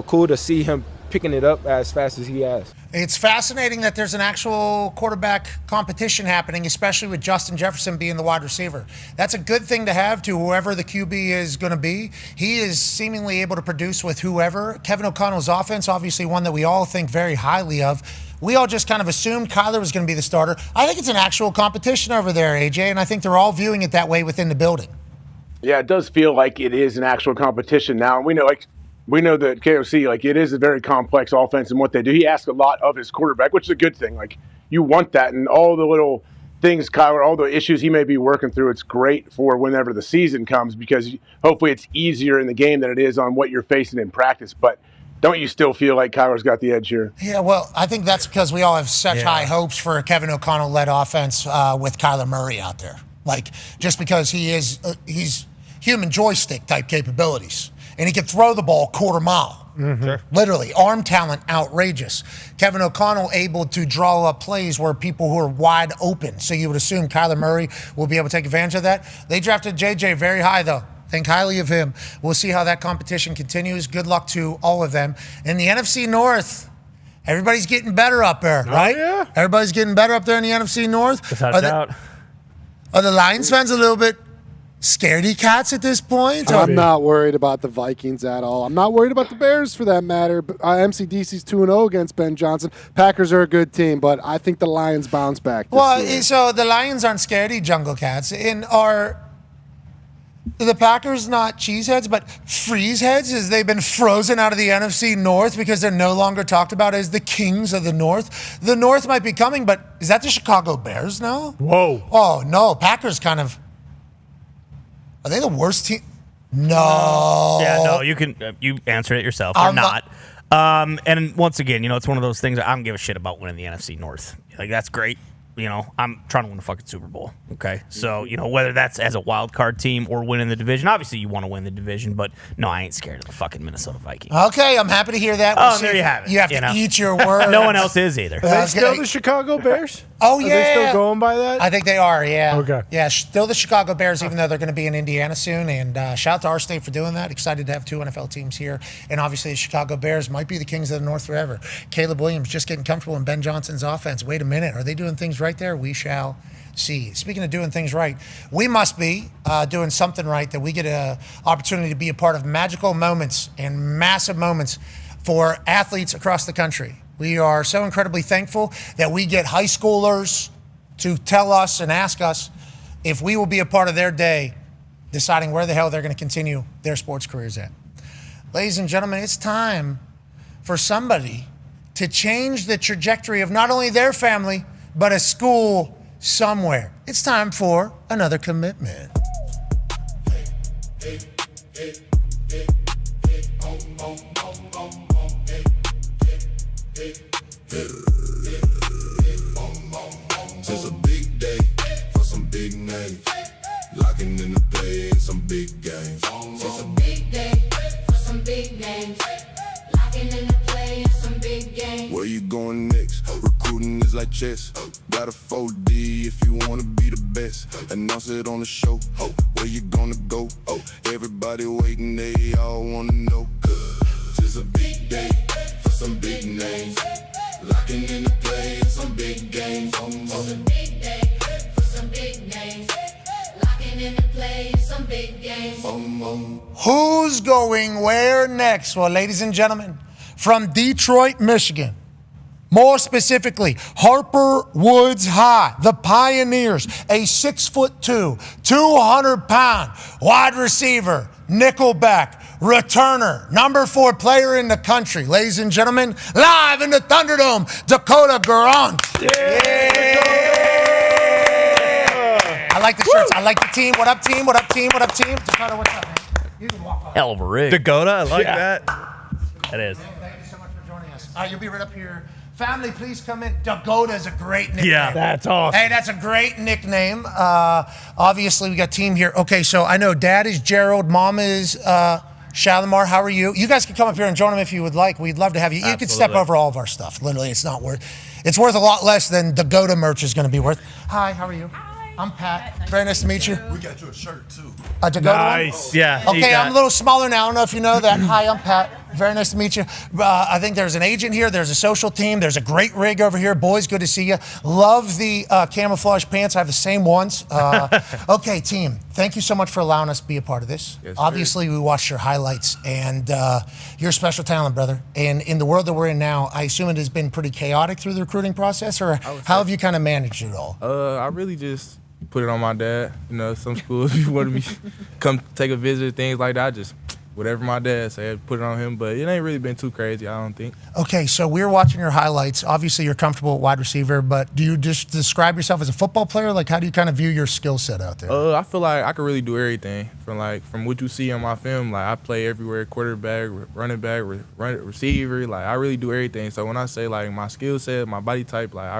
cool to see him picking it up as fast as he has. It's fascinating that there's an actual quarterback competition happening, especially with Justin Jefferson being the wide receiver. That's a good thing to have to whoever the QB is going to be. He is seemingly able to produce with whoever. Kevin O'Connell's offense, obviously one that we all think very highly of. We all just kind of assumed Kyler was going to be the starter. I think it's an actual competition over there, AJ, and I think they're all viewing it that way within the building. Yeah, it does feel like it is an actual competition now. And we know that KOC, it is a very complex offense and what they do. He asks a lot of his quarterback, which is a good thing. You want that, and all the little things, Kyler, all the issues he may be working through, it's great for whenever the season comes because hopefully it's easier in the game than it is on what you're facing in practice. But don't you still feel like Kyler's got the edge here? Yeah, well, I think that's because we all have such high hopes for a Kevin O'Connell-led offense with Kyler Murray out there. Just because he's human joystick type capabilities. And he can throw the ball quarter mile. Sure. Literally, arm talent, outrageous. Kevin O'Connell able to draw up plays where people who are wide open. So you would assume Kyler Murray will be able to take advantage of that. They drafted JJ very high, though. Think highly of him. We'll see how that competition continues. Good luck to all of them. In the NFC North, everybody's getting better up there, right? Yeah. Everybody's getting better up there in the NFC North. Without a doubt. Are the Lions fans a little bit scaredy cats at this point? I'm not worried about the Vikings at all. I'm not worried about the Bears for that matter. MCDC's 2-0 against Ben Johnson. Packers are a good team, but I think the Lions bounce back this year. So the Lions aren't scaredy jungle cats. Are the Packers not cheeseheads, but freeze heads, as they've been frozen out of the NFC North because they're no longer talked about as the kings of the North? The North might be coming, but is that the Chicago Bears now? Whoa. Oh, no. Packers kind of... Are they the worst team? No. Yeah, no, you can you answer it yourself. They're not. And once again, it's one of those things I don't give a shit about winning the NFC North. Like, that's great. I'm trying to win a fucking Super Bowl. Okay. So, whether that's as a wild card team or winning the division, obviously you want to win the division, but no, I ain't scared of the fucking Minnesota Vikings. Okay, I'm happy to hear that. Oh, there you have it. You have to eat your words. No one else is either. Are they still the Chicago Bears? Oh, yeah. yeah. Are they still going by that? I think they are, yeah. Okay. Yeah, still the Chicago Bears, even though they're going to be in Indiana soon. And shout out to our state for doing that. Excited to have 2 NFL teams here. And obviously the Chicago Bears might be the kings of the North forever. Caleb Williams just getting comfortable in Ben Johnson's offense. Wait a minute. Are they doing things right there? We shall see. Speaking of doing things right, we must be doing something right, that we get an opportunity to be a part of magical moments and massive moments for athletes across the country. We are so incredibly thankful that we get high schoolers to tell us and ask us if we will be a part of their day deciding where the hell they're going to continue their sports careers at. Ladies and gentlemen, it's time for somebody to change the trajectory of not only their family, but a school somewhere. It's time for another commitment. It's a big day for some big names. Locking in the play in some big games. It's a big day for some big names. Locking in the play in some big games. Where you going next? Recruiting is like chess. Got a 4D if you wanna be the best. Announce it on the show. Where you gonna go? Everybody waiting, they all wanna know. It's a big day for some big names. Locking in the play in some big games. It's a big day for some big names. Locking in the play in some big games. Who's going where next? Well, ladies and gentlemen, from Detroit, Michigan, more specifically, Harper Woods High, the Pioneers, a 6'2", 200-pound wide receiver, nickelback, returner, number 4 player in the country. Ladies and gentlemen, live in the Thunderdome, Dakota Garant. Yeah. I like the shirts. I like the team. What up, team? What up, team? What up, team? Dakota, what's up, man? You can walk on. Hell of a rig. Dakota, I like that. That is. Thank you so much for joining us. You'll be right up here. Family, please come in. Dakota is a great nickname. Yeah, that's awesome. Hey, that's a great nickname. Obviously, we got team here. Okay, so I know Dad is Gerald, Mom is Shalimar. How are you? You guys can come up here and join them if you would like. We'd love to have you. You can step over all of our stuff. Literally, it's worth a lot less than Dakota merch is going to be worth. Hi, how are you? I'm Pat. Very nice to meet you. We got you a shirt too. A Dakota Nice. one? Yeah. Okay, I'm a little smaller now. I don't know if you know that. Hi, I'm Pat. Very nice to meet you. I think there's an agent here. There's a social team. There's a great rig over here. Boys, good to see you. Love the camouflage pants. I have the same ones. Okay, team, thank you so much for allowing us to be a part of this. Yes, Obviously, we watched your highlights, and you're a special talent, brother. And in the world that we're in now, I assume it has been pretty chaotic through the recruiting process, or how have you kind of managed it all? I really just put it on my dad. Some schools wanted me come take a visit, things like that. I just whatever my dad said, put it on him. But it ain't really been too crazy, I don't think. Okay, so we're watching your highlights. Obviously, you're comfortable at wide receiver, but do you just describe yourself as a football player? Like, how do you kind of view your skill set out there? I feel like I can really do everything. From what you see on my film, like I play everywhere: quarterback, running back, receiver. Like I really do everything. So when I say like my skill set, my body type, like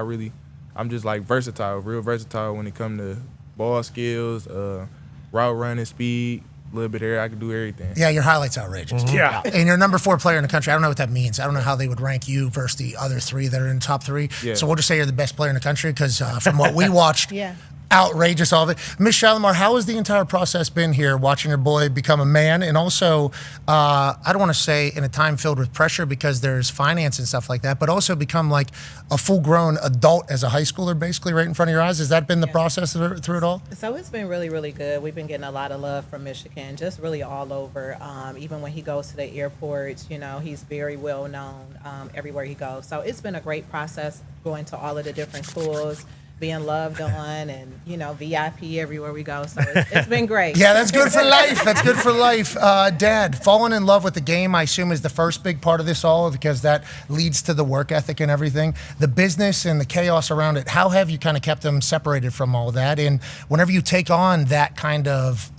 I'm just like versatile, real versatile when it comes to ball skills, route running, speed, a little bit here. I can do everything. Yeah, your highlight's outrageous. Mhm. Yeah. And you're number 4 player in the country. I don't know what that means. I don't know how they would rank you versus the other 3 that are in the top 3. Yeah. So we'll just say you're the best player in the country because from what we watched, Yeah. outrageous, all of it. Miss Shalimar, how has the entire process been here, watching your boy become a man, and also, I don't want to say in a time filled with pressure because there's finance and stuff like that, but also become like a full-grown adult as a high schooler, basically, right in front of your eyes? Has that been the process through it all? So it's been really, really good. We've been getting a lot of love from Michigan, just really all over. Even when he goes to the airports, you know, he's very well known everywhere he goes. So it's been a great process going to all of the different schools, being loved on, and, you know, VIP everywhere we go. So it's been great. Yeah, that's good for life. That's good for life. Dad, falling in love with the game, I assume, is the first big part of this all, because that leads to the work ethic and everything. The business and the chaos around it, how have you kind of kept them separated from all that? And whenever you take on that kind of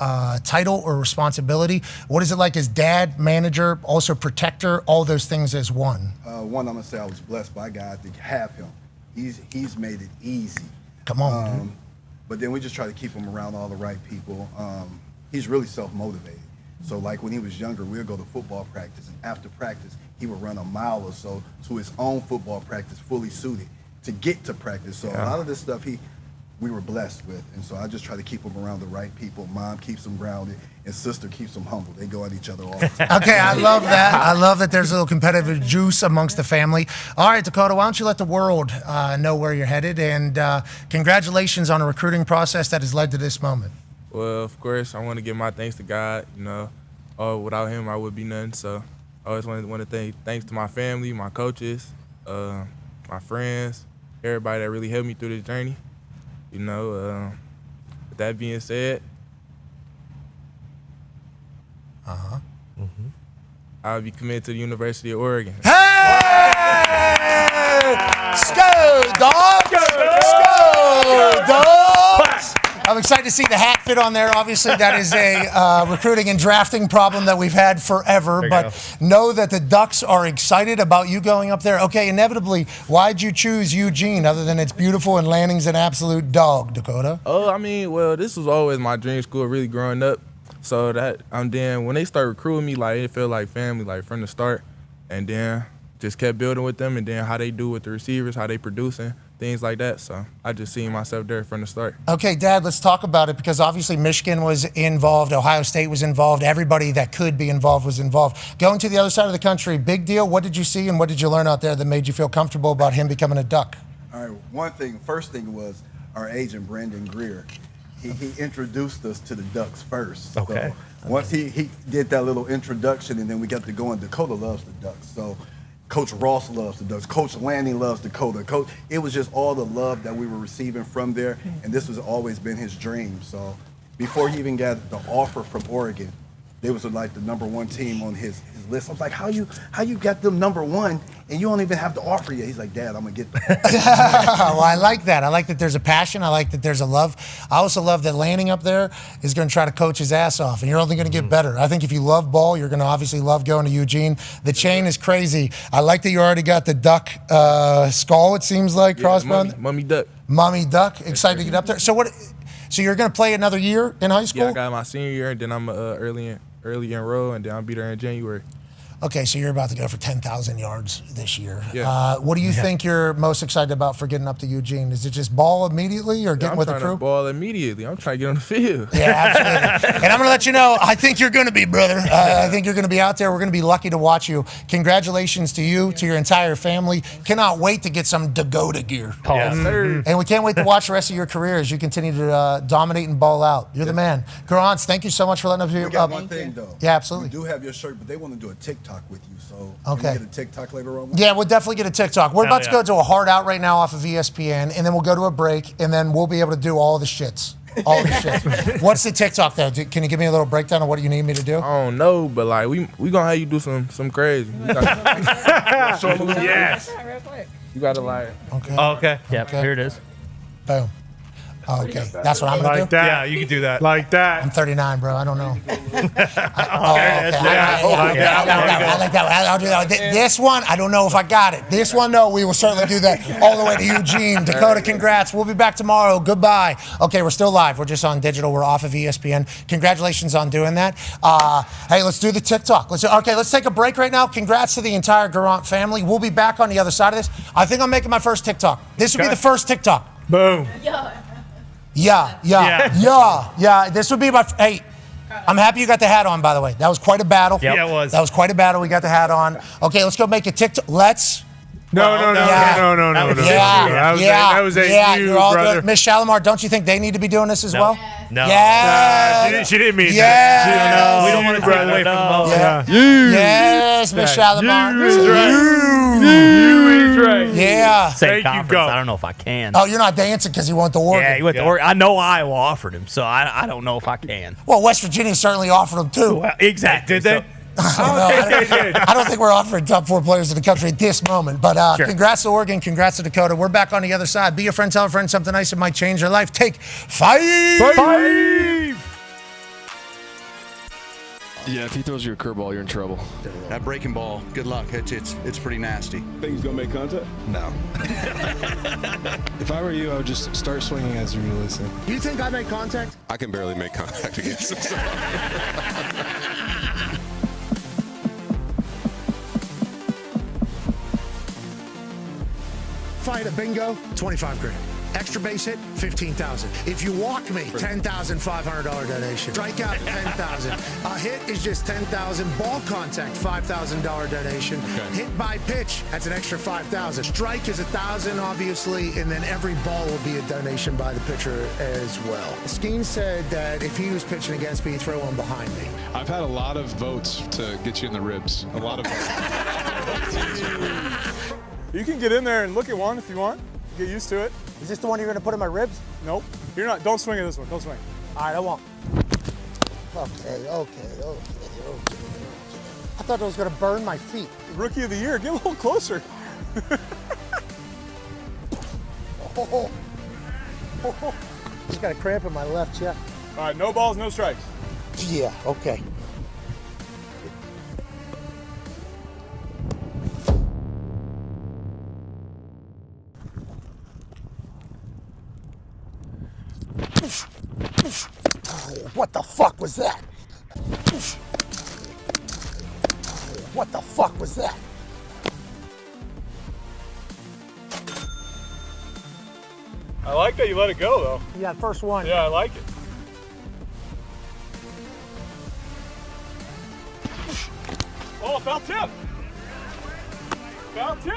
title or responsibility, what is it like as dad, manager, also protector, all those things as one? One, I'm going to say I was blessed by God to have him. He's made it easy. Come on. But then we just try to keep him around all the right people. He's really self-motivated. So like when he was younger, we'd go to football practice, and after practice, he would run a mile or so to his own football practice, fully suited, to get to practice. So a lot of this stuff we were blessed with. And so I just try to keep him around the right people. Mom keeps him grounded, and sister keeps him humble. They go at each other all the time. Okay, I love that. I love that there's a little competitive juice amongst the family. All right, Dakota, why don't you let the world know where you're headed, and congratulations on a recruiting process that has led to this moment. Well, of course, I want to give my thanks to God. You know, without him, I would be nothing. So I always want to thank thanks to my family, my coaches, my friends, everybody that really helped me through this journey. You know, with that being said, I'll be committed to the University of Oregon. Hey! Go, dogs! Go, dogs! I'm excited to see the hat fit on there. Obviously, that is a recruiting and drafting problem that we've had forever. But know that the Ducks are excited about you going up there. Okay, inevitably, why'd you choose Eugene other than it's beautiful and Lanning's an absolute dog, Dakota? Oh, I mean, well, this was always my dream school, really growing up. So that then when they started recruiting me, like it felt like family, like from the start, and then just kept building with them, and then how they do with the receivers, how they producing, things like that. So I just seen myself there from the start. Okay, Dad, let's talk about it, because obviously Michigan was involved, Ohio State was involved, everybody that could be involved was involved. Going to the other side of the country, big deal. What did you see and what did you learn out there that made you feel comfortable about him becoming a Duck? All right, first thing was our agent, Brandon Greer. He introduced us to the Ducks first. Okay. So once he did that little introduction, and then we got to go, and Dakota loves the Ducks. So Coach Ross loves the Ducks. Coach Lanning loves Dakota. It was just all the love that we were receiving from there, and this has always been his dream. So before he even got the offer from Oregon, they was like the #1 team on his list. I was like, how you got them #1 and you don't even have the offer yet? He's like, Dad, I'm gonna get them. Well, I like that. I like that there's a passion. I like that there's a love. I also love that Lanning up there is going to try to coach his ass off, and you're only going to get better. I think if you love ball, you're going to obviously love going to Eugene. The chain is crazy. I like that you already got the Duck skull, it seems like, crossbow. Mommy Duck. Mommy Duck. Excited to get up there. So what? So you're going to play another year in high school? Yeah, I got my senior year, and then I'm early enroll, and then I'll be there in January. Okay, so you're about to go for 10,000 yards this year. Yeah. What do you think you're most excited about for getting up to Eugene? Is it just ball immediately or getting with the crew? I'm trying to ball immediately. I'm trying to get on the field. Yeah, absolutely. And I'm going to let you know, I think you're going to be, brother. I think you're going to be out there. We're going to be lucky to watch you. Congratulations to you, to your entire family. Cannot wait to get some Dakota gear. Yes, sir. And we can't wait to watch the rest of your career as you continue to dominate and ball out. You're the man. Grants, thank you so much for letting us be. We got one thing, though. Yeah, absolutely. We do have your shirt, but they want to do a TikTok with you, so okay. Can we get a TikTok later on? Yeah, we'll definitely get a TikTok. We're about to go to a hard out right now off of ESPN, and then we'll go to a break, and then we'll be able to do all the shits. All the shit. What's the TikTok though? Can you give me a little breakdown of what you need me to do? I don't know, but like we gonna have you do some crazy. You gotta, show them a little yes. You gotta like. Okay. Oh, okay. Yep. Here it is. Boom. Oh, okay, that's what I'm gonna do. Yeah, you can do that. Like that. I'm 39, bro. I don't know. Okay, I like that one. I'll do that. This one, I don't know if I got it. This one, no, we will certainly do that all the way to Eugene. Dakota, congrats. We'll be back tomorrow. Goodbye. Okay, we're still live. We're just on digital. We're off of ESPN. Congratulations on doing that. Hey, let's do the TikTok. Let's take a break right now. Congrats to the entire Garant family. We'll be back on the other side of this. I think I'm making my first TikTok. This will be the first TikTok. Boom. Yeah. This would be my. Hey, I'm happy you got the hat on, by the way. That was quite a battle. Yeah, it was. That was quite a battle. We got the hat on. Okay, let's go make a TikTok. Let's. No. That was a you, you're all brother. good. Miss Shalimar, don't you think they need to be doing this as well? No. Yeah. She didn't mean Yeah. that. We don't want to take away from the most. Yeah. Yes, Miss Shalimar. You is right. Yeah. Same Thank you, conference. go. I don't know if I can. Oh, you're not dancing because he went to Oregon. Yeah, he went to Oregon. I know Iowa offered him, so I don't know if I can. Well, West Virginia certainly offered him too. Well, exactly. Did they? I don't think we're offering top 4 players in the country at this moment. But congrats to Oregon. Congrats to Dakota. We're back on the other side. Be a friend. Tell a friend something nice that might change their life. Take 5. Yeah, if he throws you a curveball, you're in trouble. That breaking ball, good luck. It's pretty nasty. Think he's gonna make contact? No. If I were you, I would just start swinging as you release it. Do you think I make contact? I can barely make contact against him. Fight a bingo, 25 grand. Extra base hit, 15,000. If you walk me, $10,500 donation. Strikeout, 10,000. A hit is just 10,000. Ball contact, $5,000 donation. Okay. Hit by pitch, that's an extra 5,000. Strike is 1,000, obviously, and then every ball will be a donation by the pitcher as well. Skeen said that if he was pitching against me, he'd throw one behind me. I've had a lot of votes to get you in the ribs. A lot of votes. You can get in there and look at one if you want. Get used to it. Is this the one you're going to put in my ribs? Nope. You're not. Don't swing at this one. Don't swing. All right, I won't. Okay. I thought it was going to burn my feet. Rookie of the year. Get a little closer. Just got a cramp in my left chest. All right. No balls, no strikes. Yeah, okay. What the fuck was that? What the fuck was that? I like that you let it go, though. Yeah, first one. Yeah, I like it. Oh, foul tip. Foul tip.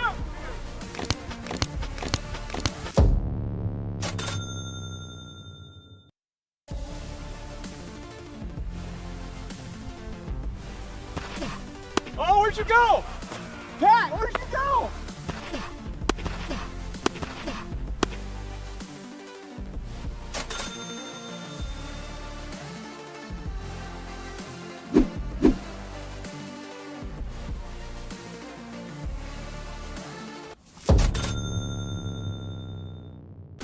Oh, where'd you go? Pat, where'd you go?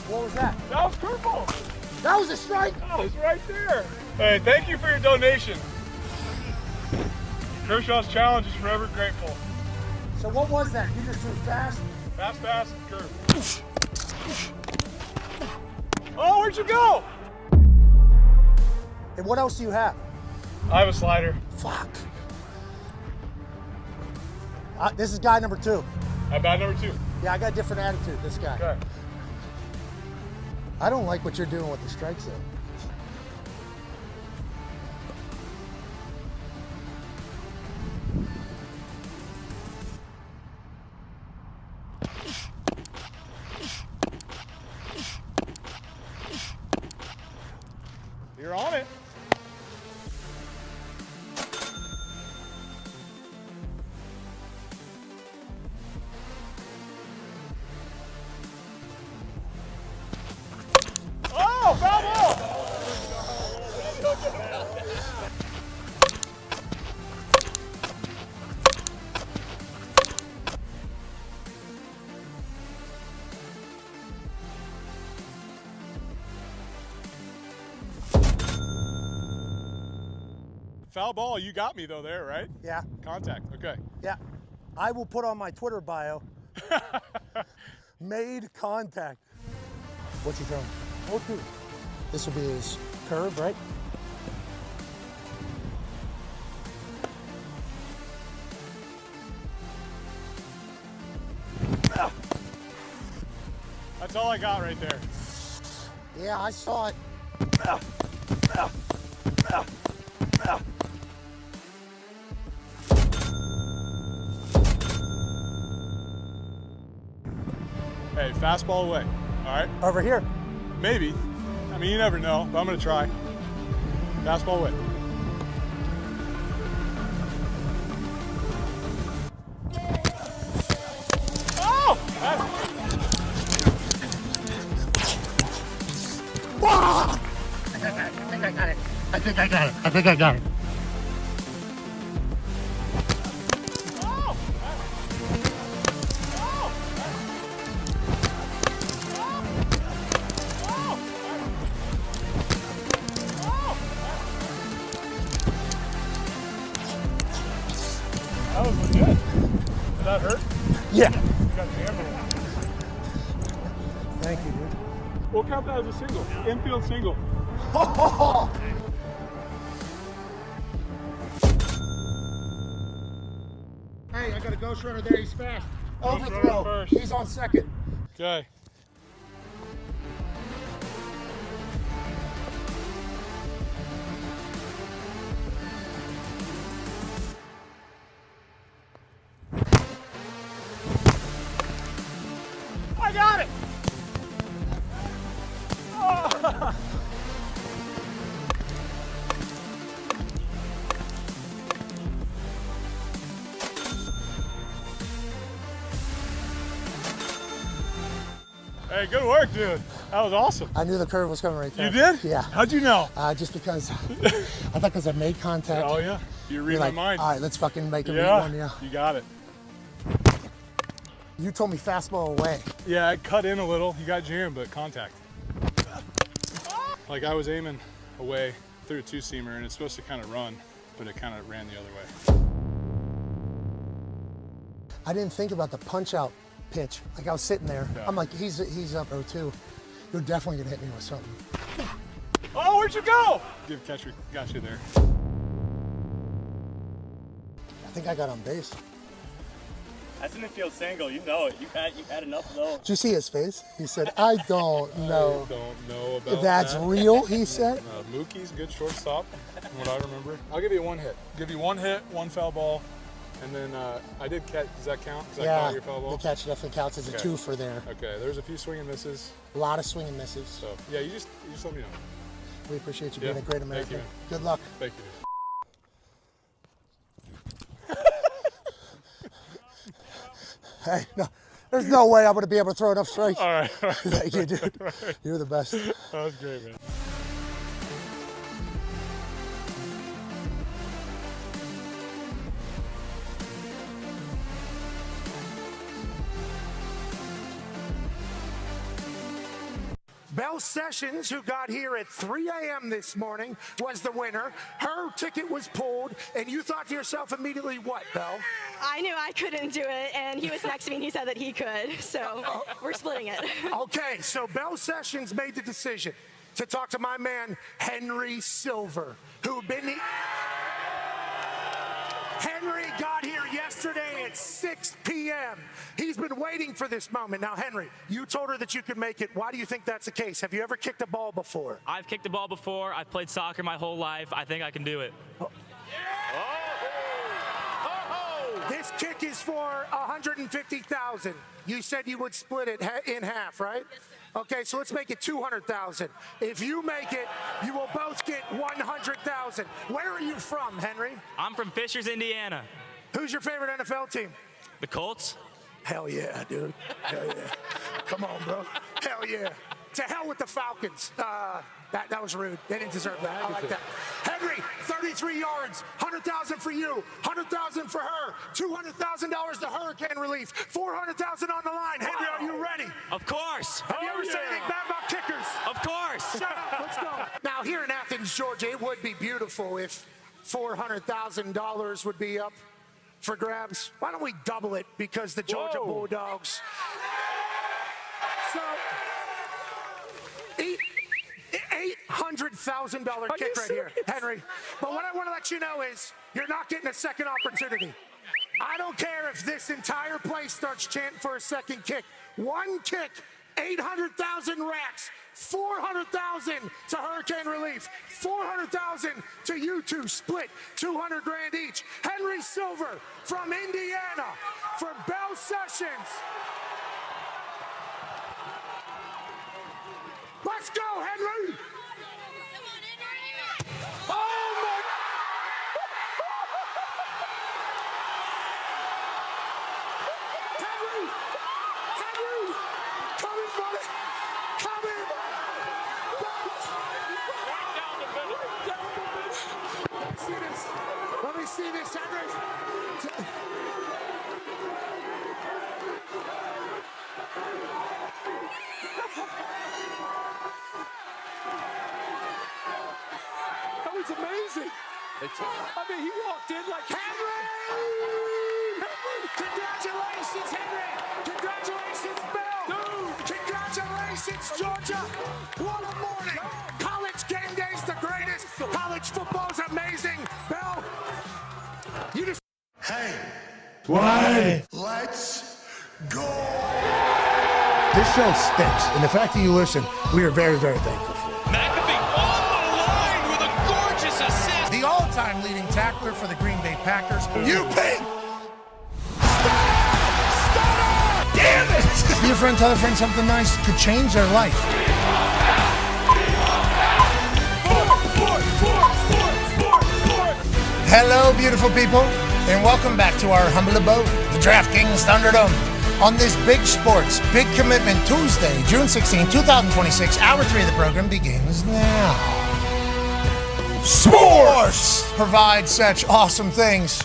What was that? That was curveball. That was a strike. Oh, it's right there. Hey, thank you for your donation. Kershaw's challenge is forever grateful. So what was that? You just threw fast? Fast, curve. Oh, where'd you go? And what else do you have? I have a slider. Fuck. This is guy number 2. I'm bad number 2. Yeah, I got a different attitude, this guy. Okay. I don't like what you're doing with the strike zone. You're on it. Oh, foul ball! foul ball. You got me, though, there, right? Yeah. Contact. Okay. Yeah. I will put on my Twitter bio. Made contact. What's he throwing? 0-2. This will be his curve, right? That's all I got right there. Yeah, I saw it. Hey, fastball away. All right? Over here. Maybe. I mean, you never know, but I'm going to try. Fastball away. Oh! I think I got it. I think I got it. I think I got it. That was legit. Did that hurt? Yeah. You got jammed. Thank you, dude. We'll count that as a single. Infield single. Hey, I got a ghost runner there. He's fast. Ghost runner Overthrow. first. He's on second. Okay. I got it! Oh. Hey, good work, dude. That was awesome. I knew the curve was coming right there. You did? Yeah. How'd you know? Just because I thought because I made contact. Oh, yeah. You read You're my like, mind. all right, let's fucking make a meet Yeah, one. Yeah. you got it. You told me fastball away. Yeah, it cut in a little. You got jammed, but contact. Like I was aiming away through a two-seamer, and it's supposed to kind of run, but it kind of ran the other way. I didn't think about the punch-out pitch. Like I was sitting there. Yeah. I'm like, he's up 0-2. You're definitely gonna hit me with something. Oh, where'd you go? Good catcher got you there. I think I got on base. That's an infield single. You know it. You had enough of those. Did you see his face? He said, I don't know. I don't know about If that's that. real, he said. Mookie's good shortstop, from what I remember. I'll give you one hit. Give you one hit, one foul ball, and then I did catch. Does that count? Does that count your foul ball? The catch definitely counts as a two for there. Okay, there's a few swing and misses. A lot of swing and misses. So yeah, you just let me know. We appreciate you Yeah, being a great thank American. you, man. Good luck. Thank you. Hey, no, there's no way I'm going to be able to throw enough strikes. All right. Thank you, dude. All right. You're the best. That was great, man. Belle Sessions, who got here at 3 a.m. this morning, was the winner. Her ticket was pulled, and you thought to yourself immediately, what, Belle? I knew I couldn't do it, and he was next to me, and he said that he could, so we're splitting it. Okay, so Belle Sessions made the decision to talk to my man, Henry Silver, who Henry got here yesterday at 6 p.m. He's been waiting for this moment. Now, Henry, you told her that you could make it. Why do you think that's the case? Have you ever kicked a ball before? I've kicked the ball before. I've played soccer my whole life. I think I can do it. This kick is for $150,000. You said you would split it in half, right? Okay, so let's make it $200,000. If you make it, you will both get $100,000. Where are you from, Henry? I'm from Fishers, Indiana. Who's your favorite NFL team? The Colts? Hell yeah, dude. Hell yeah. Come on, bro. Hell yeah. To hell with the Falcons. That was rude. They didn't deserve that. I like that. Henry, 33 yards, $100,000 for you, $100,000 for her, $200,000 to hurricane relief, $400,000 on the line. Henry, are you ready? Of course. Have you ever said anything bad about kickers? Of course. Shut up. Let's go. Now, here in Athens, Georgia, it would be beautiful if $400,000 would be up for grabs. Why don't we double it because the Georgia Bulldogs. So, $800,000 kick right here, Henry. But what I want to let you know is you're not getting a second opportunity. I don't care if this entire place starts chanting for a second kick. One kick, 800,000 racks, 400,000 to Hurricane Relief, 400,000 to you two split, 200 grand each. Henry Silver from Indiana for Bell Sessions. Let's go, Henry! Oh my! Henry! Henry! Come in, buddy! Come in! Let me see this. Let me see this, Henry. That was amazing. I mean, he walked in like Henry! Congratulations, Henry! Congratulations, Bell! Dude! Congratulations, Georgia! What a morning! College game day's the greatest. College football's amazing. Bell, you just... Hey, Why? let's go! This show stinks, and the fact that you listen, we are very, very thankful. McAfee on the line with a gorgeous assist. The all-time leading tackler for the Green Bay Packers. You pig! Damn it! Be a friend, tell a friend something nice could change their life. Hello, beautiful people, and welcome back to our humble abode, the DraftKings Thunderdome. On this Big Sports, Big Commitment Tuesday, June 16, 2026, Hour 3 of the program begins now. Sports provide such awesome things.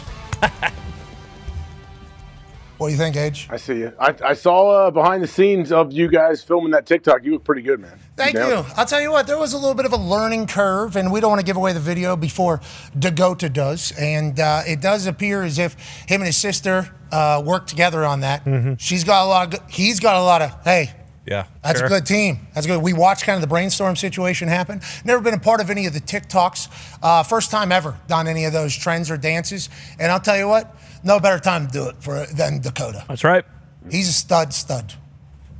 What do you think, Age? I see you. I saw behind the scenes of you guys filming that TikTok. You look pretty good, man. Thank you. I'll tell you what, there was a little bit of a learning curve, and we don't want to give away the video before Dagota does. And it does appear as if him and his sister worked together on that. She's got a lot of, he's got a lot of, hey, Yeah, that's a good team. That's good. We watched kind of the brainstorm situation happen. Never been a part of any of the TikToks. First time ever done any of those trends or dances. And I'll tell you what, no better time to do it than Dakota. That's right. He's a stud.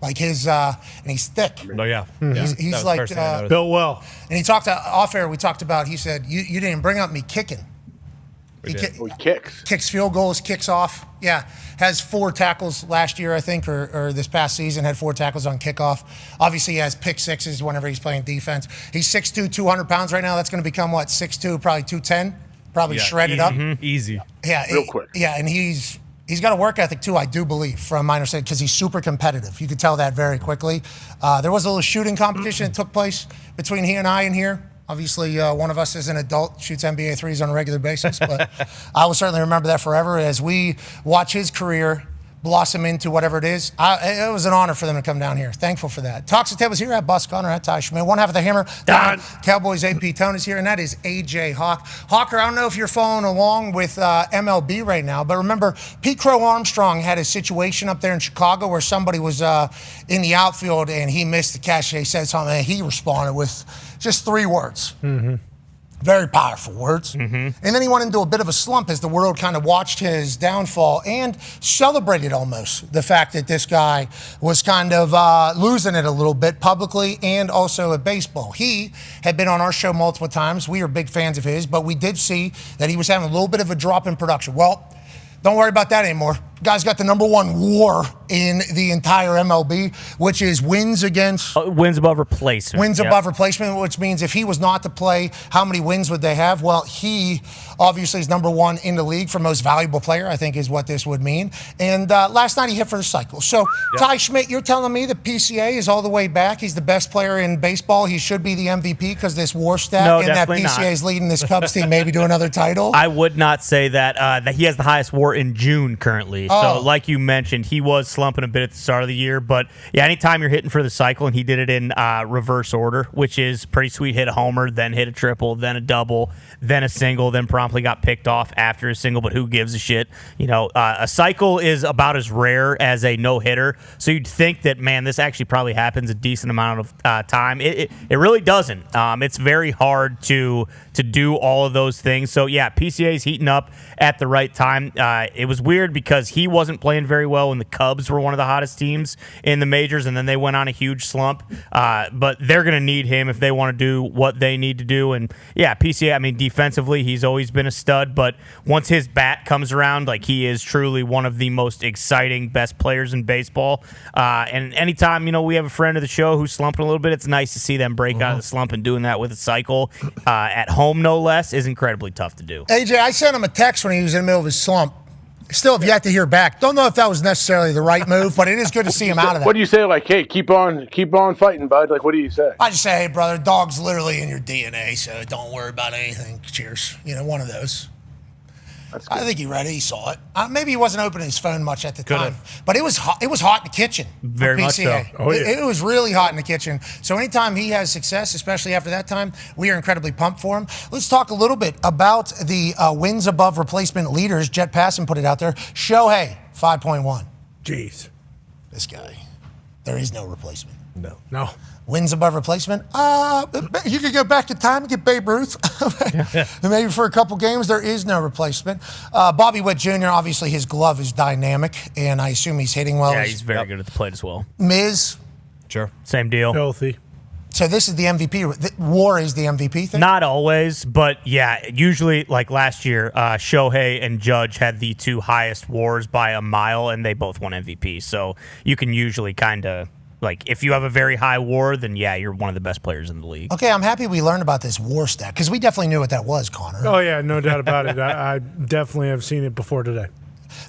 Like his, and he's thick. Oh, yeah. He's like, built well. and he talked off air, we talked about, he said, you didn't bring up me kicking. He kicks. Kicks field goals, kicks off. Yeah. Has 4 tackles last year, I think, or this past season, had 4 tackles on kickoff. Obviously, he has pick sixes whenever he's playing defense. He's 6'2", 200 pounds right now. That's going to become, what, 6'2", probably 210? Probably shredded up. Easy. Yeah. Real quick. Yeah, and he's got a work ethic, too, I do believe, from my understanding, because he's super competitive. You could tell that very quickly. There was a little shooting competition that took place between he and I in here. Obviously, one of us is an adult, shoots NBA threes on a regular basis, but I will certainly remember that forever as we watch his career blossom into whatever it is. It was an honor for them to come down here. Thankful for that. Talks the tables here at Bus Connor, at Ty Schmidt. One half of the Hammer, Dahn. Cowboys AP Tone is here, and that is AJ Hawk. Hawker, I don't know if you're following along with MLB right now, but remember, Pete Crow Armstrong had a situation up there in Chicago where somebody was in the outfield and he missed the catch. They said something, and he responded with just 3 words. Very powerful words. And then he went into a bit of a slump as the world kind of watched his downfall and celebrated almost the fact that this guy was kind of losing it a little bit publicly and also at baseball. He had been on our show multiple times. We are big fans of his, but we did see that he was having a little bit of a drop in production. Well, don't worry about that anymore. Guy's got the #1 WAR in the entire MLB, which is wins against... wins above replacement. Wins above replacement, which means if he was not to play, how many wins would they have? Well, he obviously is #1 in the league for most valuable player, I think is what this would mean. And last night he hit for the cycle. So, Ty Schmidt, you're telling me the PCA is all the way back. He's the best player in baseball. He should be the MVP because this WAR stat and that PCA is leading this Cubs team maybe to another title? I would not say that. That he has the highest WAR in June currently. So, like you mentioned, he was slumping a bit at the start of the year. But, yeah, anytime you're hitting for the cycle, and he did it in reverse order, which is pretty sweet. Hit a homer, then hit a triple, then a double, then a single, then promptly got picked off after a single. But who gives a shit? A cycle is about as rare as a no-hitter. So you'd think that, man, this actually probably happens a decent amount of time. It really doesn't. It's very hard to do all of those things. So, yeah, PCA's heating up at the right time. It was weird because he wasn't playing very well when the Cubs were one of the hottest teams in the majors, and then they went on a huge slump. But they're going to need him if they want to do what they need to do. And, yeah, PCA, I mean, defensively, he's always been a stud. But once his bat comes around, like, he is truly one of the most exciting, best players in baseball. And anytime, we have a friend of the show who's slumping a little bit, it's nice to see them break out of the slump, and doing that with a cycle at home, no less, is incredibly tough to do. AJ, I sent him a text when he was in the middle of his slump. Still have yet to hear back. Don't know if that was necessarily the right move, but it is good to see him out of that. What do you say? Like, hey, keep on fighting, bud. Like, what do you say? I just say, hey, brother, dog's literally in your DNA, so don't worry about anything. Cheers. One of those. I think he read it. He saw it. Maybe he wasn't opening his phone much at the time, but it was hot. It was hot in the kitchen. Very much so. Oh, yeah. It was really hot in the kitchen. So anytime he has success, especially after that time, we are incredibly pumped for him. Let's talk a little bit about the wins above replacement leaders. Jet Passon put it out there. Shohei, 5.1. Jeez. This guy. There is no replacement. No. Wins above replacement. You could go back in time and get Babe Ruth. Maybe for a couple games, there is no replacement. Bobby Witt Jr., obviously his glove is dynamic, and I assume he's hitting well. Yeah, he's very good at the plate as well. Miz. Sure. Same deal. Healthy. So this is the MVP. WAR is the MVP thing? Not always, but yeah, usually like last year, Shohei and Judge had the two highest WARs by a mile, and they both won MVP. So you can usually kind of... Like, if you have a very high WAR, then, yeah, you're one of the best players in the league. Okay, I'm happy we learned about this WAR stat, because we definitely knew what that was, Connor. Oh, yeah, no doubt about it. I definitely have seen it before today.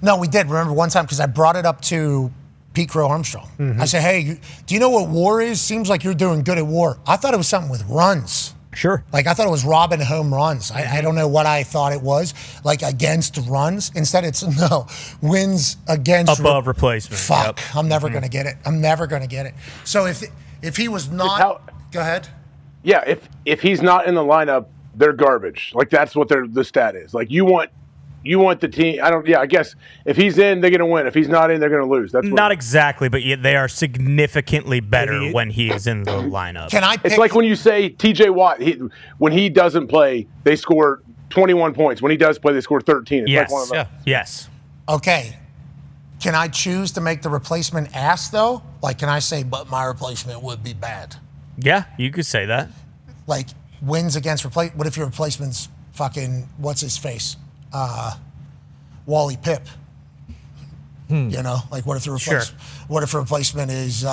No, we did. Remember one time, because I brought it up to Pete Crow Armstrong. Mm-hmm. I said, hey, do you know what WAR is? Seems like you're doing good at WAR. I thought it was something with runs. Sure. Like, I thought it was robbing home runs. I don't know what I thought it was, like against runs. Instead, it's wins against above replacement. Fuck, yep. I'm never going to get it. I'm never going to get it. So if he was not, go ahead. Yeah, if he's not in the lineup, they're garbage. Like, that's what the stat is. Like, you want the team. I guess if he's in, they're going to win. If he's not in, they're going to lose. That's not exactly, but they are significantly better when he is in the lineup. It's like when you say TJ Watt, when he doesn't play, they score 21 points. When he does play, they score 13. It's yes. Like one of those. Yes. Okay. Can I choose to make the replacement ass, though? Like, can I say, but my replacement would be bad? Yeah, you could say that. Like, wins against replacement. What if your replacement's fucking, what's his face? Wally Pipp. Like what if the what if the replacement is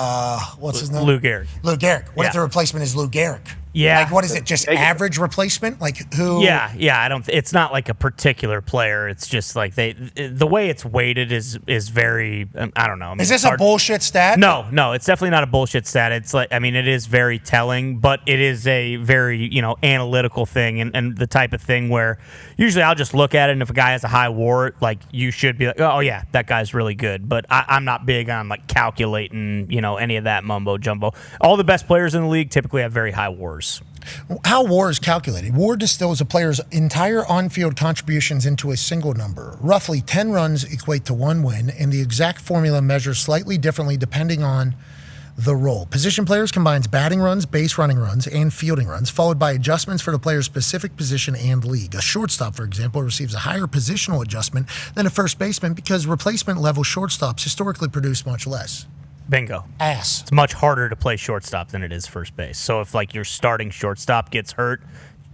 what's his name? Lou Gehrig. Lou Gehrig. What if the replacement is Lou Gehrig? Yeah. Like what is it? Just average replacement? Like who? Yeah. I don't. It's not like a particular player. It's just like the way it's weighted is very. I don't know. I mean, is this a bullshit stat? No, it's definitely not a bullshit stat. It's like it is very telling, but it is a very analytical thing and the type of thing where usually I'll just look at it and if a guy has a high WAR, like you should be like, oh yeah, that guy's really good. But I'm not big on like calculating any of that mumbo jumbo. All the best players in the league typically have very high WARs. How WAR is calculated? WAR distills a player's entire on-field contributions into a single number. Roughly 10 runs equate to 1 win, and the exact formula measures slightly differently depending on the role. Position players combines batting runs, base running runs, and fielding runs, followed by adjustments for the player's specific position and league. A shortstop, for example, receives a higher positional adjustment than a first baseman because replacement-level shortstops historically produce much less. Bingo. Ass. It's much harder to play shortstop than it is first base. So if like your starting shortstop gets hurt,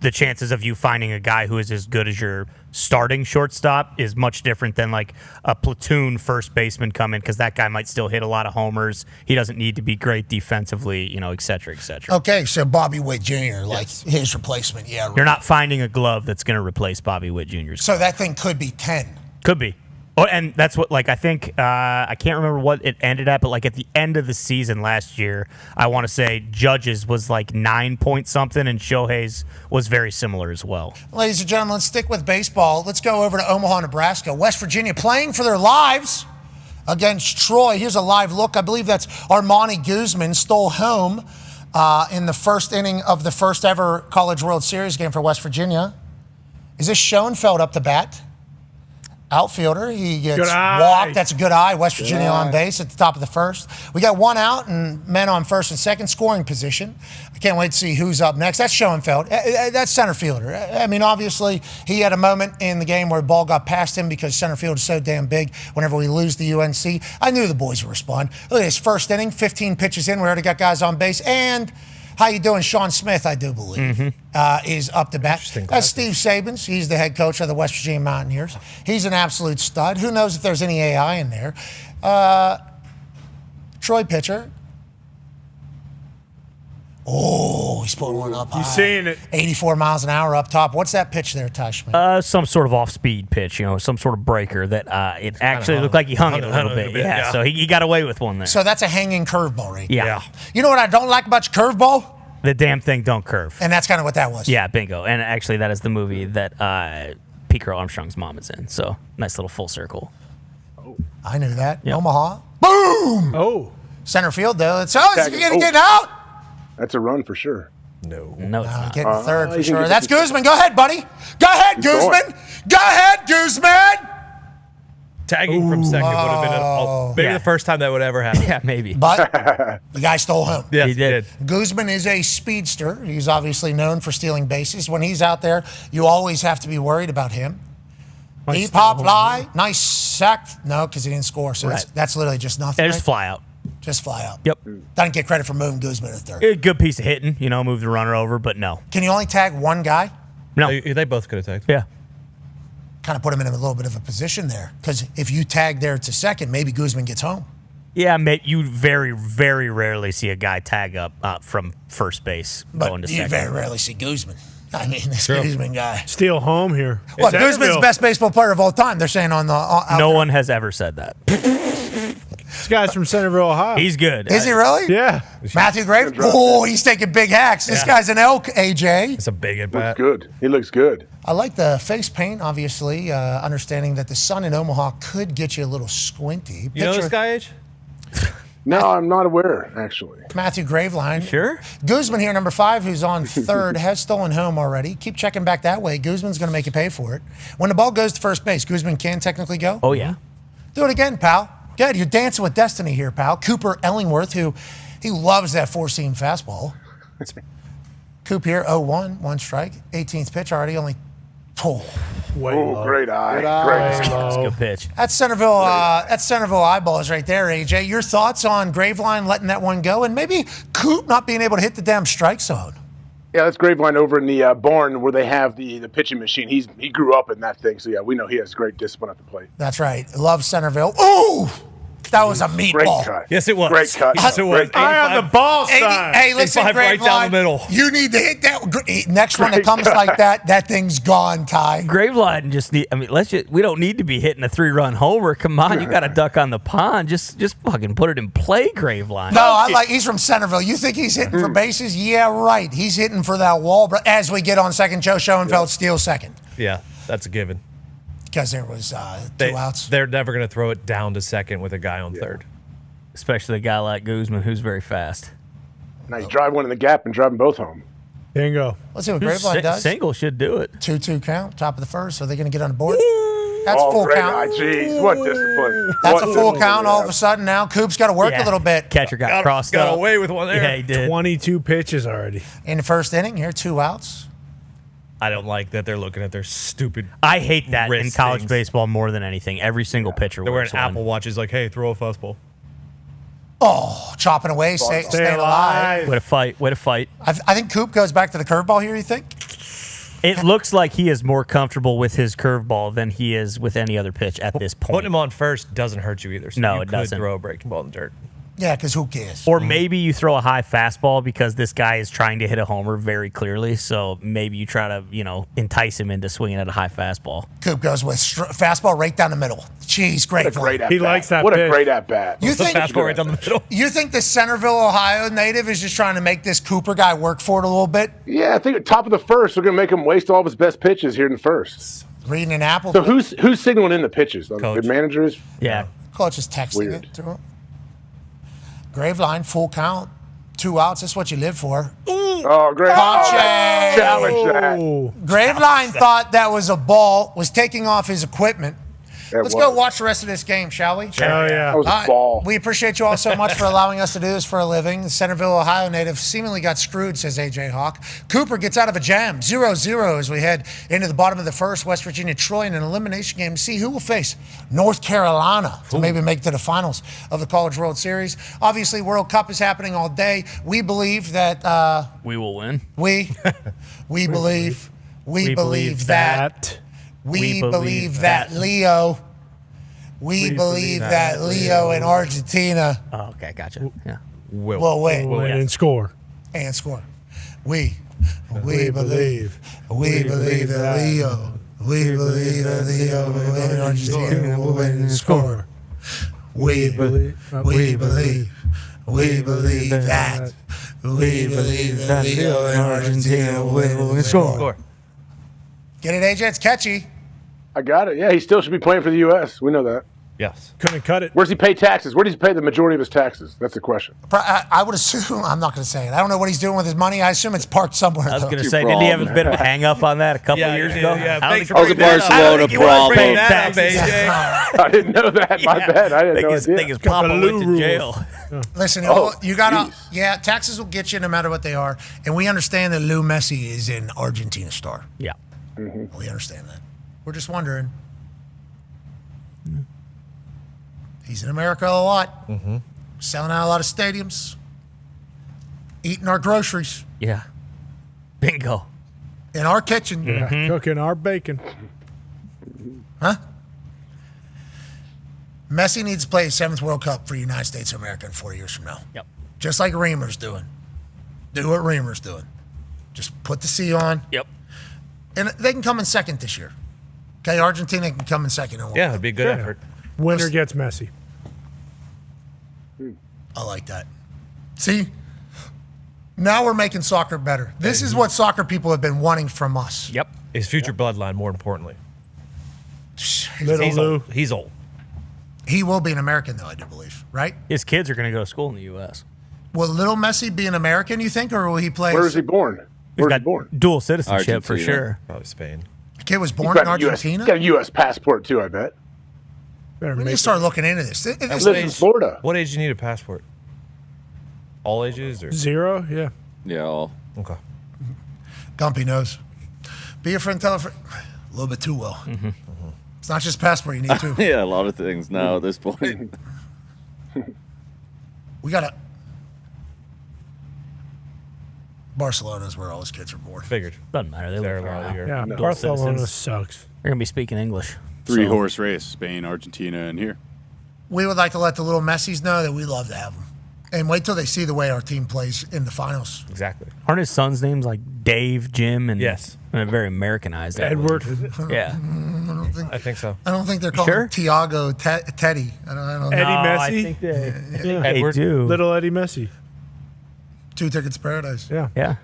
the chances of you finding a guy who is as good as your starting shortstop is much different than like a platoon first baseman coming because that guy might still hit a lot of homers. He doesn't need to be great defensively, et cetera, et cetera. Okay, so Bobby Witt Jr., like his replacement, yeah. Right. You're not finding a glove that's going to replace Bobby Witt Jr.'s So that thing could be 10. Could be. Oh, and that's what, like, I think, I can't remember what it ended at, but, like, at the end of the season last year, I want to say Judge's was, like, 9 point something, and Shohei's was very similar as well. Ladies and gentlemen, let's stick with baseball. Let's go over to Omaha, Nebraska. West Virginia playing for their lives against Troy. Here's a live look. I believe that's Armani Guzman stole home in the first inning of the first ever College World Series game for West Virginia. Is this Schoenfeld up to bat? Outfielder. He gets walked. That's a good eye. West Virginia on base at the top of the first. We got one out and men on first and second, scoring position. I can't wait to see who's up next. That's Schoenfeld. That's center fielder. I mean, obviously, he had a moment in the game where the ball got past him because center field is so damn big whenever we lose the UNC. I knew the boys would respond. Look at this first inning, 15 pitches in. We already got guys on base. And how you doing? Sean Smith, I do believe, is up to bat. That's Steve Sabins. He's the head coach of the West Virginia Mountaineers. He's an absolute stud. Who knows if there's any AI in there? Troy pitcher. Oh, he's pulling one up high. He's seeing it. 84 miles an hour up top. What's that pitch there, Ty Schmidt? Some sort of off-speed pitch, some sort of breaker that it actually looked like he hung it a little bit. Yeah, so he got away with one there. So that's a hanging curveball right there. Yeah. You know what I don't like about your curveball? The damn thing don't curve. And that's kind of what that was. Yeah, bingo. And actually, that is the movie that Pete Carroll Armstrong's mom is in. So nice little full circle. I knew that. Yep. Omaha. Boom! Oh. Center field, though. It's getting out. That's a run for sure. No, it's not. Getting third for sure. That's Guzman. Go ahead, buddy. Go ahead, Guzman. Go ahead, Guzman. Tagging from second would have been maybe the first time that would ever happen. Yeah, maybe. But the guy stole home. Yes, he did. Guzman is a speedster. He's obviously known for stealing bases. When he's out there, you always have to be worried about him. He pop fly. Nice sack. No, because he didn't score. So that's literally just nothing. Just fly out. Just fly out. Yep. Doesn't get credit for moving Guzman to third. Good piece of hitting, move the runner over, but no. Can you only tag one guy? No. They both could have tagged. Yeah. Kind of put him in a little bit of a position there. Because if you tag there to second, maybe Guzman gets home. Yeah, mate, you very, very rarely see a guy tag up from first base going to second. You very rarely see Guzman. I mean, this Guzman guy. Steal home here. Well, Guzman's the best baseball player of all time. They're saying on the... No one has ever said that. This guy's from Centerville, Ohio. He's good. Is he really? Yeah. Matthew Graves? Oh, he's taking big hacks. This guy's an elk, AJ. It's a big at bat. Looks good. He looks good. I like the face paint, obviously, understanding that the sun in Omaha could get you a little squinty. You know this guy, Age? No, I'm not aware, actually. Matthew Graveline. Sure. Guzman here, number 5, who's on third, has stolen home already. Keep checking back that way. Guzman's going to make you pay for it. When the ball goes to first base, Guzman can technically go. Oh, yeah. Do it again, pal. Good. You're dancing with destiny here, pal. Cooper Ellingworth, who he loves that four-seam fastball. Coop here, 0-1, 1 strike. 18th pitch already, only. Oh, great eye. Great. That's a good pitch. That's Centerville eyeballs right there, AJ. Your thoughts on Graveline letting that one go and maybe Coop not being able to hit the damn strike zone? Yeah, that's Graveline over in the barn where they have the pitching machine. He grew up in that thing, so yeah, we know he has great discipline at the plate. That's right. Love Centerville. Ooh! That was a meatball. Great cut. Yes, it was. Great cut. Yes, it was. Eye on the ball side. Hey, listen, right down the middle. You need to hit that. Next one that comes like that thing's gone, Ty. Graveline we don't need to be hitting a 3-run homer. Come on, you got to duck on the pond. Just fucking put it in play, Graveline. No, he's from Centerville. You think he's hitting for bases? Yeah, right. He's hitting for that wall. As we get on second, Joe Schoenfeld steals second. Yeah, that's a given. Because there was 2 outs. They're never going to throw it down to second with a guy on third. Especially a guy like Guzman, who's very fast. Now you drive one in the gap and drive them both home. Bingo. Let's see what Graveline does. Single should do it. 2-2 count, top of the first. Are they going to get on the board? That's full great count. eye. Jeez, what discipline. That's What a full discipline count. they All have. of a sudden now, Coop's got to work a little bit. Catcher got crossed up. Got away with one there. Yeah, he did. 22 pitches already. In the first inning, here, 2 outs. I don't like that they're looking at their stupid. I hate that in wrist college things. baseball more than anything. Every single pitcher They're wearing wears one. Apple Watches like, hey, throw a fastball. Oh, chopping away, staying alive. Way to fight. Way to fight. I think Coop goes back to the curveball here, you think? It looks like he is more comfortable with his curveball than he is with any other pitch at this point. Putting him on first doesn't hurt you either. So No, you it could doesn't. throw a breaking ball in the dirt. Yeah, because who cares? Or maybe you throw a high fastball because this guy is trying to hit a homer very clearly. So maybe you try to, entice him into swinging at a high fastball. Coop goes with fastball right down the middle. Jeez, great. What a great at He bat. likes that What pitch. a great at bat. You think Fastball right down the middle. You think the Centerville, Ohio native is just trying to make this Cooper guy work for it a little bit? Yeah, I think at top of the first, we're going to make him waste all of his best pitches here in the first. Reading an apple. So who's signaling in the pitches? Coach. The managers? Yeah. Coach is texting Weird. it to him. Graveline, full count. 2 outs. That's what you live for. Oh, great. Pache! Challenge that. Graveline thought that was a ball, was taking off his equipment. Let's go was. watch the rest of this game, shall we? Hell yeah. That was a ball. We appreciate you all so much for allowing us to do this for a living. The Centerville, Ohio native seemingly got screwed, says A.J. Hawk. Cooper gets out of a jam. 0-0 as we head into the bottom of the first. West Virginia, Troy in an elimination game to see who will face North Carolina to maybe make it to the finals of the College World Series. Obviously, World Cup is happening all day. We believe that We will win. we believe that. We believe that Leo. We believe that Leo in Argentina Oh, okay, gotcha. Yeah. will win Win and score. and score. We believe that Leo. We believe that Leo will win in Argentina will win and score. We believe that. We believe that Leo in Argentina will win and score. Get it, AJ? It's catchy. I got it. Yeah, he still should be playing for the U.S. We know that. Yes. Couldn't cut it. Where's he pay taxes? Where does he pay the majority of his taxes? That's the question. I would assume, I'm not going to say it. I don't know what he's doing with his money. I assume it's parked somewhere. I was though. going to say, didn't he have a bit of a hang up on that a couple years ago? Yeah, I don't thanks think- for was a bringing that up. Barcelona I don't think you wanna problem. bring that up, AJ. I didn't know that. My bad. I didn't know his, idea. think his papa went to jail. Listen, you got to, taxes will get you no matter what they are. And we understand that Lou Messi is an Argentina star. Yeah. We understand that. We're just wondering. He's in America a lot, selling out a lot of stadiums, eating our groceries Yeah. Bingo. in our kitchen. Cooking our bacon. Huh? Messi needs to play his 7th World Cup for the United States of America in 4 years from now. Yep. Just like Reamer's doing. Do what Reamer's doing. Just put the C on. Yep. And they can come in second this year. Okay, Argentina can come in second. In Yeah, it'd be a good effort. Winner gets Messi. I like that. See? Now we're making soccer better. This is what soccer people have been wanting from us. Yep. His future bloodline, more importantly. Little He's Lou. old. He's old. He will be an American, though, I do believe, right? His kids are going to go to school in the U.S. Will little Messi be an American, you think, or will he play? Where is he born? He's Where's he got born? dual citizenship for Argentina. sure. Probably Spain. The kid was He's born in got a US Argentina? got a U.S. passport, too, I bet. Better We need make to start looking into this. He lives in Florida. What age do you need a passport? All ages or 0, yeah. Yeah, all. okay? Gumpy knows. Be a friend, tell a friend. A little bit too well. It's not just passport you need to. Yeah, a lot of things now at this point. We got to. Barcelona's where all his kids are born. Figured. Doesn't matter. They There live a while around. here. Yeah, Dual Barcelona citizens. sucks. They're going to be speaking English. Three-horse race: Spain, Argentina, and here. We would like to let the little Messis know that we love to have them. And wait till they see the way our team plays in the finals. Exactly. Aren't his sons' names like Dave, Jim, and Yes. and very Americanized? I Edward. believe. Yeah. I think so. I don't think they're calling Sure? him Tiago Teddy. I don't Eddie know. Messi? I think they, Yeah. they Edward. do. Little Eddie Messi. 2 tickets to paradise. Yeah. Yeah.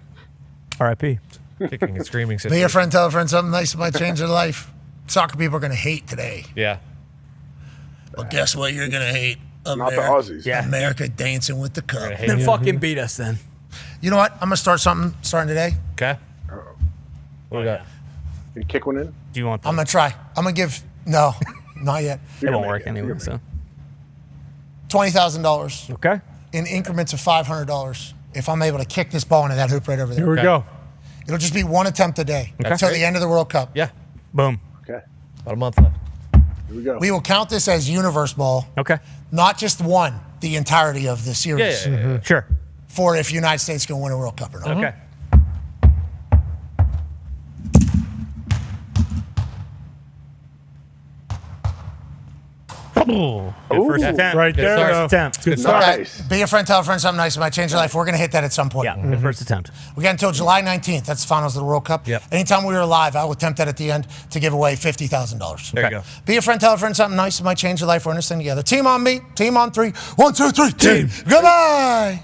R.I.P. Kicking and screaming. Be a friend, tell a friend something nice might change their life. Soccer people are going to hate today. Yeah. But guess what you're going to hate? Not the Aussies. Yeah. America dancing with the cup. hate Then Yeah. fucking beat us then. You know what? I'm going to start something starting today. Okay. What we got? Can you kick one in? Do you want that? I'm going to try. I'm going to give, no, not yet. It won't work anyway, so. $20,000 Okay. in increments of $500 if I'm able to kick this ball into that hoop right over there. Here we go. It'll just be one attempt a day Okay. until the end of the World Cup. Yeah. Boom. Okay. About a month left. Here we go. We will count this as universe ball, Okay. not just one, the entirety of the series. Yeah. Sure. For if United States can win a World Cup or not. Okay. Good first attempt. Right there, First though. attempt. Good Okay. Be a friend, tell a friend something nice. It might change your life. We're going to hit that at some point. Yeah, good first attempt. We got until July 19th. That's the finals of the World Cup. Yep. Anytime we were live, I would attempt that at the end to give away $50,000. There you go. Be a friend, tell a friend something nice. It might change your life. We're in this thing together. Team on me. Team on three. 1, 2, 3. Team. Goodbye.